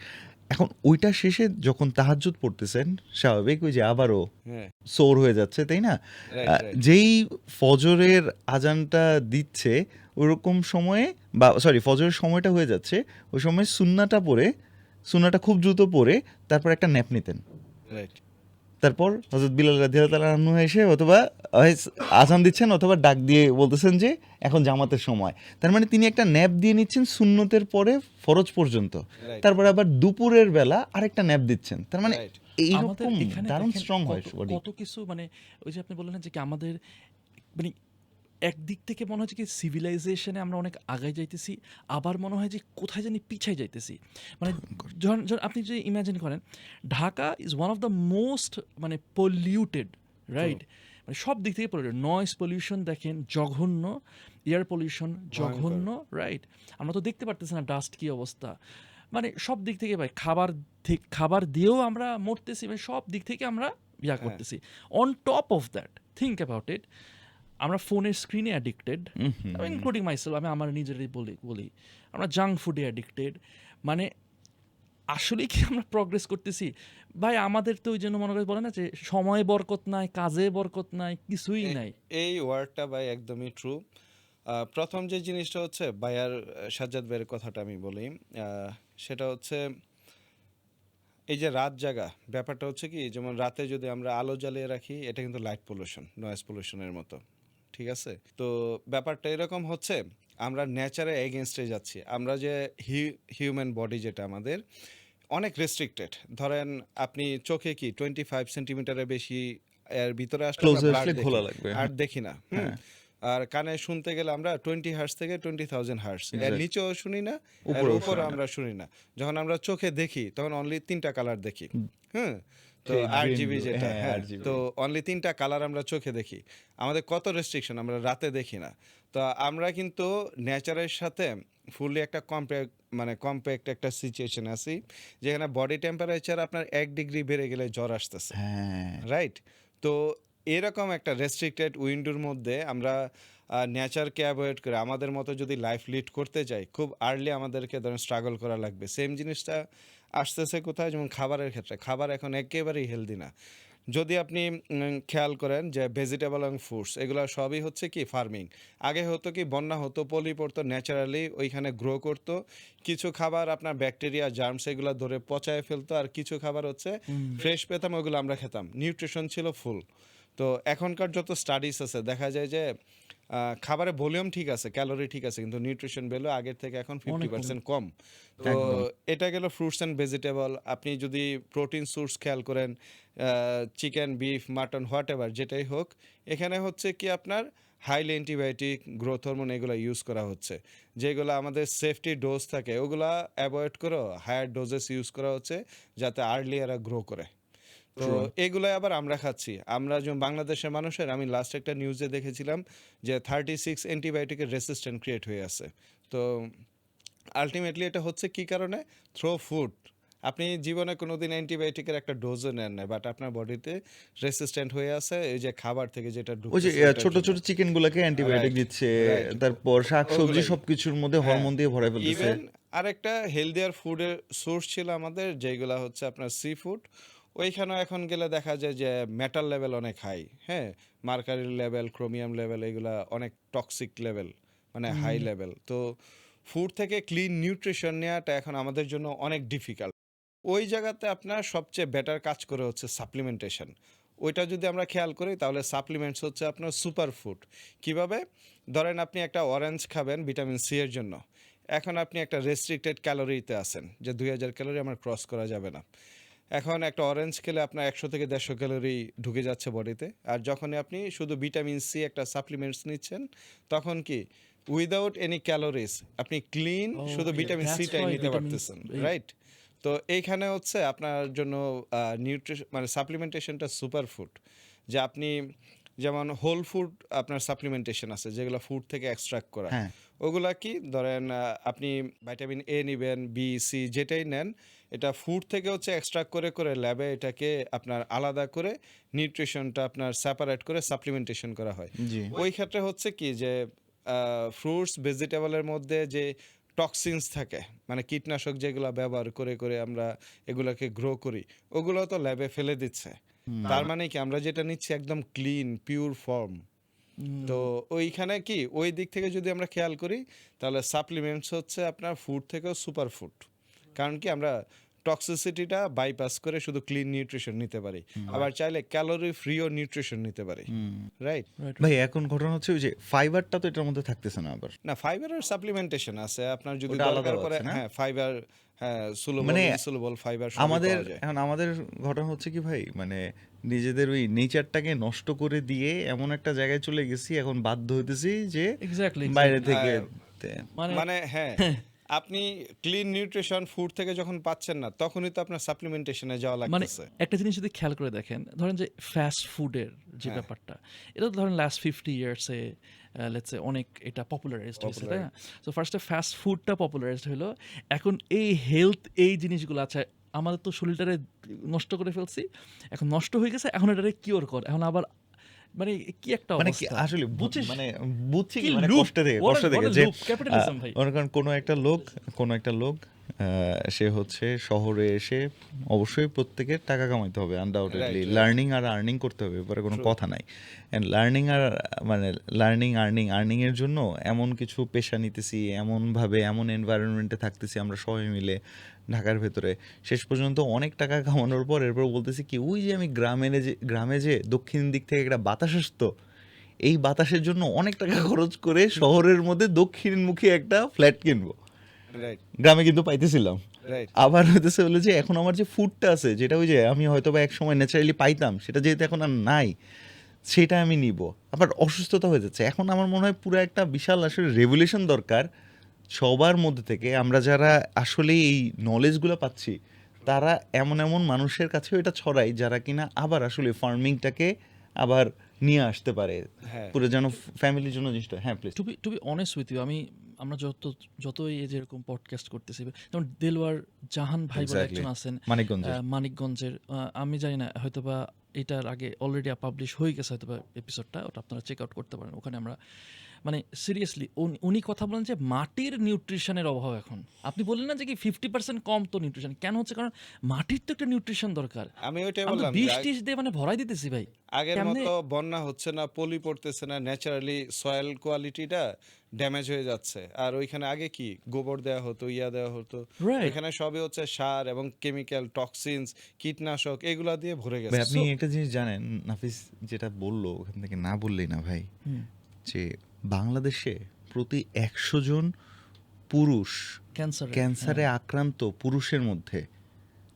এখন ওইটা শেষে যখন তাহাজ্জুদ পড়তেছেন, স্বাভাবিক ওই যে আবারও হ্যাঁ, সোর হয়ে যাচ্ছে, তাই না? রাইট। যেই ফজরের আজানটা দিচ্ছে ওরকম সময়ে, বা সরি ফজরের সময়টা হয়ে যাচ্ছে, ওই সময় সুন্নাটা পড়ে, সুন্নাটা খুব দ্রুত পড়ে তারপর একটা ন্যাপ নিতেন। রাইট। তারপর হযরত বিলাল রাদিয়াল্লাহু তাআলা আনহু এসে অথবা আজান দিচ্ছেন অথবা ডাক দিয়ে বলতেছেন যে এখন জামাতের সময়, তার মানে তিনি একটা ন্যাপ দিয়ে নিচ্ছেন সুন্নতের পরে ফরজ পর্যন্ত, Right. তারপর আবার দুপুরের বেলা আরেকটা ন্যাপ দিচ্ছেন, তার মানে Right. আমাদের এইরকম এখানে দারুণ দেখেন স্ট্রং হয় কত বডি। কত কিছু, মানে ওই যে আপনি বললেন না যে কি আমাদের মানে একদিক থেকে মনে হচ্ছে কি সিভিলাইজেশনে আমরা অনেক আগায় যাইতেছি, আবার মনে হয় যে কোথায় জানি পিছায় যাইতেছি। মানে যখন যখন আপনি যদি ইমাজিন করেন, Dhaka is one of the most মানে পলিউটেড, রাইট? মানে সব দিক থেকে পলিউটেড, নয়েজ পলিউশন দেখেন জঘন্য, এয়ার পলিউশন জঘন্য, রাইট? আমরা তো দেখতে পারতেছি না ডাস্ট কী অবস্থা, মানে সব দিক থেকে ভাই, খাবার দিয়েও আমরা মরতেছি, মানে সব দিক থেকে আমরা করতেছি। On top of that, think about it, আমরা ফোনের স্ক্রিনে অ্যাডিক্টেড, ইনক্লুডিং মাইসেলফ, আমি আমার নিজেরই বলি আমরা জাঙ্ক ফুডে অ্যাডিক্টেড। মানে আসলে কি আমরা প্রগ্রেস করতেছি ভাই? আমাদের তো ওই জন্য মনে করে বলে না যে সময় বরকত নাই, কাজে বরকত নাই, কিছুই নাই। এই ওয়ার্ডটা ভাই একদমই ট্রু। প্রথম যে জিনিসটা হচ্ছে ভাইয়ার সাজ্জাদ ভাইয়ের কথাটা আমি বলি, সেটা হচ্ছে এই যে রাত জাগা ব্যাপারটা হচ্ছে কি, যেমন রাতে যদি আমরা আলো জ্বালিয়ে রাখি এটা কিন্তু লাইট পলিউশন, নয়েজ পলিউশনের মতো, ঠিক আছে? তো ব্যাপারটা এরকম হচ্ছে আমরা নেচারে এগেনস্টে যাচ্ছি। আমরা যে হিউম্যান বডি যেটা আমাদের অনেক রেস্ট্রিক্টেড, ধরেন আপনি চোখে কি 25 সেন্টিমিটারের বেশি এর ভিতরে আসলে আমরা ক্লোজে ব্লাড আসলে দেখি, ঘোলা লাগবে। আর দেখি না। আর কানে শুনতে গেলে আমরা 20 হার্টজ থেকে 20,000 হার্টজ, এর Exactly. নিচেও শুনি না, এর উপরেও উপরে শুনি না। আমরা শুনি না। যখন আমরা চোখে দেখি তখন অনলি 3টা কালার দেখি, হ্যাঁ, তো সেই green RGB blue, যেটা, হ্যাঁ, হ্যাঁ, RGB তো অনলি 3টা কালার আমরা চোখে দেখি। আমাদের কত রেস্ট্রিকশন, আমরা রাতে দেখি না। তো আমরা কিন্তু নেচারের সাথে ফুললি একটা কম্প্যাক্ট একটা সিচুয়েশন আছি, যেখানে বডি টেম্পারেচার আপনার 1 ডিগ্রি বেড়ে গেলে জ্বর আসতেছে, হ্যাঁ রাইট? তো এরকম একটা রেস্ট্রিক্টেড উইন্ডোর মধ্যে আমরা নেচারকে অ্যাভয়েড করে আমাদের মতো যদি লাইফ লিড করতে চাই, খুব আর্লি আমাদেরকে ধরেন স্ট্রাগল করা লাগবে। সেম জিনিসটা আসতেছে কোথায়, যেমন খাবারের ক্ষেত্রে। খাবার এখন একেবারেই হেলদি না। যদি আপনি খেয়াল করেন যে ভেজিটেবল এবং ফ্রুটস এগুলো সবই হচ্ছে কি ফার্মিং। আগে হতো কি, বন্যা হতো, পলি পড়তো, ন্যাচারালি ওইখানে গ্রো করতো। কিছু খাবার আপনার ব্যাকটেরিয়া জার্মস এগুলো ধরে পচায় ফেলতো, আর কিছু খাবার হচ্ছে ফ্রেশ পেতাম, ওগুলো আমরা খেতাম, নিউট্রিশন ছিল ফুল। তো এখনকার যত স্টাডিজ আছে দেখা যায় যে খাবারের ভলিউম ঠিক আছে, ক্যালোরি ঠিক আছে, কিন্তু নিউট্রিশন ভ্যালু আগের থেকে এখন 50% কম। তো একদম। এটা গেল ফ্রুটস অ্যান্ড ভেজিটেবল। আপনি যদি প্রোটিন সোর্স খেয়াল করেন, chicken, beef, mutton, what ever যেটাই হোক, এখানে হচ্ছে কি আপনার হাইলি অ্যান্টিবায়োটিক, গ্রোথ হরমোন এগুলো ইউজ করা হচ্ছে। যেগুলো আমাদের সেফটি ডোজ থাকে ওগুলা অ্যাভয়েড করে হায়ার ডোজেস ইউজ করা হচ্ছে, যাতে আর্লি এরা গ্রো করে। তো এগুলাই আবার আমরা খাচ্ছি। আমরা যেমন বাংলাদেশের মানুষের, আমি লাস্ট একটা নিউজে দেখেছিলাম যে 36 অ্যান্টিবায়োটিকের রেসিস্ট্যান্ট ক্রিয়েট হয়ে আছে। তো আলটিমেটলি এটা হচ্ছে কি কারণে? Throw food. আপনি জীবনে কোনোদিন অ্যান্টিবায়োটিকের একটা ডোজও নেন নাই, বাট আপনার বডিতে রেসিস্ট্যান্ট হয়ে আছে এই যে খাবার থেকে যেটা ওই যে ঢুকতেছে ওটার ছোট জন্য। ছোট চিকেন গুলাকে অ্যান্টিবায়োটিক রাইট, দিচ্ছে, রাইট। তারপর শাকসবজি ওগুলাই। সবকিছুর মধ্যে হ্যাঁ, হরমোন দিয়ে ভরে ফেলতেছে। ইভেন আরেকটা হেলদিয়ার ফুডের সোর্স ছিল আমাদের, যেগুলা হচ্ছে আপনার সি ফুড। ওইখানেও এখন গেলে দেখা যায় যে মেটাল লেভেল অনেক হাই, হ্যাঁ, মার্কারি লেভেল, ক্রোমিয়াম লেভেল, এগুলা অনেক টক্সিক লেভেল, মানে হাই লেভেল। তো ফুড থেকে ক্লিন নিউট্রিশন নেওয়াটা এখন আমাদের জন্য অনেক ডিফিকাল্ট। ওই জায়গাতে আপনার সবচেয়ে বেটার কাজ করে হচ্ছে সাপ্লিমেন্টেশন। ওইটা যদি আমরা খেয়াল করি তাহলে সাপ্লিমেন্টস হচ্ছে আপনার সুপার ফুড। কীভাবে? ধরেন আপনি একটা অরেঞ্জ খাবেন ভিটামিন সি এর জন্য। এখন আপনি একটা রেস্ট্রিক্টেড ক্যালোরিতে আছেন যে 2000 ক্যালোরি আমার ক্রস করা যাবে না। এখন একটা অরেঞ্জ খেলে আপনার 100 থেকে 150 ক্যালোরি ঢুকে যাচ্ছে বডিতে। আর যখনই আপনি শুধু ভিটামিন সি একটা সাপ্লিমেন্টস নিচ্ছেন, তখন কি উইদাউট এনি ক্যালোরিজ আপনি ক্লিন শুধু Okay, ভিটামিন that's সিটাই why নিতে vitamins- পারতেছেন, এই- রাইট? তো এইখানে হচ্ছে আপনার জন্য নিউট্রিশন মানে সাপ্লিমেন্টেশনটা সুপার ফুড। যে আপনি যেমন হোল ফুড আপনার সাপ্লিমেন্টেশন আছে যেগুলো ফুড থেকে এক্সট্রাক্ট করা। হ্যাঁ ওগুলা কি ধরেন আপনি ভিটামিন এ নিবেন, বি, সি যেটাই নেন, এটা ফুড থেকে হচ্ছে এক্সট্রাক্ট করে করে ল্যাবে এটাকে আপনার আলাদা করে নিউট্রিশনটা আপনার সেপারেট করে সাপ্লিমেন্টেশন করা হয়। জি ওই ক্ষেত্রে হচ্ছে কি যে ফ্রুটস ভেজিটেবলের মধ্যে যে টক্সিনস থাকে, মানে কীটনাশক যেগুলো ব্যবহার করে করে আমরা এগুলোকে গ্রো করি, ওগুলো তো ল্যাবে ফেলে দিচ্ছে। তার মানে কি আমরা যেটা নিচ্ছি একদম ক্লিন পিওর ফর্ম। তো ওইখানে কি ওই দিক থেকে যদি আমরা খেয়াল করি তাহলে সাপ্লিমেন্টস হচ্ছে আপনার ফুড থেকেও সুপার ফুড। কারণ কি আমরা টক্সিসিটিটা বাইপাস করে শুধু ক্লিন নিউট্রিশন নিতে পারি, আবার চাইলে ক্যালোরি ফ্রিও নিউট্রিশন নিতে পারি, রাইট? ভাই, এখন ঘটনা হচ্ছে ওই যে ফাইবারটা তো এটার মধ্যে থাকতেছে না আবার। না, ফাইবারের সাপ্লিমেন্টেশন আছে আপনার যদি ওটা দরকার আলাদাও পড়ে, আছে না? হ্যাঁ ফাইবার, হ্যাঁ সুলভ মানে ইনসলুবল ফাইবার সবই আমাদের পাওয়া যায়। এখন আমাদের ঘটনা হচ্ছে কি ভাই, মানে নিজেদের ওই নেচারটাকে নষ্ট করে দিয়ে এমন একটা জায়গায় চলে গেছি, এখন বাধ্য হইতেছি যে Exactly, বাইরে exactly. থেকে মানে হ্যাঁ, আপনি ক্লিন নিউট্রিশন ফুড থেকে যখন পাচ্ছেন না, তখনই তো আপনার সাপ্লিমেন্টেশনে যাওয়া মানে লাগতেছে। একটা জিনিস যদি খেয়াল করে দেখেন, ধরেন যে ফাস্ট ফুডের যে ব্যাপারটা, এটা তো ধরেন লাস্ট 50 ইয়ার্সে লেটস সে অনেক এটা পপুলারাইজড হয়েছে, তাই না? সো ফার্স্টে ফাস্ট ফুডটা পপুলারাইজড হলো, এখন এই হেলথ এই জিনিসগুলো আছে আমাদের তো শরীরটারে নষ্ট করে ফেলছি, এখন নষ্ট হয়ে গেছে, এখন এটারে কিওর কর, এখন আবার মানে কি একটা মানে কি অবস্থা আসলে বুঝছিস? মানে বুঝছি কি কি মানে loop? কষ্ট থেকে What a- কষ্ট থেকে what a যে loop, capitalism ভাই। মনে করেন কোনো একটা লোক সে হচ্ছে শহরে এসে, অবশ্যই প্রত্যেকের টাকা কামাইতে হবে আনডাউটেডলি, Right. লার্নিং আর আর্নিং করতে হবে, এবারে কোনো কথা নাই। অ্যান্ড লার্নিং আর্নিং এর জন্য এমন কিছু পেশা নিতেছি, এমনভাবে এমন এনভায়রনমেন্টে থাকতেছি আমরা সবাই মিলে ঢাকার ভেতরে, শেষ পর্যন্ত অনেক টাকা কামানোর পর এরপর বলতেছি কি, ওই যে আমি গ্রামে যে দক্ষিণ দিক থেকে একটা বাতাস আসতো, এই বাতাসের জন্য অনেক টাকা খরচ করে শহরের মধ্যে দক্ষিণমুখী একটা ফ্ল্যাট কিনবো, রাইট, গ্রামে কিন্তু পাইতেছিলাম। রাইট। আবার হইতেছে হলো যে এখন আমার যে ফুডটা আছে, যেটা ওই যে আমি হয়তো বা এক সময় ন্যাচারালি পাইতাম, সেটা যেহেতু এখন আর নাই, সেটা আমি নিব, আবার অসুস্থতা হয়ে যাচ্ছে। এখন আমার মনে হয় পুরো একটা বিশাল আসলে রেভলিউশন দরকার সবার মধ্যে থেকে। আমরা যারা আসলে এই নলেজগুলো পাচ্ছি তারা এমন এমন মানুষের কাছেও এটা ছড়াই যারা কিনা আবার আসলে ফার্মিংটাকে আবার নিয়ে আসতে পারে হ্যাঁ পুরো, যেন ফ্যামিলির জন্য জিনিসটা। হ্যাঁ please. To be honest with you, আমরা যতই এই যেরকম পডকাস্ট করতেছি, যেমন দেলোয়ার জাহান ভাই বলে এক্স্যাক্টলি, একজন আছেন মানিকগঞ্জের। মানিকগঞ্জের, আমি জানি না হয়তোবা এটার আগে অলরেডি পাবলিশ হয়ে গেছে হয়তোবা এপিসোডটা, ওটা আপনারা চেক আউট করতে পারেন। ওখানে আমরা মানে সিরিয়াসলি উনি কথা বলেন যে মাটির নিউট্রিশনের অভাব এখন। আপনি বললেন না যে কি 50% কম তো নিউট্রিশন কেন হচ্ছে, কারণ মাটির তো একটা নিউট্রিশন দরকার। আমি ওইটাই আমরা তো বললাম যে বিষ টিষ দিয়ে মানে ভরাই দিতেছি ভাই। আগের কেমনে মতো বন্যা হচ্ছে না, পলি পড়তেছে না, ন্যাচারালি সয়েল কোয়ালিটিটা ড্যামেজ হয়ে যাচ্ছে। আর ওইখানে আগে কি গোবর দেওয়া হতো, ইয়া দেওয়া হতো, রাইট। এখানে সবই হচ্ছে সার এবং কেমিক্যাল, টক্সিনস, কীটনাশক এগুলা দিয়ে ভরে ভাই গেছে। আপনি একটা জিনিস জানেন, নাফিস যেটা বললো ওখান থেকে না বললেই না ভাই, যে বাংলাদেশে প্রতি 100 জন পুরুষ ক্যান্সার ক্যান্সারে আক্রান্ত পুরুষের মধ্যে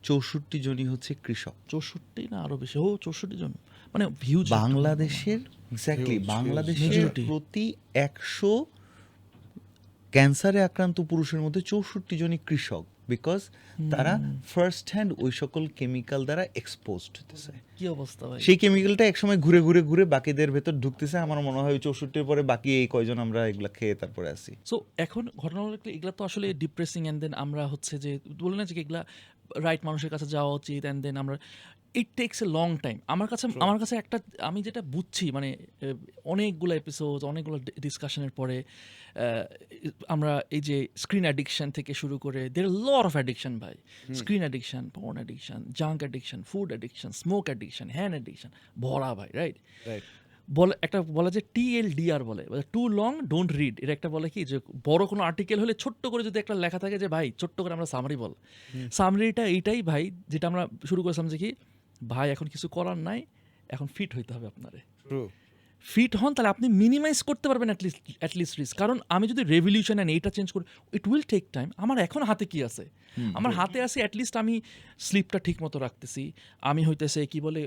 64 জনই হচ্ছে কৃষক। 64 না আরো বেশি, 64 জন, মানে হিউজ। বাংলাদেশের এক্স্যাক্টলি Huge, বাংলাদেশের Majority. প্রতি 100 ক্যান্সারে আক্রান্ত পুরুষের মধ্যে 64 জনই কৃষক, বিকজ তারা ফার্স্ট হ্যান্ড ওই সকল কেমিক্যাল দ্বারা এক্সপোজড হতেছে। কি অবস্থা ভাই। সেই কেমিক্যালটা একসময় ঘুরে ঘুরে ঘুরে বাকিদের ভেতর ঢুকতেছে। আমার মনে হয় 64-র পরে বাকি এই কয়জন আমরা এগুলা খেয়ে তারপরে আসি। সো এখন ঘটনা হলো কি, এগুলা তো আসলে ডিপ্রেসিং, অ্যান্ড দেন আমরা হচ্ছে যে বললেন না যে এগুলা রাইট মানুষের কাছে যাওয়া উচিত, অ্যান্ড দেন আমরা ইট টেকস এ লং টাইম। আমার কাছে একটা, আমি যেটা বুঝছি মানে অনেকগুলো এপিসোড, অনেকগুলো ডিসকাশনের পরে আমরা এই যে স্ক্রিন অ্যাডিকশন থেকে শুরু করে দের লট অফ অ্যাডিকশন ভাই, screen addiction, porn addiction, junk addiction, food addiction, smoke addiction, hand addiction, ভরা ভাই, রাইট। রাইট, বলে যে TLDR বলে টু লং ডোন্ট রিড। এর একটা বলে কি যে বড় কোনো আর্টিকেল হলে ছোট্ট করে যদি একটা লেখা থাকে যে ভাই ছোট্ট করে আমরা সামারি বল, সামারিটা এইটাই ভাই, যেটা আমরা শুরু করেছিলাম যে কি ভাই এখন কিছু করার নাই, এখন ফিট হইতে হবে আপনারে। ট্রু। ফিট হন, তাহলে আপনি মিনিমাইজ করতে পারবেন অ্যাটলিস্ট রিস্ক। কারণ আমি যদি রেভলিউশন অ্যান্ড এইটা চেঞ্জ করি, ইট উইল টেক টাইম। আমার এখন হাতে কি আছে? আমার হাতে আছে অ্যাটলিস্ট আমি স্লিপটা ঠিক মতো রাখতেছি, আমি হইতেছে কি বলে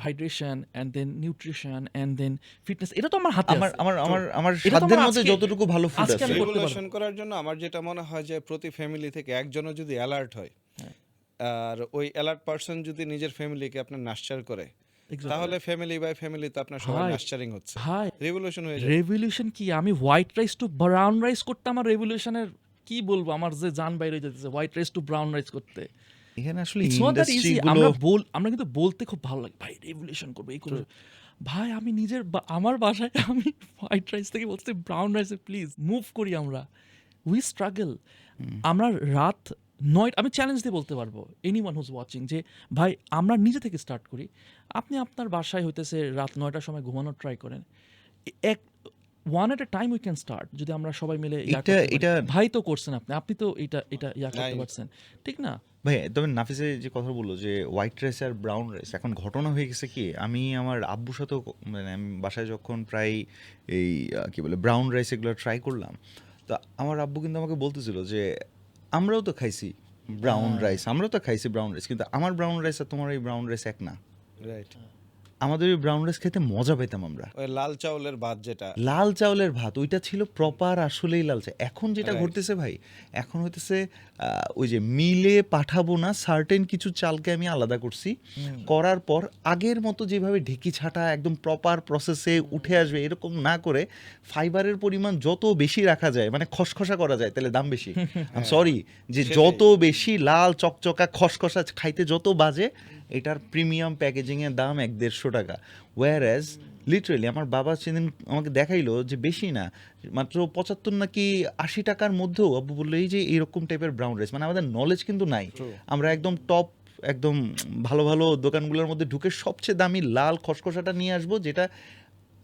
hydration and then nutrition and then fitness, এটা তো আমার হাতে আমার আছে। আমার আমার আমার এটা তো সাধ্যের আমার মধ্যে আজকে- যতটুকু ভালো ফুড আজকে আছে। আমি করতে পারবো। রেগুলেশন করার জন্য আমার যেটা মনে হয় যে প্রতি ফ্যামিলি থেকে একজনও যদি অ্যালার্ট হয়, আর ওই অ্যালার্ট পার্সন যদি নিজের ফ্যামিলিকে আপনার নার্চার করে, তাহলে ফ্যামিলি বাই ফ্যামিলি তো আপনার সবাই ভাই, নার্চারিং হচ্ছে, ভাই রেভলিউশন হয়ে যায়। রেভলিউশন কি, আমি white rice two brown rice করতে আমার রেভলিউশনের কি বলবো, আমার যে জান বাইরে যেতেছে white rice two brown rice করতে। এখানে আসলে It's not that easy. ইন্ডাস্ট্রিগুলো আমরা কিন্তু বলতে খুব ভালো লাগে ভাই রেভলিউশন করবো, এই করবো। ভাই আমি নিজের আমার বাসায় আমি হোয়াইট রাইস থেকে বলতে ব্রাউন রাইসে প্লিজ মুভ করি আমরা। We struggle. আমরা রাত 9, আমি চ্যালেঞ্জ দিয়ে বলতে পারবো এনিওয়ান হুজ ওয়াচিং, যে ভাই আমরা নিজে থেকে স্টার্ট করি। আপনি আপনার বাসায় হইতেছে রাত 9টার সময় ঘুমানোর ট্রাই করেন, এক one at A time we can start. যদি আমরা সবাই মিলে ইয়া করতে পারি। এটা ভাই তো করছেন, আপনি তো এটা ইয়া করতে নাই। পারছেন, ঠিক না? ভাই তবে নাফিসে যে কথা বললো যে হোয়াইট রাইস আর ব্রাউন রাইস, এখন ঘটনা হয়ে গেছে কি, আমি আমার আব্বুর সাথেও মানে আমি বাসায় যখন প্রায় এই কি বলে ব্রাউন রাইস এগুলো ট্রাই করলাম, তো আমার আব্বু কিন্তু আমাকে বলতেছিল যে আমরাও তো খাইছি ব্রাউন রাইস, আমরাও তো খাইছি ব্রাউন রাইস, কিন্তু আমার ব্রাউন রাইস আর তোমার এই ব্রাউন রাইস এক না। রাইট, আমাদের ওই ব্রাউন রাইস খেতে মজা পেতাম আমরা। ওই লাল চাউলের ভাত যেটা, লাল চাউলের ভাত ওইটা ছিল প্রপার আসলেই লাল চাল। এখন যেটা Right. ঘটতেছে ভাই, এখন হইতেছে ওই যে মিলে পাঠাবো না, সার্টেন কিছু চালকে আমি আলাদা করছি, করার পর আগের মতো যেভাবে ঢেকি ছাটা একদম প্রপার প্রসেসে উঠে আসবে এরকম না করে ফাইবারের পরিমাণ যত বেশি রাখা যায়, মানে খসখসা করা যায়, তাহলে দাম বেশি। সরি, যে সেটাই। যত বেশি লাল চকচকা খসখসা খাইতে যত বাজে, এটার প্রিমিয়াম প্যাকেজিংয়ের দাম 100-150 টাকা। ওয়্যার অ্যাজ লিটারেলি আমার বাবা সেদিন আমাকে দেখাইলো যে বেশি না, মাত্র 75 নাকি 80 টাকার মধ্যেও আব্বু বললো এই যে এরকম টাইপের ব্রাউন রাইস। মানে আমাদের নলেজ কিন্তু নাই, আমরা একদম টপ একদম ভালো ভালো দোকানগুলোর মধ্যে ঢুকে সবচেয়ে দামি লাল খসখসাটা নিয়ে আসবো, যেটা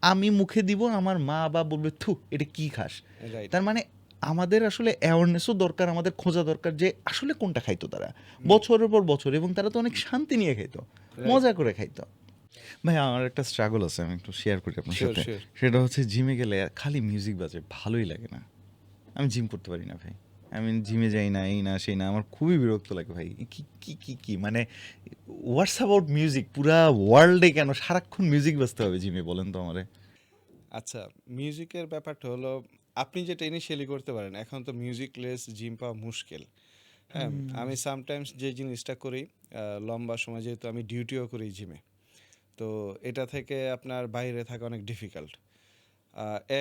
আমি মুখে দিব, আমার মা বা বলবে থু এটা কি খাস। রাইট। তার মানে আমাদের আসলে অ্যাওয়ারনেসও দরকার, আমাদের খোঁজা দরকার যে আসলে কোনটা খাইতো তারা বছরের পর বছর, এবং তারা তো অনেক শান্তি নিয়ে খাইতো, মজা করে খাইতো। ভাই আমার একটা স্ট্রাগল আছে, আমি একটু শেয়ার করি আপনার Sure, সাথে। sure. সেটা হচ্ছে জিমে গেলে খালি মিউজিক বাজে, ভালোই লাগে না, আমি জিম করতে পারি না ভাই। আমি জিমে যাই না, এই না সেই না, আমার খুবই বিরক্ত লাগে ভাই। কি কি কি কি মানে হোয়াটস অ্যাবাউট মিউজিক, পুরা ওয়ার্ল্ডে কেন সারাক্ষণ মিউজিক বাজতে হবে জিমে, বলেন তো আমারে। আচ্ছা, মিউজিকের ব্যাপারটা হলো আপনি যেটা ইনিশিয়ালি করতে পারেন, এখন তো মিউজিকলেস জিম পাওয়া মুশকিল। হ্যাঁ, আমি সামটাইমস যে জিনিসটা করি, লম্বা সময় যেহেতু আমি ডিউটিও করি জিমে, তো এটা থেকে আপনার বাইরে থাকা অনেক ডিফিকাল্ট।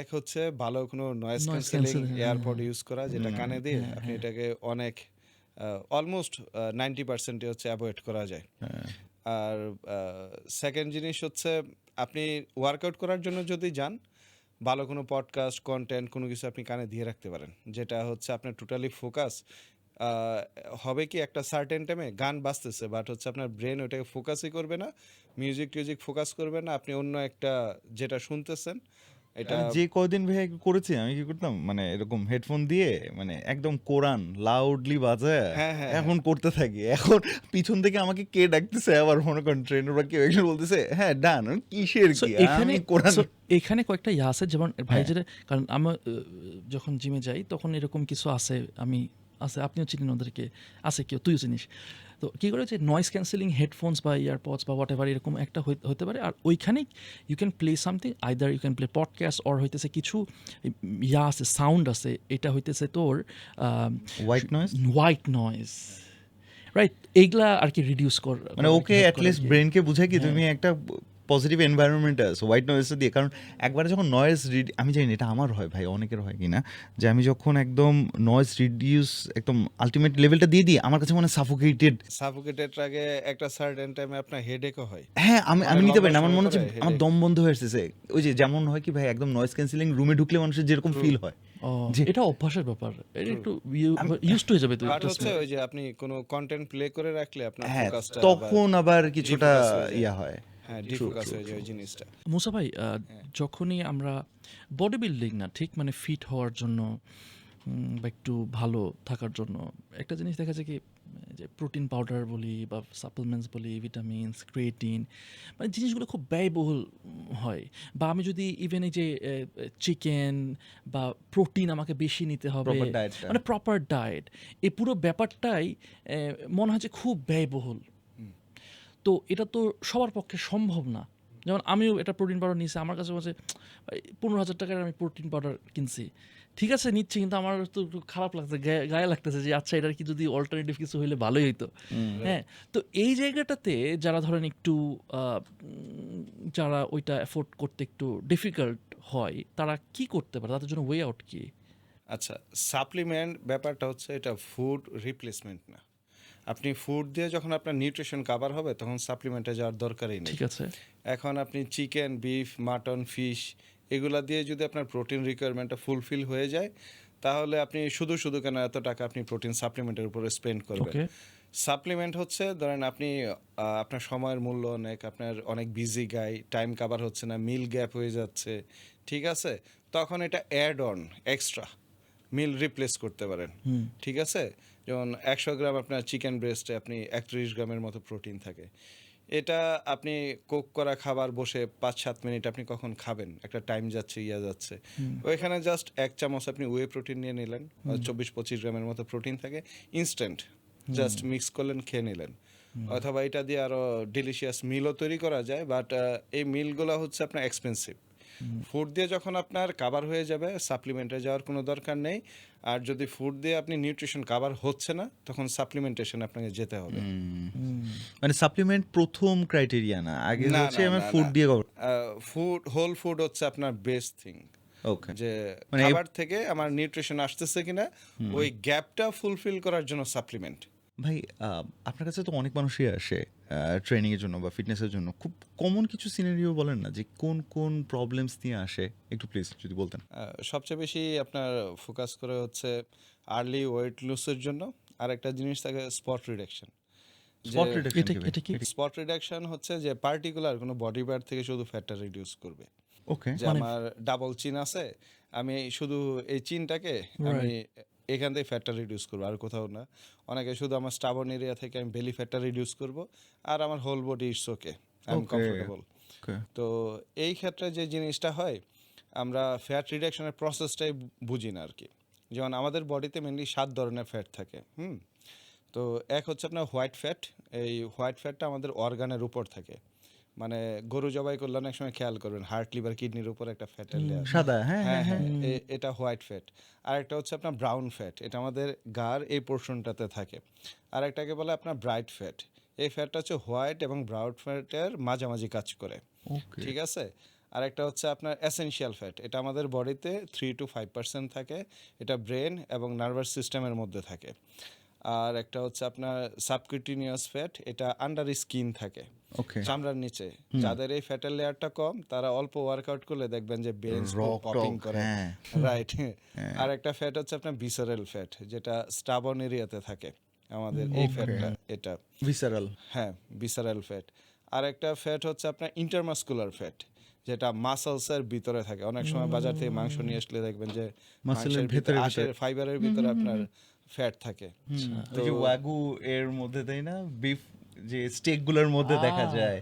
এক হচ্ছে ভালো কোনো নয়েজ নয়েজ ক্যান্সেলিং ক্যান্সেল, হ্যাঁ। এয়ারপড ইউজ করা, যেটা কানে দিয়ে হ্যাঁ, আপনি হ্যাঁ। এটাকে অনেক অলমোস্ট 90% হচ্ছে অ্যাভয়েড করা যায়। আর সেকেন্ড জিনিস হচ্ছে আপনি ওয়ার্কআউট করার জন্য যদি যান, ভালো কোনো পডকাস্ট কন্টেন্ট কোনো কিছু আপনি কানে দিয়ে রাখতে পারেন, যেটা হচ্ছে আপনার টোটালি ফোকাস হবে কি একটা সার্টেন টাইমে গান বাজতেছে, বাট হচ্ছে আপনার ব্রেন ওইটাকে ফোকাসই করবে না, মিউজিক টিউজিক ফোকাস করবে না, আপনি অন্য একটা যেটা শুনতেছেন এটা। আমি যে কয়দিন ভাই করেছি, আমি কি করতাম মানে এরকম হেডফোন দিয়ে মানে একদম কোরআন লাউডলি বাজায় হ্যাঁ, হ্যাঁ, এখন করতে থাকি। এখন পিছন থেকে আমাকে কে ডাকতেছে, আবার মনে করেন ট্রেনের বা কেউ একজন বলতেছে হ্যাঁ ডান, কিসের So কি এখানে আমি কোরআন। so এখানে কয়েকটা ইয়ে আছে, যেমন ভাই হ্যাঁ। যেটা, কারণ আমার যখন জিমে যাই তখন এরকম কিছু আছে, আমি আছে, আপনিও চিনেন ওদেরকে, আছে কেউ, তুইও চিনিস। তো কী করে যে নয়েজ ক্যান্সেলিং হেডফোনস বা ইয়ারপডস বা হোয়াট এভার এরকম একটা হতে পারে, আর ওইখানে you can play something, either you can play podcast or হইতেছে কিছু ইয়া আছে, সাউন্ড আছে, এটা হইতেছে তোর white noise, white noise, right, এইগুলা আর কি রিডিউস মানে ওকে অ্যাটলিস্ট ব্রেনকে বুঝায় কি তুমি একটা পজিটিভ এনভায়রনমেন্টে আছো হোয়াইট নয়েজটা দিয়ে। কারণ একবারে যখন নয়েজ আমি জানি না এটা আমার হয় ভাই, অনেকের হয় কিনা, যে আমি যখন একদম নয়েজ রিডিউস একদম আলটিমেট লেভেলটা দিয়ে দিই, আমার কাছে মনে সাফোকেটেড। সাফোকেটেড আগে একটা সার্টেন টাইমে আপনার হেডেকও হয়। হ্যাঁ আমি মানে নিতে পারি না, লম্বা আমার সময় মনে হচ্ছে পরে আমার headache। দম বন্ধ হয়ে আসতেছে। ওই যে যেমন হয় কি ভাই, একদম নয়েজ ক্যান্সেলিং রুমে ঢুকলে মানুষের যেরকম ফিল হয়, যে এটা অভ্যাসের ব্যাপার, এটা একটু ইউজ টু হয়ে যাবে তো। আর হচ্ছে ওই যে আপনি কোনো কন্টেন্ট প্লে করে রাখলে আপনার হ্যাঁ ফোকাসটা তখন আবার কিছুটা defocus হয়ে যায়। ইয়া হয়। হ্যাঁ, ডিফোকাস হয়ে যায় ওই জিনিসটা। মুসা ভাই, যখনই আমরা বডি বিল্ডিং না ঠিক, মানে ফিট হওয়ার জন্য বা একটু ভালো থাকার জন্য একটা জিনিস দেখা যায় কি, যে প্রোটিন পাউডার বলি বা সাপ্লিমেন্টস বলি, ভিটামিনস, ক্রিয়েটিন, মানে জিনিসগুলো খুব ব্যয়বহুল হয়। বা আমি যদি ইভেন এই যে চিকেন বা প্রোটিন আমাকে বেশি নিতে হবে, Proper diet টা। মানে প্রপার ডায়েট, এই পুরো ব্যাপারটাই মনে হয় যে খুব ব্যয়বহুল। তো এটা তো সবার পক্ষে সম্ভব না। যেমন আমিও এটা প্রোটিন পাউডার নিয়েছি, আমার কাছে বলছে 15,000 টাকার আমি প্রোটিন পাউডার কিনছি, ঠিক আছে নিচ্ছি, কিন্তু আমার তো একটু খারাপ লাগছে, গায়ে লাগতেছে যে আচ্ছা এটার কি যদি অল্টারনেটিভ কিছু হইলে ভালোই হইতো। হ্যাঁ, তো এই জায়গাটাতে যারা ধরেন একটু যারা ওইটা অ্যাফোর্ড করতে একটু ডিফিকাল্ট হয়, তারা কি করতে পারে, তাদের জন্য ওয়ে আউট কি? আচ্ছা, সাপ্লিমেন্ট ব্যাপারটা হচ্ছে এটা ফুড রিপ্লেসমেন্ট না। আপনি ফুড দিয়ে যখন আপনার নিউট্রিশন কাভার হবে তখন সাপ্লিমেন্টে যাওয়ার দরকারই নেই। ঠিক আছে। এখন আপনি চিকেন, বিফ, মাটন, ফিশ এগুলা দিয়ে যদি আপনার প্রোটিন রিকোয়ারমেন্টটা ফুলফিল হয়ে যায়, তাহলে আপনি শুধু শুধু কেন এত টাকা আপনি প্রোটিন সাপ্লিমেন্টের উপরে স্পেন্ড করবেন? ওকে। সাপ্লিমেন্ট হচ্ছে ধরেন আপনি আপনার সময়ের মূল্য অনেক, আপনার অনেক বিজি গাই, টাইম কাভার হচ্ছে না, মিল গ্যাপ হয়ে যাচ্ছে, ঠিক আছে, তখন এটা add on extra meal replace করতে পারেন। ঠিক আছে, যেমন 100 গ্রাম আপনার চিকেন ব্রেস্টে আপনি 31 গ্রামের মতো প্রোটিন থাকে। এটা আপনি কুক করা খাবার বসে 5-7 মিনিট আপনি কখন খাবেন, একটা টাইম যাচ্ছে, যাচ্ছে, ওইখানে জাস্ট 1 চামচ আপনি ওয়ে প্রোটিন নিয়ে নিলেন, 24-25 গ্রামের মতো প্রোটিন থাকে, ইনস্ট্যান্ট জাস্ট মিক্স করলেন, খেয়ে নিলেন। অথবা এটা দিয়ে আরও ডিলিশিয়াস মিলও তৈরি করা যায়, বাট এই মিলগুলো হচ্ছে আপনার এক্সপেন্সিভ। ফুড দিয়ে যখন আপনার কাভার হয়ে যাবে, সাপ্লিমেন্টে যাওয়ার কোনো দরকার নেই। আর যদি ফুড দিয়ে আপনি নিউট্রিশন কাভার হচ্ছে না, তখন সাপ্লিমেন্টেশন আপনাকে যেতে হবে। মানে সাপ্লিমেন্ট প্রথম ক্রাইটেরিয়া না, আগে না, হচ্ছে না, আমার না, ফুড না। দিয়ে ফুড, হোল ফুড হচ্ছে আপনার বেস্ট থিং। ওকে। যে মানে খাবার থেকে আমার নিউট্রিশন আসতেছে কিনা ওই গ্যাপটা ফুলফিল করার জন্য সাপ্লিমেন্ট। ভাই আপনার কাছে তো অনেক মানুষই আসে ট্রেনিং এর জন্য বা ফিটনেসের জন্য, খুব কমন কিছু সিনারিও বলেন না যে কোন কোন প্রবলেমস নিয়ে আসে, একটু প্লিজ যদি বলতেন। সবচেয়ে বেশি আপনার ফোকাস করে হচ্ছে আর্লি ওয়েট লুজের জন্য। আর একটা জিনিস থাকে স্পট রিডাকশন। স্পট রিডাকশন এটা কি? স্পট রিডাকশন হচ্ছে যে পার্টিকুলার কোনো বডি পার্ট থেকে শুধু ফ্যাটটা রিডিউস করবে। ওকে। যে আমার ডাবল চিন আছে, আমি শুধু এই চিনটাকে আমি এখান থেকে ফ্যাটটা রিডিউস করবো, আর কোথাও না। অনেকে শুধু আমার স্টাবন এরিয়া থেকে আমি বেলি ফ্যাটটা রিডিউস করব, আর আমার whole body it's okay, I am comfortable. তো এই ক্ষেত্রে যে জিনিসটা হয়, আমরা ফ্যাট রিডাকশনের প্রসেসটাই বুঝি না আর কি। যেমন আমাদের বডিতে মেনলি 7 ধরনের ফ্যাট থাকে। তো এক হচ্ছে আপনার হোয়াইট ফ্যাট। এই হোয়াইট ফ্যাটটা আমাদের অর্গানের উপর থাকে, মানে গরু জবাই করলে অনেক সময় খেয়াল করবেন হার্ট, লিভার, কিডনির উপর একটা ফ্যাটের লেয়ার। সাদা, হ্যাঁ হ্যাঁ হ্যাঁ হ্যাঁ, হ্যাঁ। এটা হোয়াইট ফ্যাট। আর একটা হচ্ছে আপনার ব্রাউন ফ্যাট, এটা আমাদের গার এই পোর্শনটাতে থাকে। আর একটাকে বলে আপনার ব্রাইট ফ্যাট। এই ফ্যাটটা হচ্ছে হোয়াইট এবং ব্রাউন ফ্যাটের মাঝামাঝি কাজ করে, ওকে। ঠিক আছে। আর একটা হচ্ছে আপনার এসেনশিয়াল ফ্যাট, এটা আমাদের বডিতে 3 to 5% থাকে, এটা ব্রেন এবং নার্ভাস সিস্টেমের মধ্যে থাকে। আর একটা হচ্ছে আপনার সাবকিউটিনিয়াস ফ্যাট, এটা আন্ডার স্কিন থাকে, ওকে। চামড়ার নিচে। যাদের এই ফ্যাটের লেয়ারটা কম তারা অল্প ওয়ার্কআউট করলে দেখবেন যে বেঞ্চ রক পপিং টক, করে, হ্যাঁ। রাইট। আর একটা ফ্যাট হচ্ছে আপনার ভিসারাল ফ্যাট, যেটা স্টাবন এরিয়াতে থাকে আমাদের এই Okay. ফ্যাটটা, এটা ভিসারাল। হ্যাঁ ভিসারাল ফ্যাট। আর একটা ফ্যাট হচ্ছে আপনার ইন্টারমাসকুলার ফ্যাট, যেটা মাসলসের ভিতরে থাকে। অনেক সময় বাজার থেকে মাংস নিয়ে আসলে দেখবেন যে মাংসের ভিতরে আশের ফাইবারের ভিতরে আপনার ফ্যাট থাকে। ওই যে ওয়াগু এর মধ্যে তাই না, বিফ যে স্টেক গুলোর মধ্যে দেখা যায়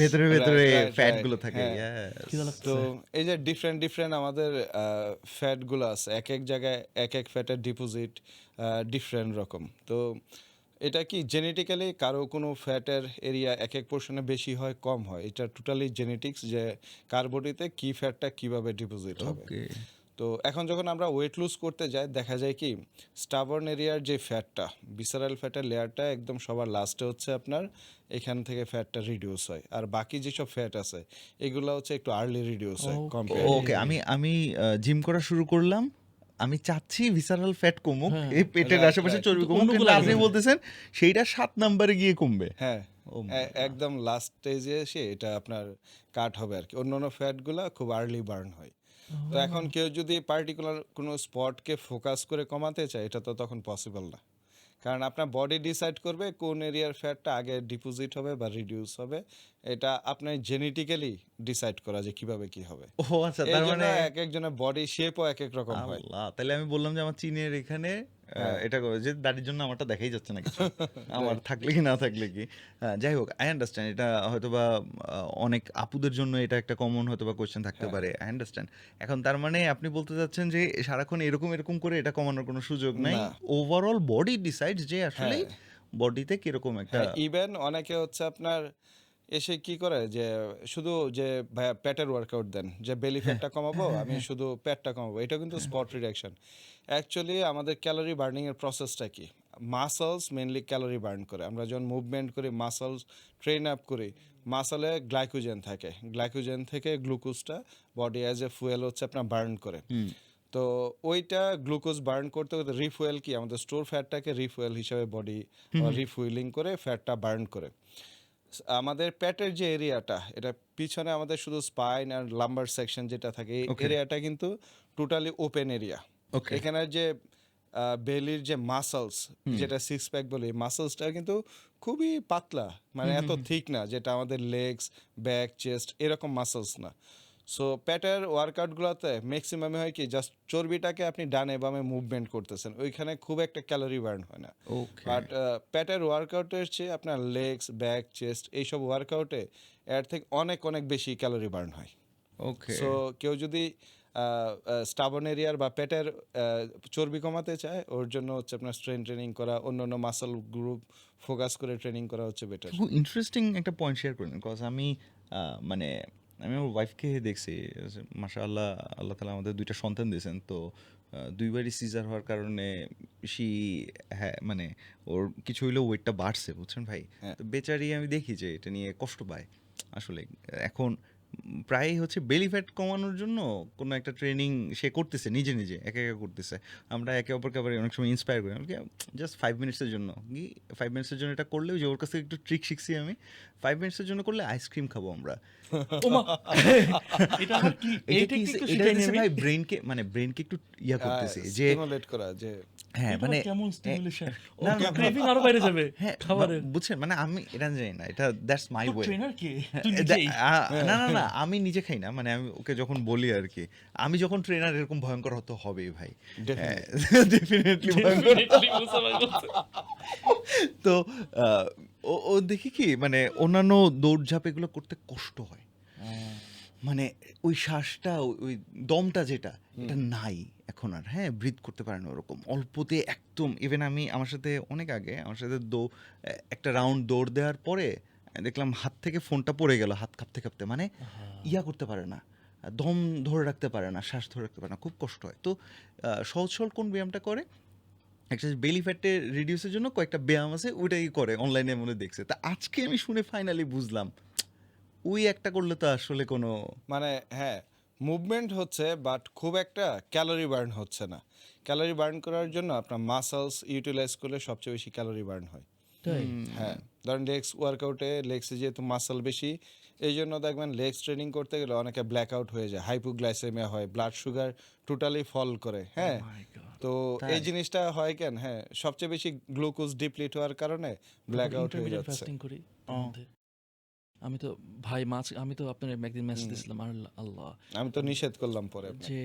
ভেতরে ভেতরে Right, right, ফ্যাট right. গুলো থাকে। হ্যাঁ। Yes. তো এই যে ডিফারেন্ট ডিফারেন্ট আমাদের ফ্যাট গুলো আছে, এক এক জায়গায় এক এক ফ্যাটের ডিপোজিট ডিফারেন্ট রকম। তো এটা কি জেনেটিক্যালি কারো কোনো ফ্যাটের এরিয়া এক এক পোর্শনে বেশি হয় কম হয়, এটা টোটালি জেনেটিক্স, যে কার বডিতে কি ফ্যাটটা কিভাবে ডিপোজিট হবে। Okay. তো এখন যখন আমরা ওয়েট লুজ করতে যাই দেখা যায় কি স্টাবর্ন এরিয়ার যে ফ্যাটটা, ভিসারাল ফ্যাটের লেয়ারটা একদম সবার লাস্টে হচ্ছে আপনার এখান থেকে ফ্যাটটা রিডিউস হয়, আর বাকি যেসব ফ্যাট আছে এগুলো হচ্ছে একটু আর্লি রিডিউস হয় কম্পেয়ার। ওকে, আমি জিম করা শুরু করলাম, আমি চাচ্ছি ভিসারাল ফ্যাট কমুক, এই পেটের Right, আশেপাশে right. চর্বি কমুক, অন্যগুলো কিন্তু আপনি আসবে। বলতেছেন সেইটা 7 নাম্বারে গিয়ে কমবে। হ্যাঁ Oh my একদম লাস্ট স্টেজে এসে এটা আপনার কাট হবে আর কি, অন্য ফ্যাটগুলো খুব আর্লি বার্ন হয়। তো এখন কেউ যদি পার্টিকুলার কোনো স্পটকে ফোকাস করে কমাতে চায় এটা তো তখন পসিবল না, কারণ আপনার বডি ডিসাইড করবে কোন এরিয়ার ফ্যাটটা আগে ডিপোজিট হবে বা রিডিউস হবে, এটা আপনার জেনেটিক্যালি ডিসাইড করা যে কিভাবে কি হবে। ও আচ্ছা, এই তার জন্য মানে এক একজনের বডি শেপও এক এক রকম হয়। আল্লাহ, তাহলে আমি বললাম যে আমার চীনের এখানে এটা করে যে দাড়ির জন্য আমারটা দেখাই যাচ্ছে না কিছু, আমার থাকলে কি না থাকলে কি। যাই হোক, আই আন্ডারস্ট্যান্ড, এটা হয়তো বা অনেক আপুদের জন্য এটা একটা কমন হয়তো বা কোয়েশ্চেন থাকতে পারে, আই আন্ডারস্ট্যান্ড। এখন তার মানে আপনি বলতে চাচ্ছেন যে সারাক্ষণ এরকম এরকম করে এটা কমানোর কোনো সুযোগ নাই, না। ওভারঅল বডি ডিসাইডস যে আসলে বডিতে কিরকম একটা ইভেন অনেকে হচ্ছে আপনার এসে কি করে যে শুধু যে ভাইয়া পেটের ওয়ার্কআউট দেন, যে বেলি ফ্যাটটা কমাবো আমি শুধু পেটটা কমাবো, এটা কিন্তু স্পট রিডাকশন। অ্যাকচুয়ালি আমাদের ক্যালোরি বার্নিং এর প্রসেসটা কি, মাসলস মেনলি ক্যালোরি বার্ন করে। আমরা যখন মুভমেন্ট করি মাসলস ট্রেন আপ করি, মাসলে গ্লাইকোজেন থাকে, গ্লাইকোজেন থেকে গ্লুকোজটা বডি অ্যাজ এ ফুয়েল হচ্ছে আপনার বার্ন করে। তো ওইটা গ্লুকোজ বার্ন করতে করতে রিফুয়েল কি আমাদের স্টোর ফ্যাটটাকে রিফুয়েল হিসাবে বডি রিফুয়েলিং করে ফ্যাটটা বার্ন করে। আমাদের পেটের যে এরিয়াটা, এটা পিছনে আমাদের শুধু স্পাইন আর লাম্বার সেকশন যেটা থাকে এই এরিয়াটা কিন্তু টোটালি ওপেন এরিয়া। Okay. এখানে যে বেলির যে মাসলস, যেটা সিক্স প্যাক বলি, মাসলসটা কিন্তু খুবই পাতলা, মানে এত থিক না, যেটা আমাদের লেগস, ব্যাক, চেস্ট এরকম মাসলস না। সো পেটের ওয়ার্কআউটগুলোতে ম্যাক্সিমামে হয় কি জাস্ট চর্বিটাকে আপনি ডানে বামে মুভমেন্ট করতেছেন, ওইখানে খুব একটা ক্যালোরি বার্ন হয় না। ওকে। বাট পেটের ওয়ার্কআউটের চেয়ে আপনার লেগস, ব্যাক, চেস্ট এইসব ওয়ার্কআউটে এর থেকে অনেক অনেক বেশি ক্যালোরি বার্ন হয়। ওকে। সো কেউ যদি স্টাবন এরিয়ার বা পেটের চর্বি কমাতে চায় ওর জন্য হচ্ছে আপনার স্ট্রেন ট্রেনিং করা, অন্য অন্য মাসল গ্রুপ ফোকাস করে ট্রেনিং করা হচ্ছে বেটার। খুব ইন্টারেস্টিং একটা পয়েন্ট শেয়ার করলেন, বিকজ আমি মানে আমি আমার ওয়াইফকে দেখছি, মাশাআল্লাহ, আল্লাহ তাআলা আমাদের 2টা সন্তান দিয়েছেন, তো দুইবারই সিজার হওয়ার কারণে হ্যাঁ মানে ওর কিছু হইলেও ওয়েটটা বাড়ছে, বুঝছেন ভাই। তো বেচারি আমি দেখি যে এটা নিয়ে কষ্ট পায় আসলে। এখন প্রায় হচ্ছে বেলি ফ্যাট কমানোর জন্য কোনো একটা ট্রেনিং সে করতেছে নিজে নিজে, একা একা করতেছে। আমরা একে অপরকে আবার অনেক সময় ইন্সপায়ার করি, জাস্ট 5 মিনিটসের জন্য, কি 5 মিনিটসের জন্য এটা করলেও, যে ওর কাছ থেকে একটু ট্রিক শিখছি আমি, 5 মিনিটসের জন্য করলে আইসক্রিম খাবো আমরা। ওমা এটা আবার কি এই এটা টেকনিক তো এটা শিখাইনি হচ্ছে আমি। ভাই ব্রেনকে একটু ইয়া করতেছে যে স্টিমুলেট করা, যে হ্যাঁ এটা মানে কেমন স্টিমুলেশন, ও না, না, ক্রেভিং আরো বাইরে যাবে হ্যাঁ খাবারের। বুঝছেন, মানে আমি এটা জানি না, এটা দ্যাটস মাই ওয়ে। ট্রেনার কে তুই নিজেই? না না না, আমি নিজে খাই না, মানে আমি ওকে যখন বলি আর কি, আমি যখন ট্রেনার এরকম ভয়ঙ্কর হতে হবেই ভাই, ডেফিনেটলি ভয়ঙ্কর। Definitely বুঝতে পারছি। তো ও ও দেখি কি মানে অন্যান্য দৌড়ঝাঁপ এগুলো করতে কষ্ট হয়, মানে ওই শ্বাসটা ওই দমটা যেটা এটা নাই এখন আর, হ্যাঁ, ব্রিথ করতে পারে না ওরকম অল্পতে একদম। ইভেন আমি আমার সাথে অনেক আগে আমার সাথে একটা রাউন্ড দৌড় দেওয়ার পরে দেখলাম হাত থেকে ফোনটা পড়ে গেল, হাত কাঁপতে কাঁপতে, মানে ইয়া করতে পারে না, দম ধরে রাখতে পারে না, শ্বাস ধরে রাখতে পারে না, খুব কষ্ট হয়। তো সহজ সরল কোন ব্যায়ামটা করে, একটা বেলি ফ্যাটে রিডিউসের জন্য কয়েকটা ব্যায়াম আছে, ওইটাই করে, অনলাইনে মনে দেখছে। তা আজকে আমি শুনে ফাইনালি বুঝলাম ওই একটা করলে তো আসলে কোনো মানে হ্যাঁ, মুভমেন্ট হচ্ছে বাট খুব একটা ক্যালোরি বার্ন হচ্ছে না। ক্যালোরি বার্ন করার জন্য আপনার মাসলস ইউটিলাইজ করলে সবচেয়ে বেশি ক্যালোরি বার্ন হয়। তাই হ্যাঁ, ধরেন লেগস ওয়ার্কআউটে লেগসে যেহেতু মাসল বেশি, এই জন্য দেখবেন লেগস ট্রেনিং করতে গেলে অনেকে ব্ল্যাকআউট হয়ে যায়, হাইপোগ্লাইসেমিয়া হয়, ব্লাড সুগার টোটালি ফল করে। হ্যাঁ, তো তাই? এই জিনিসটা হয় কেন, হ্যাঁ, সবচেয়ে বেশি গ্লুকোজ ডিপ্লিট হওয়ার কারণে ব্ল্যাকআউট হয়ে ইন্টারমিডিয়েট যাচ্ছে। ফাস্টিং করি মধ্যে। আমি তো ভাই মাছ, আমি তো আপনার একদিন মেসেজ দিয়েছিলাম, আর আল্লাহ আমি তো নিষেধ করলাম পরে আপনাকে। যে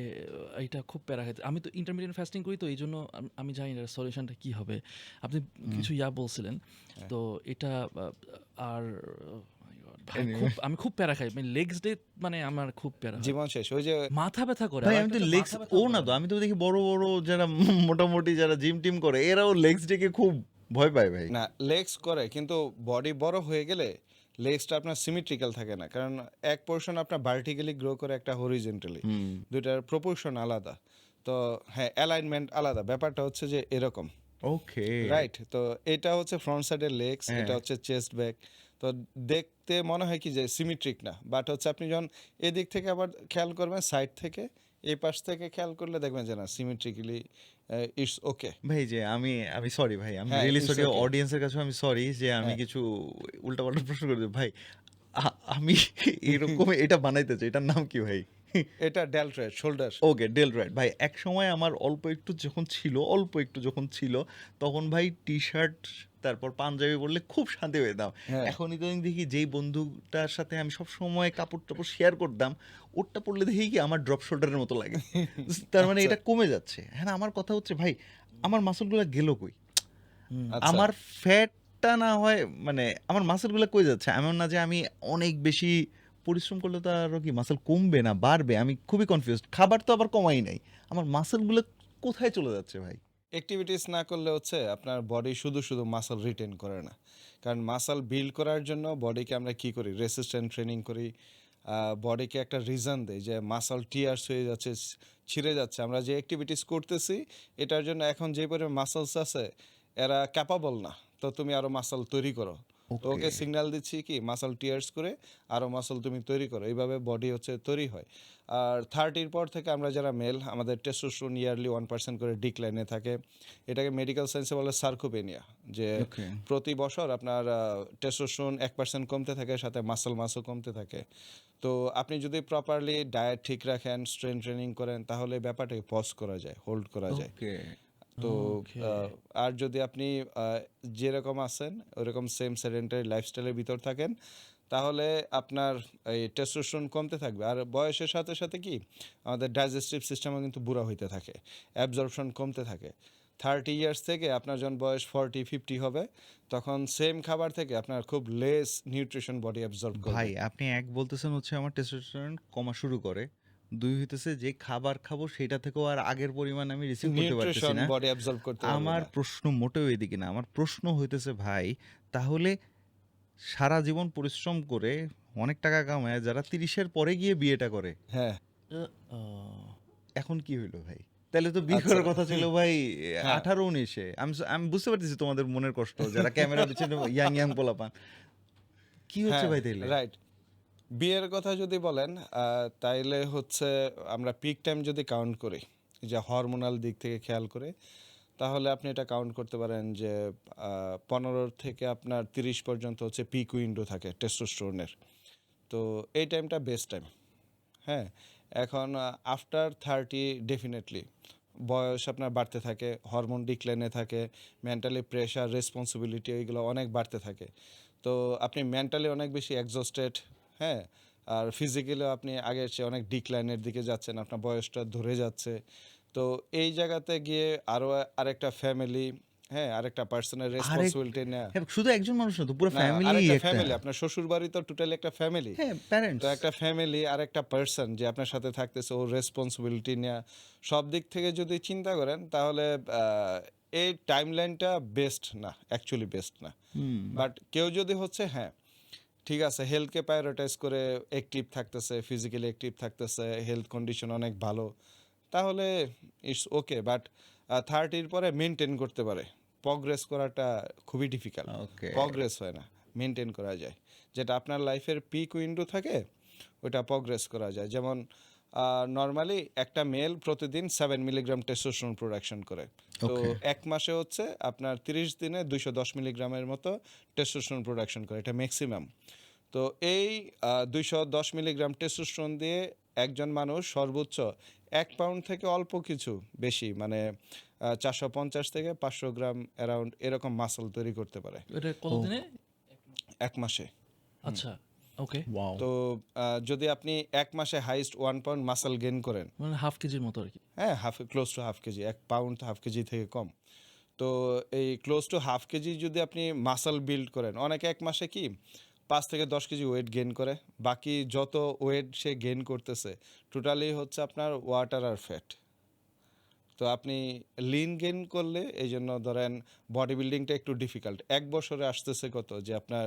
এইটা খুব প্যারা খাইতে। আমি তো ইন্টারমিডিয়েট ফাস্টিং করি, তো এই জন্য আমি জানি না সলিউশনটা কি হবে। আপনি কিছু বলছিলেন, তো এটা আর my God, ভাই খুব আমি খুব প্যারা খাই, মানে লেগস ডে, মানে আমার খুব প্যারা হয়। জীবন শেষ, ওই যে মাথা ব্যথা করে। ভাই আমার আমি তো একটা লেগস, মাথা ব্যথা ও না করে। তো, আমি তো দেখি বড় বড় যারা মোটামুটি যারা জিম টিম করে এরাও লেগস ডেকে খুব ভয় পায় ভাই। না, লেগস করে কিন্তু বডি বড় হয়ে গেলে লেগসটা আপনার সিমেট্রিক্যাল থাকে না, কারণ এক পোর্শন আপনার ভার্টিক্যালি গ্রো করে, একটা হরিজেন্টালি, দুইটার প্রপোর্শন আলাদা। তো হ্যাঁ, অ্যালাইনমেন্ট আলাদা, ব্যাপারটা হচ্ছে যে এরকম, ওকে, রাইট? তো এটা হচ্ছে ফ্রন্ট সাইডের লেগস, হ্যাঁ। এটা হচ্ছে চেস্ট ব্যাক। তো দেখতে মনে হয় কি যে সিমেট্রিক না, বাট হচ্ছে আপনি যখন এদিক থেকে আবার খেয়াল করবেন, সাইড থেকে এই পাশ থেকে খেয়াল করলে দেখবেন যে না, সিমেট্রিক্যালি ইটস ওকে। ভাই যে আমি আমি সরি ভাই, আমি হ্যাঁ, রিয়েলি it's সরি okay. অডিয়েন্সের কাছে, আমি সরি যে আমি হ্যাঁ। কিছু উল্টাপাল্টা প্রশ্ন করে দিই ভাই। আমি এরকম এটা বানাইতে চাই, এটার নাম কি ভাই? এটা ডেল্টয়েড শোল্ডার। ওকে, ডেল রাইট ভাই। এক সময় আমার অল্প একটু যখন ছিল তখন ভাই টি শার্ট তারপর পাঞ্জাবি পরলে খুব শান্তি পেতাম। হ্যাঁ। এখন ইদানিং দেখি যেই বন্ধুটার সাথে আমি সব সময় কাপড় টাপড় শেয়ার করতাম, ওরটা পরলে দেখি কি আমার ড্রপ শোল্ডারের মতো লাগে। তার মানে আচ্ছা। এটা কমে যাচ্ছে। হ্যাঁ, আমার কথা হচ্ছে ভাই, আমার মাসলগুলো গেল কই? আচ্ছা। আমার ফ্যাটটা না হয়, মানে আমার মাসলগুলো কই যাচ্ছে? এমন না যে আমি অনেক বেশি পরিশ্রম করলে তো আরো কি মাসল কমবে না বাড়বে? আমি খুবই কনফিউজড। খাবার তো আবার কমাই নাই। আমার মাসলগুলো কোথায় চলে যাচ্ছে ভাই? অ্যাক্টিভিটিস না করলে হচ্ছে আপনার বডি শুধু শুধু মাসল রিটেন করে না, কারণ মাসল বিল্ড করার জন্য বডিকে আমরা কি করি, রেসিস্ট্যান্ট ট্রেনিং করি, বডিকে একটা রিজন দেয় যে মাসল টিয়ার্স হয়ে যাচ্ছে, ছিঁড়ে যাচ্ছে, আমরা যে অ্যাক্টিভিটিস করতেছি এটার জন্য এখন যে পরিমাণ মাসলস আছে এরা ক্যাপাবল না, তো তুমি আরও মাসল তৈরি করো। তো ওকে সিগন্যাল দিচ্ছি কি মাসল টিয়ার্স করে আরও মাসল তুমি তৈরি করো, এইভাবে বডি হচ্ছে তৈরি হয়। আর 30-র পর থেকে আমরা যারা মেল, আমাদের টেস্টোস্টেরন ইয়ারলি 1% করে ডিক্লাইনে থাকে। এটাকে মেডিকেল সায়েন্সে বলে সার্কোপেনিয়া, যে ওকে। প্রতি বছর আপনার টেস্টোস্টেরন 1% কমতে থাকে, সাথে মাসও কমতে থাকে। তো আপনি যদি প্রপারলি ডায়েট ঠিক রাখেন, স্ট্রেন ট্রেনিং করেন, তাহলে ব্যাপারটাকে পজ করা যায়, হোল্ড করা যায়। ওকে। তো Okay. আর যদি আপনি যেরকম আছেন ওরকম সেম সেডেন্টারি লাইফস্টাইলের ভিতর থাকেন, তাহলে আপনার এই টেস্টোস্টেরন কমতে থাকবে। আর বয়সের সাথে সাথে কি আমাদের ডাইজেস্টিভ সিস্টেমও কিন্তু বুড়া হইতে থাকে, অ্যাবজর্পশন কমতে থাকে। 30 ইয়ার্স থেকে আপনার যখন বয়স 40-50 হবে, তখন সেম খাবার থেকে আপনার খুব লেস নিউট্রিশন বডি অ্যাবজর্ব করবে। ভাই আপনি এক বলতেছেন হচ্ছে আমার টেস্টোস্টেরন কমা শুরু করে। 2 হইতেছে যে খাবার খাবো সেটা থেকেও আর আগের পরিমাণ আমি রিসিভ করতে পারতেছি নিউট্রিশন না। বডি অ্যাবজর্ব করতে পারবে আমার না। প্রশ্ন মোটেও এদিকে না। আমার প্রশ্ন হইতেছে ভাই, তাহলে সারা জীবন পরিশ্রম করে অনেক টাকা কামায় যারা 30-এর পরে গিয়ে বিয়েটা করে, হ্যাঁ। এখন কি হইলো ভাই? তাহলে তো বিয়ে আচ্ছা। করার কথা ছিল ভাই হ্যাঁ। 18-19-এ। আমি বুঝতে পারতেছি তোমাদের মনের কষ্ট, যারা ক্যামেরার পিছনে ইয়াং পোলাপান। কি হচ্ছে হ্যাঁ, ভাই তাইলে? রাইট। বিয়ের কথা যদি বলেন, তাইলে হচ্ছে আমরা পিক টাইম যদি কাউন্ট করি, যে হরমোনাল দিক থেকে খেয়াল করে, তাহলে আপনি এটা কাউন্ট করতে পারেন যে 15 থেকে আপনার 30 পর্যন্ত হচ্ছে পিক উইন্ডো থাকে টেস্টোস্টেরনের। তো এই টাইমটা বেস্ট টাইম। হ্যাঁ, এখন আফটার 30 ডেফিনেটলি বয়স আপনার বাড়তে থাকে, হরমোন ডিক্লাইনে থাকে, মেন্টালি প্রেশার, রেসপন্সিবিলিটি এইগুলো অনেক বাড়তে থাকে। তো আপনি মেন্টালি অনেক বেশি এক্সস্টেড, হ্যাঁ, আর ফিজিক্যালিও আপনি আগের চেয়ে অনেক ডিক্লাইনের দিকে যাচ্ছেন, আপনার বয়সটা ধরে যাচ্ছে। তো এই জায়গাতে গিয়ে আরও আরেকটা ফ্যামিলি, হ্যাঁ, আরেকটা পার্সনের আরেক রেসপন্সিবিলিটি নেয়া। হ্যাঁ, শুধু একজন মানুষ না তো, পুরো না, ফ্যামিলি আরেকটা একটা। ফ্যামিলি, আপনার শ্বশুরবাড়ি তো টোটালি একটা ফ্যামিলি। হ্যাঁ, তো প্যারেন্টস। একটা ফ্যামিলি আর একটা পার্সন যে আপনার সাথে থাকতেছে, ওর রেসপন্সিবিলিটি নেওয়া, সব দিক থেকে যদি চিন্তা করেন তাহলে এই টাইমলাইনটা বেস্ট না, অ্যাকচুয়ালি বেস্ট না। হুম। বাট কেউ যদি হচ্ছে, হ্যাঁ ঠিক আছে, হেলথকে প্রায়োরিটাইজ করে অ্যাক্টিভ থাকতেছে, ফিজিক্যালি অ্যাক্টিভ থাকতেছে, হেলথ কন্ডিশন অনেক ভালো, তাহলে ইটস ওকে। বাট 30-র পরে মেনটেন করতে পারে, প্রগ্রেস করাটা খুবই ডিফিকাল্ট। ওকে। প্রগ্রেস হয় না, মেনটেন করা যায়। যেটা আপনার লাইফের পিক উইন্ডো থাকে ওটা প্রগ্রেস করা যায়। যেমন নর্মালি একটা মেল প্রতিদিন 7 মিলিগ্রাম টেস্টোস্টেরন প্রোডাকশন করে। তো Okay. এক মাসে হচ্ছে আপনার 30 দিনে 210 মিলিগ্রামের মতো টেস্টোস্টেরন প্রোডাকশন করে, এটা ম্যাক্সিমাম। তো এই 210 মিলিগ্রাম টেস্টোস্টেরন দিয়ে একজন মানুষ সর্বোচ্চ 1 পাউন্ড থেকে অল্প কিছু বেশি, মানে 450 থেকে 500 গ্রাম অ্যারাউন্ড এরকম মাসল তৈরি করতে পারে এটা কতদিনে? 1 মাসে। আচ্ছা, ওকে। ওয়াও। তো যদি আপনি 1 মাসে হাইস্ট 1 পাউন্ড মাসল গেইন করেন, মানে হাফ কেজির মতো আর কি। হ্যাঁ, close to half KG, 1 pound half KG থেকে কম। তো এই ক্লোজ টু হাফ কেজি যদি আপনি মাসল বিল্ড করেন, অনেকে 1 মাসে কি 5 থেকে 10 কেজি ওয়েট গেইন করে, বাকি যত ওয়েট সে গেইন করতেছে টোটালি হচ্ছে আপনার ওয়াটার আর ফ্যাট। তো আপনি লিন গেইন করলে, এই জন্য ধরেন বডি বিল্ডিংটা একটু ডিফিকাল্ট। 1 বছরে আসতেছে কত, যে আপনার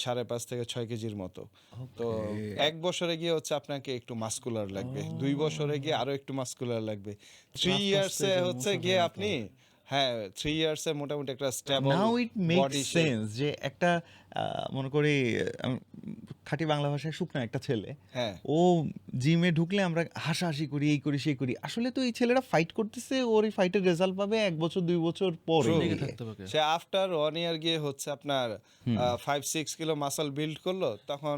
5.5 থেকে 6 কেজির মতো। তো 1 বছরে গিয়ে হচ্ছে আপনাকে একটু মাস্কুলার লাগবে, 2 বছরে গিয়ে আরো একটু মাস্কুলার লাগবে, 3 আস্তে ইয়ার্সে যে হচ্ছে muscle গিয়ে হয়ে আপনি, হ্যাঁ 3 ইয়ার্সে মোটামুটি একটা stable now it makes body shape. Sense যে একটা মনে করি খাঁটি বাংলা ভাষায় শুকনা একটা ছেলে, হ্যাঁ, ও জিমে ঢুকলে আমরা হাসাহাসি করি, এই করি সেই করি, আসলে তো এই ছেলেরা ফাইট করতেছে, ওর এই ফাইটের রেজাল্ট পাবে 1 বছর 2 বছর পরে True. লেগে গিয়ে। থাকতে হবে। সে আফটার 1 ইয়ার গিয়ে হচ্ছে আপনার 5-6 কিলো মাসল বিল্ড করলো, তখন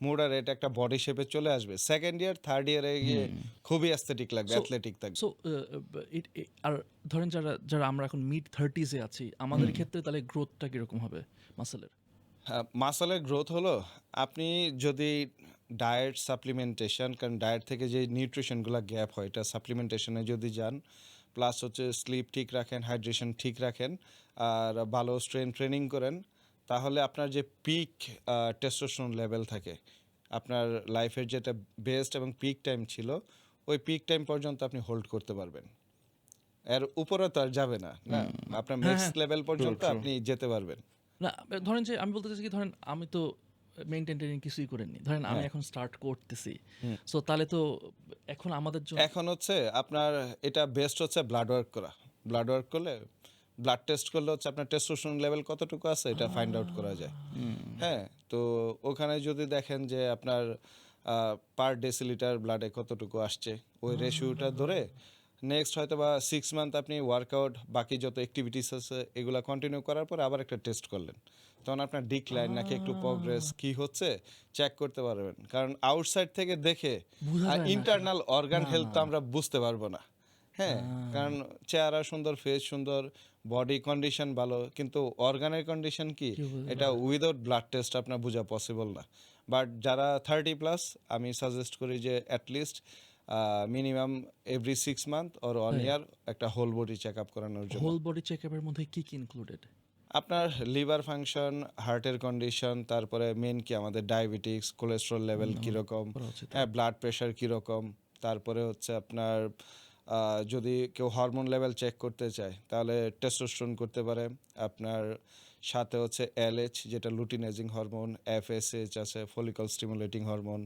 মোডারেট একটা বডি শেপে চলে আসবে। সেকেন্ড ইয়ার থার্ড ইয়ারে গিয়ে খুবই অ্যাস্থেটিক লাগবে, So- অ্যাথলেটিক থাকবে। সো আর ধরেন যারা যারা আমরা এখন মিড 30s-এ আছি, আমাদের ক্ষেত্রে তাহলে গ্রোথটা কিরকম হবে মাসেলের? মাসলের গ্রোথ হলো, আপনি যদি ডায়েট সাপ্লিমেন্টেশন, কারণ ডায়েট থেকে যে নিউট্রিশনগুলো গ্যাপ হয় এটা সাপ্লিমেন্টেশনে যদি যান, প্লাস হচ্ছে স্লিপ ঠিক রাখেন, হাইড্রেশন ঠিক রাখেন, আর ভালো ট্রেনিং করেন, তাহলে আপনার যে পিক টেস্টোস্টেরন লেভেল থাকে, আপনার লাইফের যেটা বেস্ট এবং পিক টাইম ছিল, ওই পিক টাইম পর্যন্ত আপনি হোল্ড করতে পারবেন। এর উপরে তো আর যাবে না, না, আপনার ম্যাক্স লেভেল পর্যন্ত আপনি যেতে পারবেন। না, ধরেন যে আমি বলতে চাইছি কি, ধরেন আমি তো মেইনটেইন টেইন কিছুই করিনি, ধরেন আমি এখন স্টার্ট করতেছি, সো তাহলে তো এখন আমাদের জন্য এখন হচ্ছে আপনার এটা বেস্ট হচ্ছে ব্লাড ওয়ার্ক করা। ব্লাড ওয়ার্ক করলে, ব্লাড টেস্ট করলে হচ্ছে আপনার টেস্টোস্টেরন লেভেল কতটুকু আছে এটা ফাইন্ড আউট করা যায়। হ্যাঁ, তো ওখানে যদি দেখেন যে আপনার পার ডেসিলিটার ব্লাডে কতটুকু আসছে, ওই রেশিওটা ধরে নেক্সট হয়তো বা 6 মান্থ আপনি ওয়ার্কআউট, বাকি যত অ্যাক্টিভিটিস আছে এগুলো কন্টিনিউ করার পর আবার একটা টেস্ট করলেন, তখন আপনার ডিক্লাইন নাকি একটু প্রোগ্রেস কি হচ্ছে চেক করতে পারবেন। কারণ আউটসাইড থেকে দেখে বোঝা যায় না। ইন্টারনাল অর্গান হেলথ তো আমরা বুঝতে পারবো না। হ্যাঁ, কারণ চেহারা সুন্দর, ফেস সুন্দর, বডি কন্ডিশন ভালো, কিন্তু অর্গানের কন্ডিশন কি, এটা উইদাউট ব্লাড টেস্ট আপনার বোঝা পসিবল না। বাট যারা 30+, আমি সাজেস্ট করি যে at least minimum every 6 month or 1 ইয়ার একটা হোল বডি চেক আপ করানোর জন্য। হোল বডি চেকআপের মধ্যে কি কি ইনক্লুডেড? আপনার লিভার ফাংশন, হার্টের কন্ডিশন, তারপরে মেন কি আমাদের ডায়াবেটিক্স, কোলেস্ট্রল লেভেল কীরকম, হ্যাঁ ব্লাড প্রেশার কীরকম, তারপরে হচ্ছে আপনার যদি কেউ হরমোন লেভেল চেক করতে চায় তাহলে টেস্টোস্টেরন করতে পারে। আপনার সাথে হচ্ছে এলএইচ, যেটা লুটিনাইজিং হরমোন, এফএসএইচ আছে, follicle stimulating hormone,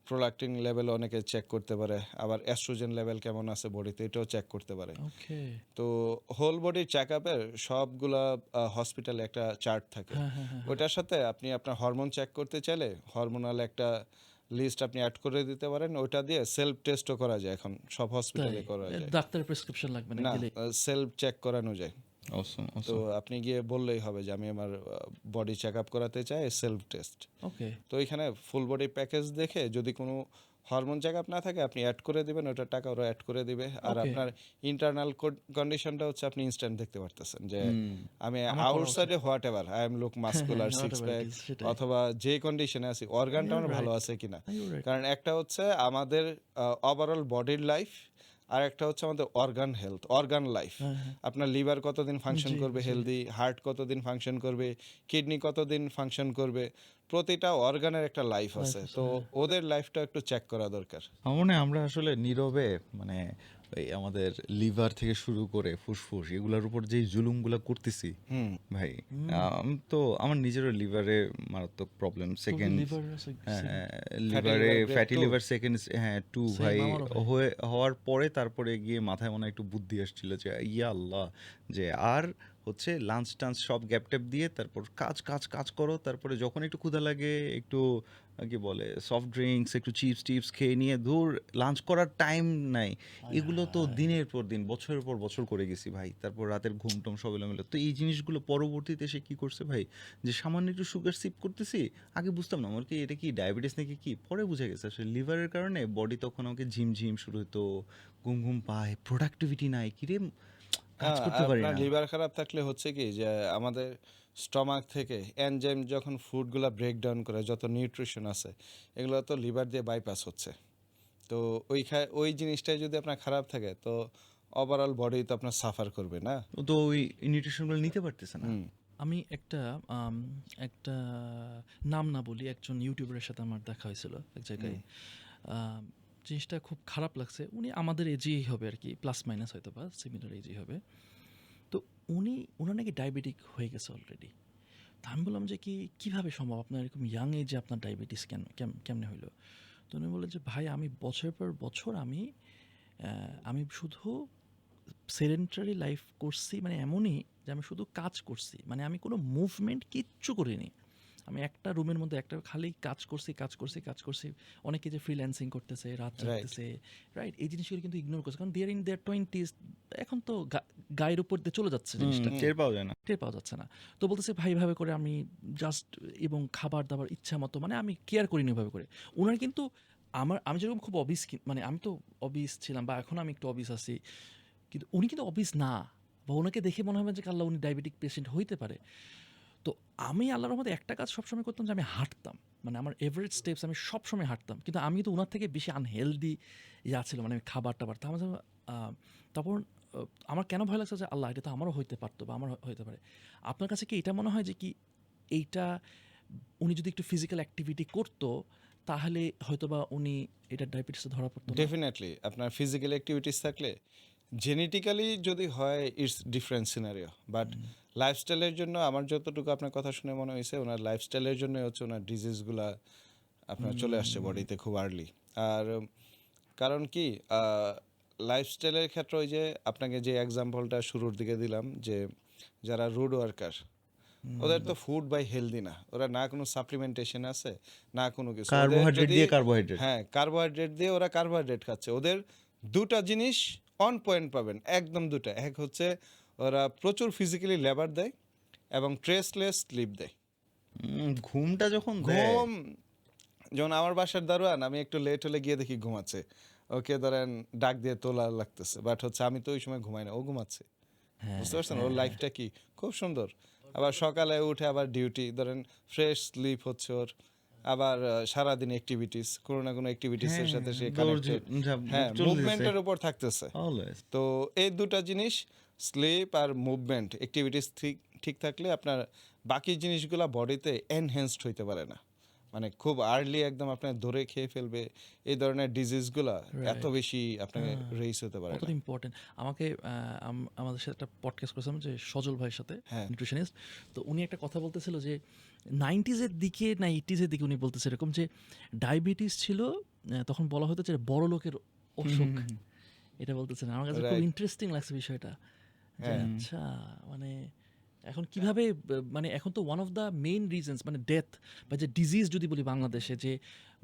prolactin level অনেকে চেক করতে পারে, আবার অ্যাস্ট্রোজেন লেভেল কেমন আছে বডিতে এটাও চেক করতে পারে। ওকে, তো হোল বডি চেক আপের সবগুলা হসপিটালে একটা চার্ট থাকে, ওটার সাথে আপনি আপনার হরমোন চেক করতে চাইলে হরমোনাল একটা লিস্ট আপনি অ্যাড করে দিতে পারেন, ওটা দিয়ে সেলফ টেস্টও করা যায়, এখন সব হসপিটালে করা যায়। ডাক্তারের প্রেসক্রিপশন লাগবে না না, গেলে? সেলফ চেক করানো যায়। Awesome, তো awesome. আপনি গিয়ে বললেই হবে যে আমি আমার বডি চেক আপ করাতে চাই, সেলফ টেস্ট। ওকে, তো এখানে ফুল বডি প্যাকেজ দেখে যদি কোনো হরমোন চেক আপ না থাকে আপনি অ্যাড করে দিবেন, ওটা টাকা ওরা অ্যাড করে দিবে। আর Okay. আপনার ইন্টারনাল কন্ডিশনটা হচ্ছে আপনি ইনস্ট্যান্ট দেখতে পারতেছেন যে আমি আউটসাইডে whatever I am look muscular, six Whatever pack, it is, সেটাই। অথবা যে কন্ডিশনে আছি অর্গানটা You're আমার ভালো right. আছে কিনা। You're right. কারণ একটা হচ্ছে আমাদের ওভারঅল বডির লাইফ, আর একটা হচ্ছে আমাদের অর্গান হেলথ, অর্গান লাইফ। হ্যাঁ, হ্যাঁ। আপনার লিভার কতদিন ফাংশন জি, করবে জি। হেলদি, হার্ট কতদিন ফাংশন করবে, কিডনি কতদিন ফাংশন করবে, প্রতিটা অর্গানের একটা লাইফ লাইফ আছে। আছে, তো হ্যাঁ। ওদের লাইফটা একটু চেক করা দরকার। আমার মনে হয় আমরা আসলে নীরবে মানে এই আমাদের লিভার থেকে শুরু করে ফুসফুস এগুলোর উপর যেই জুলুমগুলো করতেছি হুম। ভাই, তো আমার নিজেরও লিভারে মারাত্মক প্রবলেম সেকেন্ড, লিভার লিভারে liver grade fatty 2? Liver second, হ্যাঁ 2 Same, ভাই। আমারও ভাই। হওয়ার পরে তারপরে গিয়ে মাথায় মনে হয় একটু বুদ্ধি আসছিল যে ইয়া আল্লাহ, যে আর হচ্ছে লাঞ্চ টাঞ্চ সব গ্যাপ ট্যাপ দিয়ে তারপর কাজ কাজ কাজ করো, তারপরে যখন একটু ক্ষুধা লাগে একটু কি বলে সফট ড্রিঙ্কস একটু চিপস টিপস খেয়ে নিয়ে ধুর লাঞ্চ করার টাইম নাই। এগুলো তো দিনের পর দিন বছরের পর বছর করে গেছি ভাই, তারপর রাতের ঘুম টুম সব এলোমেলো। তো এই জিনিসগুলো পরবর্তীতে এসে কি করছে ভাই, যে সামান্য একটু সুগার সিপ করতেছি, আগে বুঝতাম না আমার কি এটা কি ডায়াবেটিস নাকি কি, পরে বুঝে গেছে আসলে লিভারের কারণে বডি তখন আমাকে ঝিমঝিম শুরু হতো, ঘুম ঘুম পায়, প্রোডাক্টিভিটি নাই, কিরে কাজ করতে পারি আপনার না। লিভার খারাপ থাকলে হচ্ছে কি যে আমাদের স্টমাক থেকে এনজাইম যখন ফুডগুলো ব্রেকডাউন করে, যত নিউট্রিশন আছে এগুলো তো লিভার দিয়ে বাইপাস হচ্ছে। তো ওই জিনিসটাই যদি আপনার খারাপ থাকে তো ওভারঅল বডি তো আপনার সাফার করবে না। ও তো ওই নিউট্রিশনগুলো নিতে পারতেছে না। হুম। আমি একটা নাম না বলি, একজন ইউটিউবারের সাথে আমার দেখা হয়েছিল এক জায়গায়। আম, জিনিসটা খুব খারাপ লাগছে। উনি আমাদের এজেই হবে আর কি, প্লাস মাইনাস হয়তো বা সিমিলার এজেই হবে। তো ওনার নাকি ডায়াবেটিক হয়ে গেছে অলরেডি। তা আমি বললাম যে কীভাবে সম্ভব, আপনার এরকম ইয়াং এজে আপনার ডায়াবেটিস কেমনে হইলো? তো উনি বললেন যে ভাই আমি বছরের পর বছর আমি শুধু সেডেন্টারি লাইফ করছি, মানে এমনই যে আমি শুধু কাজ করছি, মানে আমি কোনো মুভমেন্ট কিচ্ছু করিনি। আমি একটা রুমের মধ্যে একটা খালি কাজ করছি। অনেকে যে ফ্রিল্যান্সিং করতেছে, রাত জাগতেছে, রাইট, এই জিনিসগুলো কিন্তু ইগনোর করছে, কারণ দেয়ার ইন দেয়ার 20s। এখন তো গায়ের উপর দিয়ে চলে যাচ্ছে জিনিসটা, টের পাওয়া যায় না। টের পাওয়া যাচ্ছে না। তো বলতেছে ভাই এভাবে করে আমি জাস্ট, এবং খাবার দাবার ইচ্ছা মতো, মানে আমি কেয়ার করিনি ওইভাবে করে। ওনার কিন্তু আমি যেরকম খুব অবিস, মানে আমি তো অবিস ছিলাম বা এখন আমি একটু অবিস আছি, কিন্তু উনি কিন্তু অবিস না, বা ওনাকে দেখে মনে হবে যে আল্লাহ উনি ডায়াবেটিক পেশেন্ট হইতে পারে। তো আমি আল্লাহর রহমতে একটা কাজ সবসময় করতাম, যে আমি হাঁটতাম, মানে আমার এভারেজ স্টেপস আমি সবসময় হাঁটতাম, কিন্তু আমি তো ওনার থেকে বেশি আনহেলদি ছিল, মানে আমি খাবার টাবার তারপর আমার কেন ভয় লাগছে যে আল্লাহ এটা তো আমারও হইতে পারতো বা আমার হইতে পারে। আপনার কাছে কি এটা মনে হয় যে এইটা উনি যদি একটু ফিজিক্যাল অ্যাক্টিভিটি করতো তাহলে হয়তোবা উনি এটা ডায়াবেটিসে ধরা পড়তো না? ডেফিনেটলি আপনার ফিজিক্যাল অ্যাক্টিভিটিস থাকলে জেনেটিক্যালি যদি হয় ইটস ডিফারেন্ট সিনারিও, বাট লাইফস্টাইলের জন্য আমার যতটুকু আপনার কথা শুনে মনে হয়েছে ওনার লাইফস্টাইলের জন্য হচ্ছে ওনার ডিজিজগুলা আপনার চলে আসছে বডিতে খুব আর্লি। আর কারণ কি লাইফস্টাইলের ক্ষেত্রে ওই যে আপনাকে যে এক্সাম্পলটা শুরুর দিকে দিলাম, যে যারা রুড ওয়ার্কার ওদের তো ফুড বাই হেলদি না, ওরা না কোনো সাপ্লিমেন্টেশন আছে না কোনো কিছু, ওদের কার্বোহাইড্রেট যদি দিয়ে কার্বোহাইড্রেট। হ্যাঁ কার্বোহাইড্রেট দিয়ে ওরা কার্বোহাইড্রেট খাচ্ছে। ওদের দুটা জিনিস অন পয়েন্ট পাবেন, একদম দুটা। এক হচ্ছে ওরা প্রচুর ফিজিক্যালি লেবার দেয় এবং ট্রেসলেস স্লিপ দেয়। ঘুমটা যখন দেয়, ঘুম, যেমন আমার বাসার দারোয়ান, আমি একটু লেট হলে গিয়ে দেখি ঘুমাচ্ছে, ওকে ধরেন ডাক দিয়ে তোলা লাগতেছে, বাট হচ্ছে আমি তো ওই সময় ঘুমাই না, ও ঘুমাচ্ছে। বুঝতে পারছেন ওর লাইফটা কি খুব সুন্দর। আবার সকালে উঠে আবার ডিউটি, ধরেন ফ্রেশ স্লিপ হচ্ছে ওর, আবার সারাদিন অ্যাক্টিভিটিস, কোনো না কোনো অ্যাক্টিভিটিসের হ্যাঁ, সাথে সে দৌড় কানেক্টেড, ঝাঁপ হ্যাঁ চলতেছে মুভমেন্টের উপর থাকতেছে। অলওয়েজ। তো এই দুটা জিনিস, স্লিপ আর মুভমেন্ট অ্যাক্টিভিটিস ঠিক ঠিক থাকলে আপনার বাকি জিনিসগুলো বডিতে এনহ্যান্সড হইতে পারে না, মানে খুব আর্লি একদম আপনার ধরে খেয়ে ফেলবে, এই ধরনের ডিজিজগুলো এত বেশি আপনাকে রেইস হতে পারে না। কতটা ইম্পর্টেন্ট। আমাকে আমাদের সাথে একটা পডকাস্ট করেছিলাম যে সজল ভাইয়ের সাথে, হ্যাঁ। নিউট্রিশনিস্ট। তো উনি একটা কথা বলতেছিল যে 90s-এর দিকে না 80s-এর দিকে উনি বলতেছে এরকম যে ডায়াবেটিস ছিল, তখন বলা হতো যে বড় লোকের অসুখ, এটা বলতেছেন। আমার কাছে খুব Right. ইন্টারেস্টিং লাগছে বিষয়টা, যে হ্যাঁ। আচ্ছা, মানে এখন কিভাবে মানে এখন তো one of the main reasons, মানে ডেথ বা যে ডিজিজ যদি বলি বাংলাদেশে, যে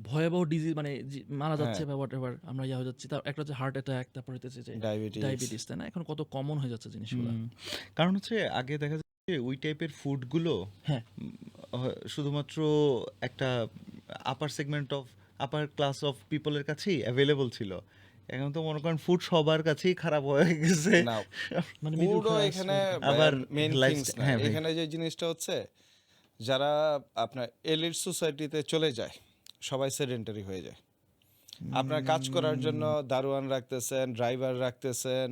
ভয়াবহ ডিজিজ, মানে মারা যাচ্ছে বা হোয়াট এভার আমরা হয়ে যাচ্ছি, তার একটা হচ্ছে হার্ট অ্যাটাক, তারপর হইতেছে যে ডায়াবেটিস। ডায়াবেটিস, তাই না? এখন কত কমন হয়ে যাচ্ছে জিনিসগুলো। কারণ হচ্ছে আগে দেখা যাচ্ছে ওই টাইপের ফুডগুলো হ্যাঁ, শুধুমাত্র একটা আপার ক্লাস অফ পিপলের কাছেই অ্যাভেলেবল ছিল। এখন তো মনে করেন ফুড সবার কাছেই খারাপ হয়ে গেছে। না, মানে middle পুরো class, এখানে আবার মেইন life থিংস না। হ্যাঁ ভাই। এখানে যে জিনিসটা হচ্ছে, যারা আপনার এলিট সোসাইটিতে চলে যায় সবাই সেডেন্টারি হয়ে যায়। আপনার কাজ করার জন্য দারোয়ান রাখতেছেন, ড্রাইভার রাখতেছেন,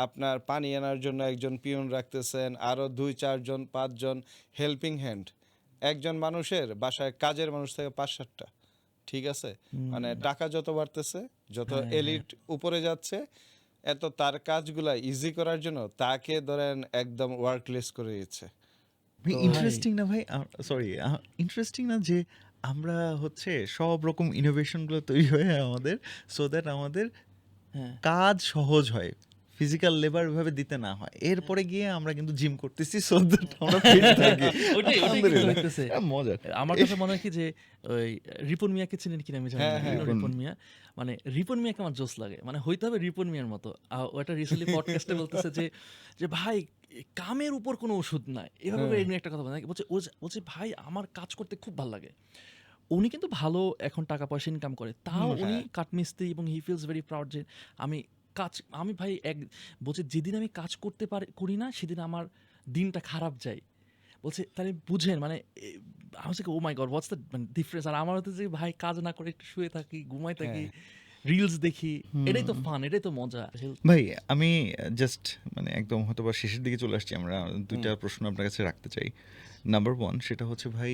আপনার পানি আনার জন্য একজন পিয়ন রাখতেছেন, আরও 2-4 জন 5 জন হেল্পিং হ্যান্ড। একজন মানুষের বাসায় কাজের মানুষ থাকে 5-7টা। ঠিক আছে? মানে টাকা যত বাড়তেছে, যত হ্যাঁ, এলিট উপরে যাচ্ছে, এত তার কাজগুলা ইজি করার জন্য তাকে ধরেন একদম ওয়ার্কলেস করে দিচ্ছে। ভাই তো ইন্টারেস্টিং না ভাই, সরি, ইন্টারেস্টিং না যে আমরা হচ্ছে সব রকম ইনোভেশনগুলো তৈরি হয়ে আমাদের, সো দ্যাট আমাদের হ্যাঁ। কাজ সহজ হয়, ফিজিক্যাল লেবার ভাবে দিতে না হয়, এরপরে গিয়ে আমরা কিন্তু জিম করতেছি সো দ্যাট আমরা ফিট থাকি। ওইটাই কিন্তু আলহামদুলিল্লাহ, হইতেছে। মজার। আমার কাছে মনে হয় কি যে ওই রিপন মিয়াকে চিনেন কিনা আমি জানি হ্যাঁ, না। হ্যাঁ। রিপন মিয়া। মানে রিপন মিয়াকে আমার জোস লাগে। মানে হইতে হবে রিপন মিয়ার মতো। ও একটা রিসেন্টলি পডকাস্টে বলতেছে যে ভাই কামের উপর কোনো ওষুধ নাই। এভাবে হ্যাঁ। এমনি একটা কথা বলে। বলছে বলছে ভাই আমার কাজ করতে খুব ভাল লাগে। উনি কিন্তু ভালো এখন টাকা পয়সা ইনকাম করে। তাও উনি হ্যাঁ। কাঠমিস্ত্রি এবং হি ফিলস ভেরি প্রাউড যে আমি আমি ভাই বলছে যেদিন আমি কাজ করতে করি না সেদিন আমার দিনটা খারাপ যায়। বলছে তাহলে বুঝেন মানে আমি হচ্ছে ও মাই গড হোয়াটস দ্য মানে ডিফারেন্স। আর আমার হচ্ছে যে ভাই কাজ না করে একটু শুয়ে থাকি, ঘুমাই থাকি, রিলস দেখি। এটাই তো ফান, এটাই তো মজা। ভাই আমি জাস্ট মানে একদম হয়তো বা শেষের দিকে চলে আসছি, আমরা দুইটা প্রশ্ন আপনার কাছে রাখতে চাই। নাম্বার ওয়ান, সেটা হচ্ছে ভাই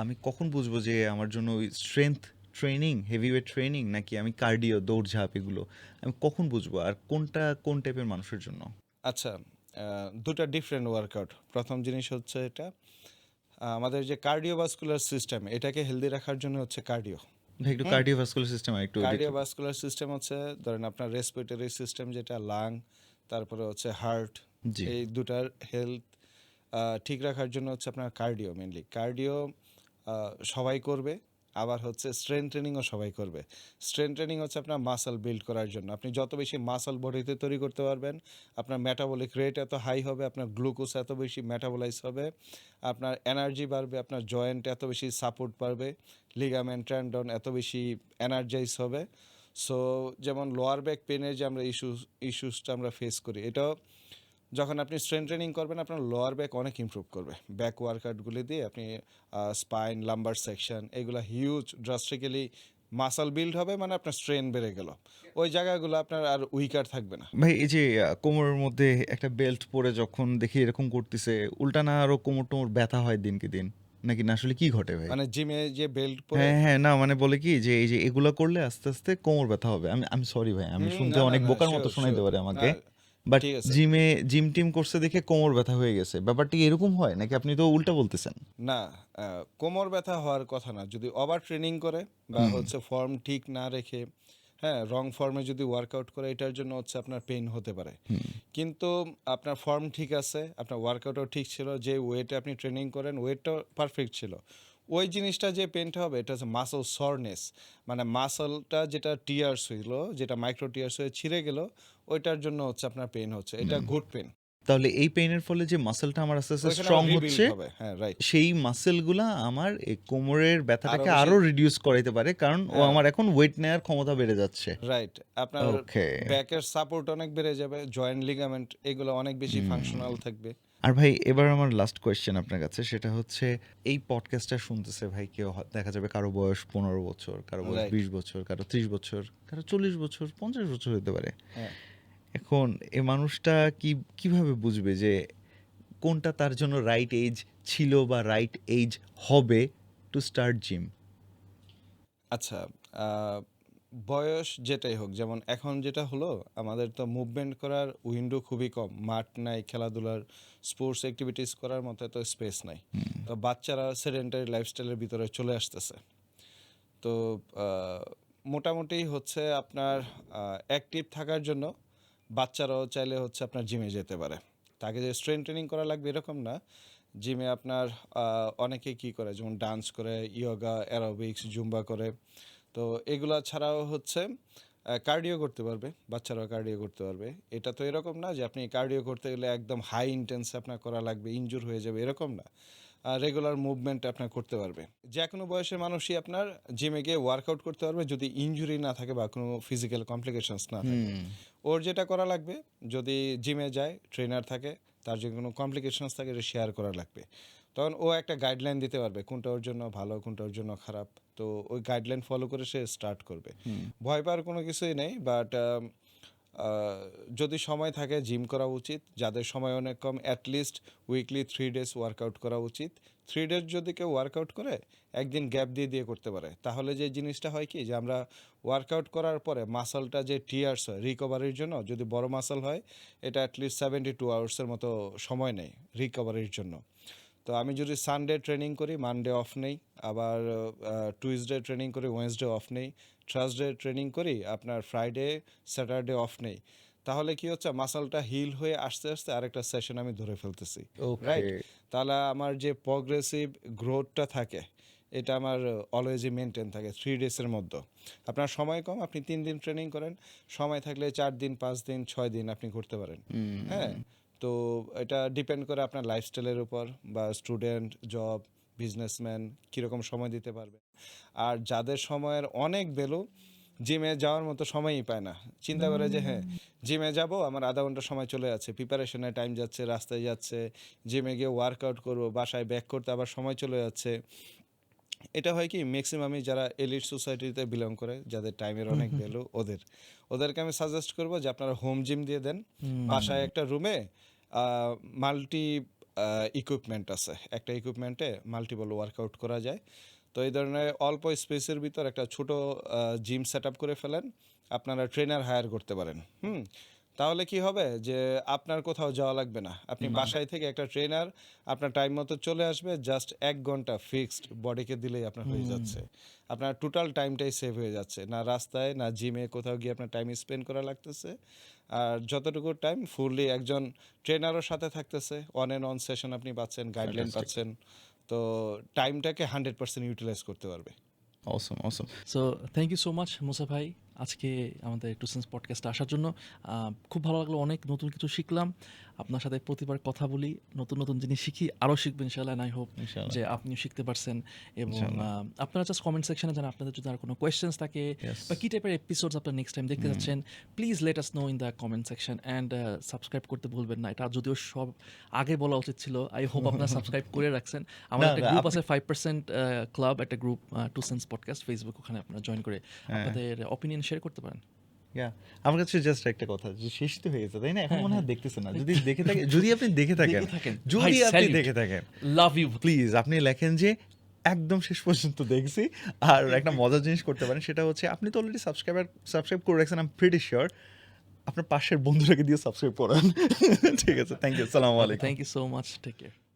আমি কখন বুঝবো যে আমার জন্য ওই strength training, heavy weight training, নাকি আমি কার্ডিও দৌড়ঝাঁপ এগুলো আমি কখন বুঝবো, আর কোনটা কোন টাইপের মানুষের জন্য? আচ্ছা, দুটা ডিফারেন্ট ওয়ার্কআউট। প্রথম জিনিস হচ্ছে এটা আমাদের যে কার্ডিওভাস্কুলার সিস্টেম, এটাকে হেলদি রাখার জন্য হচ্ছে কার্ডিও। ভাই একটু কার্ডিওভাস্কুলার সিস্টেম আর একটু কার্ডিওভাস্কুলার সিস্টেম হচ্ছে ধরেন আপনার রেসপিরেটরি সিস্টেম যেটা লাং, তারপরে হচ্ছে হার্ট, জি এই দুটার হেলথ ঠিক রাখার জন্য হচ্ছে আপনার কার্ডিও মেনলি। কার্ডিও সবাই করবে, আবার হচ্ছে স্ট্রেংথ ট্রেনিংও সবাই করবে। স্ট্রেংথ ট্রেনিং হচ্ছে আপনার মাসল বিল্ড করার জন্য। আপনি যত বেশি মাসল বডিতে তৈরি করতে পারবেন, আপনার মেটাবলিক রেট এত হাই হবে, আপনার গ্লুকোজ এত বেশি মেটাবলাইজ হবে, আপনার এনার্জি বাড়বে, আপনার জয়েন্ট এত বেশি সাপোর্ট পারবে, লিগামেন্ট টেন্ডন এত বেশি এনার্জাইজ হবে। সো যেমন লোয়ার ব্যাক পেনের যে আমরা ইস্যুসটা আমরা ফেস করি, এটাও যখন আপনি স্ট্রেন ট্রেনিং করবেন আপনার লোয়ার ব্যাক অনেক ইমপ্রুভ করবে। ব্যাক ওয়ার্কআউটগুলি দিয়ে আপনি স্পাইন, লাম্বার সেকশন এগুলো হিউজ ড্রাস্টিক্যালি মাসল বিল্ড হবে, মানে আপনার স্ট্রেন বেড়ে গেল, ওই জায়গাগুলো আপনার আর উইকার থাকবে না। ভাই এই যে কোমরের মধ্যে একটা বেল্ট পরে যখন দেখি এরকম করতেছে, উল্টা না আরো কোমর টোমর ব্যথা হয় দিনকে দিন, নাকি না আসলে কি ঘটে ভাই? মানে জিমে যে বেল্ট পরে, হ্যাঁ হ্যাঁ, না মানে বলে কি যে এই যে এগুলা করলে আস্তে আস্তে কোমর ব্যথা হবে। আমি সরি ভাই, আমি শুনতে না না অনেক না, বোকার মতো শিওর শোনাইতে শিওর, পারে না আমাকে, বাট ঠিক আছে। জিম টিম করছে দেখে কোমর ব্যথা হয়ে গেছে, ব্যাপারটা কি এরকম হয় নাকি আপনি তো উল্টা বলতেছেন? না, কোমর ব্যথা হওয়ার কথা না, যদি ওভার ট্রেনিং করে বা হচ্ছে ফর্ম ঠিক না রেখে, হ্যাঁ রং ফর্মে যদি ওয়ার্কআউট করে, এটার জন্য হচ্ছে আপনার পেইন হতে পারে। কিন্তু আপনার ফর্ম ঠিক আছে, আপনার ওয়ার্কআউটও ঠিক ছিল, যে ওয়েটে আপনি ট্রেনিং করেন ওয়েটটাও পারফেক্ট ছিল, ওই জিনিসটা যে পেনটা হবে এটা হচ্ছে মাসল সরনেস, মানে মাসলটা যেটা টিয়ার্স হইল, যেটা মাইক্রো টিয়ার্স হয়ে ছিঁড়ে গেল, ওইটার জন্য হচ্ছে আপনার পেন হচ্ছে, এটা গুড পেন। তাহলে এই পেইনের ফলে যে মাসেলটা আমার আস্তে আস্তে ওইখানে স্ট্রং আবার হচ্ছে, রিবিল্ড হবে, হ্যাঁ রাইট। সেই মাসেলগুলা আমার এই কোমরের ব্যথাটাকে বেশি, আরো রিডিউস করাইতে পারে, কারণ ও হ্যাঁ আমার এখন ওয়েট নেওয়ার ক্ষমতা বেড়ে যাচ্ছে। রাইট, আপনার ওকে। ব্যাকের সাপোর্ট অনেক বেড়ে যাবে, জয়েন্ট লিগামেন্ট এগুলো অনেক বেশি ফাংশনাল থাকবে। আর ভাই এবার আমার লাস্ট কোয়েশ্চেন আপনার কাছে, সেটা হচ্ছে এই পডকাস্টটা শুনতেছে ভাই কেউ, দেখা যাবে কারো বয়স 15 বছর, কারো বয়স Right. 20 বছর, কারো 30 বছর, কারো 40 বছর, 50 বছর হতে পারে। হ্যাঁ, এখন এই মানুষটা কিভাবে বুঝবে যে কোনটা তার জন্য রাইট এজ ছিল বা রাইট এজ হবে টু স্টার্ট জিম? আচ্ছা, বয়স যেটাই হোক, যেমন এখন যেটা হলো, আমাদের তো মুভমেন্ট করার উইন্ডো খুবই কম, মাঠ নাই, খেলাধুলার স্পোর্টস অ্যাক্টিভিটিস করার মতো তো স্পেস নাই। তো বাচ্চারা সেডেন্টারি লাইফস্টাইলের ভিতরে চলে আসতেছে। তো মোটামুটি হচ্ছে আপনার অ্যাক্টিভ থাকার জন্য বাচ্চারাও চাইলে হচ্ছে আপনার জিমে যেতে পারে। তাকে যে স্ট্রেন ট্রেনিং করা লাগবে এরকম না। জিমে আপনার অনেকে কি করে, যেমন ডান্স করে, ইয়োগা, অ্যারোবিক্স, জুম্বা করে। তো এগুলা ছাড়াও হচ্ছে কার্ডিও করতে পারবে, বাচ্চারাও কার্ডিও করতে পারবে। এটা তো এরকম না যে আপনি কার্ডিও করতে গেলে একদম হাই ইন্টেন্স আপনার করা লাগবে, ইনজুর হয়ে যাবে, এরকম না। রেগুলার মুভমেন্ট আপনার করতে পারবে। যে কোনো বয়সের মানুষই আপনার জিমে গিয়ে ওয়ার্কআউট করতে পারবে, যদি ইনজুরি না থাকে বা কোনো ফিজিক্যাল কমপ্লিকেশনস না থাকে। ওর যেটা করা লাগবে, যদি জিমে যায়, ট্রেনার থাকে, তার যে কোনো কমপ্লিকেশনস থাকে, এটা শেয়ার করা লাগবে। তখন ও একটা গাইডলাইন দিতে পারবে কোনটা ওর জন্য ভালো কোনটা ওর জন্য খারাপ। তো ওই গাইডলাইন ফলো করে সে স্টার্ট করবে। ভয় পাওয়ার কোনো কিছুই নেই, বাট যদি সময় থাকে জিম করা উচিত। যাদের সময় অনেক কম, অ্যাটলিস্ট উইকলি 3 days ওয়ার্কআউট করা উচিত। 3 days যদি কেউ ওয়ার্কআউট করে, একদিন গ্যাপ দিয়ে দিয়ে করতে পারে, তাহলে যে জিনিসটা হয় কি যে আমরা ওয়ার্কআউট করার পরে মাসলটা যে টিয়ার্স হয় রিকভারির জন্য, যদি বড় মাসল হয় এটা অ্যাটলিস্ট 72 আওয়ার্সের মতো সময় নেয় রিকভারির জন্য। তো আমি যদি সানডে ট্রেনিং করি, মানডে অফ নেই, আবার টুইসডে ট্রেনিং করি, ওয়েনসডে অফ নেই, থার্সডে ট্রেনিং করি, আপনার ফ্রাইডে স্যাটারডে অফ নেই, তাহলে কি হচ্ছে মাসলটা হিল হয়ে আস্তে আস্তে আরেকটা সেশন আমি ধরে ফেলতেছি, রাইট? ওকে। তাহলে আমার যে প্রগ্রেসিভ গ্রোথটা থাকে এটা আমার অলওয়েজই মেনটেন থাকে 3 days মধ্যে। আপনার সময় কম, আপনি 3 দিন ট্রেনিং করেন, সময় থাকলে 4 দিন 5 দিন 6 দিন আপনি করতে পারেন। হ্যাঁ, তো এটা ডিপেন্ড করে আপনার লাইফস্টাইলের উপর, বা স্টুডেন্ট, জব, বিজনেসম্যান কীরকম সময় দিতে পারবে। আর যাদের সময়ের অনেক ভ্যালু, জিমে যাওয়ার মতো সময়ই পায় না, চিন্তা করে যে হ্যাঁ জিমে যাব, আমার আধা ঘন্টা সময় চলে যাচ্ছে, প্রিপারেশনে টাইম যাচ্ছে, রাস্তায় যাচ্ছে, জিমে গিয়ে ওয়ার্কআউট করবো, বাসায় ব্যাক করতে আবার সময় চলে যাচ্ছে। এটা হয় কি ম্যাক্সিমামই যারা এলিট সোসাইটিতে বিলং করে, যাদের টাইমের অনেক ভ্যালু, ওদেরকে আমি সাজেস্ট করবো যে আপনারা হোম জিম দিয়ে দেন। বাসায় একটা রুমে মাল্টি ইকুইপমেন্ট আছে, একটা ইকুইপমেন্টে মাল্টিপল ওয়ার্কআউট করা যায়। তো এই ধরনের অল্প স্পেসের ভিতর একটা ছোট জিম সেট আপ করে ফেলেন, আপনারা ট্রেনার হায়ার করতে পারেন। তাহলে কি হবে যে আপনার কোথাও যাওয়া লাগবে না, আপনি বাসায় থেকে একটা ট্রেনার আপনার টাইম মতো চলে আসবে, জাস্ট 1 ঘন্টা ফিক্সড বডিকে দিলেই আপনার হয়ে যাচ্ছে। আপনার টোটাল টাইমটাই সেভ হয়ে যাচ্ছে, না রাস্তায় না জিমে কোথাও গিয়ে আপনার টাইম স্পেন্ড করা লাগতেছে। আর যতটুকু টাইম ফুললি একজন ট্রেনারও সাথে থাকতেছে, অন অ্যান্ড অন সেশন আপনি পাচ্ছেন, গাইডলাইন পাচ্ছেন, তো টাইমটাকে 100% ইউটিলাইজ করতে পারবে। Awesome, awesome. So thank you so much Musa ভাই, আজকে আমাদের টু সেন্স পডকাস্টে আসার জন্য। খুব ভালো লাগলো, অনেক নতুন কিছু শিখলাম। আপনার সাথে প্রতিবার কথা বলি, নতুন নতুন জিনিস শিখি, আরও শিখবেন ইনশাআল্লাহ। আই হোপ ইনশাআল্লাহ। যে আপনিও শিখতে পারছেন। এবং ইনশাআল্লাহ। আপনারা জাস্ট কমেন্ট সেকশনে জানান আপনাদের যদি আর কোনো কোয়েশ্চেন্স থাকে, Yes. বা কী টাইপের এপিসোডস আপনারা নেক্সট টাইম দেখতে যাচ্ছেন, please let us no in the comment section. And subscribe করতে ভুলবেন না, এটা যদিও সব আগে বলা উচিত ছিল। আই হোপ আপনারা সাবস্ক্রাইব করে রাখছেন। আমার না, একটা না, গ্রুপ আছে 5% ক্লাব, একটা group two cents podcast Facebook, ওখানে আপনারা জয়েন করে আপনাদের অপিনিয়ন শেয়ার করতে পারেন। Yeah. আমার কাছে জাস্ট একটা কথা, যে শেষ তো হয়ে গেছে তাই না, এখন মনে হয় দেখতেছেন না। যদি দেখে থাকে, যদি আপনি দেখে থাকেন, যদি ভাই, আপনি salute. দেখে থাকেন, লাভ ইউ। প্লিজ আপনি লেখেন যে একদম শেষ পর্যন্ত দেখছি। আর একটা মজার জিনিস করতে পারেন, সেটা হচ্ছে আপনি তো অলরেডি সাবস্ক্রাইব করে রাখছেন, আই এম প্রিটি শিওর আপনার পাশের বন্ধুটাকে দিয়ে সাবস্ক্রাইব করান। ঠিক আছে, থ্যাংক ইউ, আসসালামু আলাইকুম। Thank you so much, take care.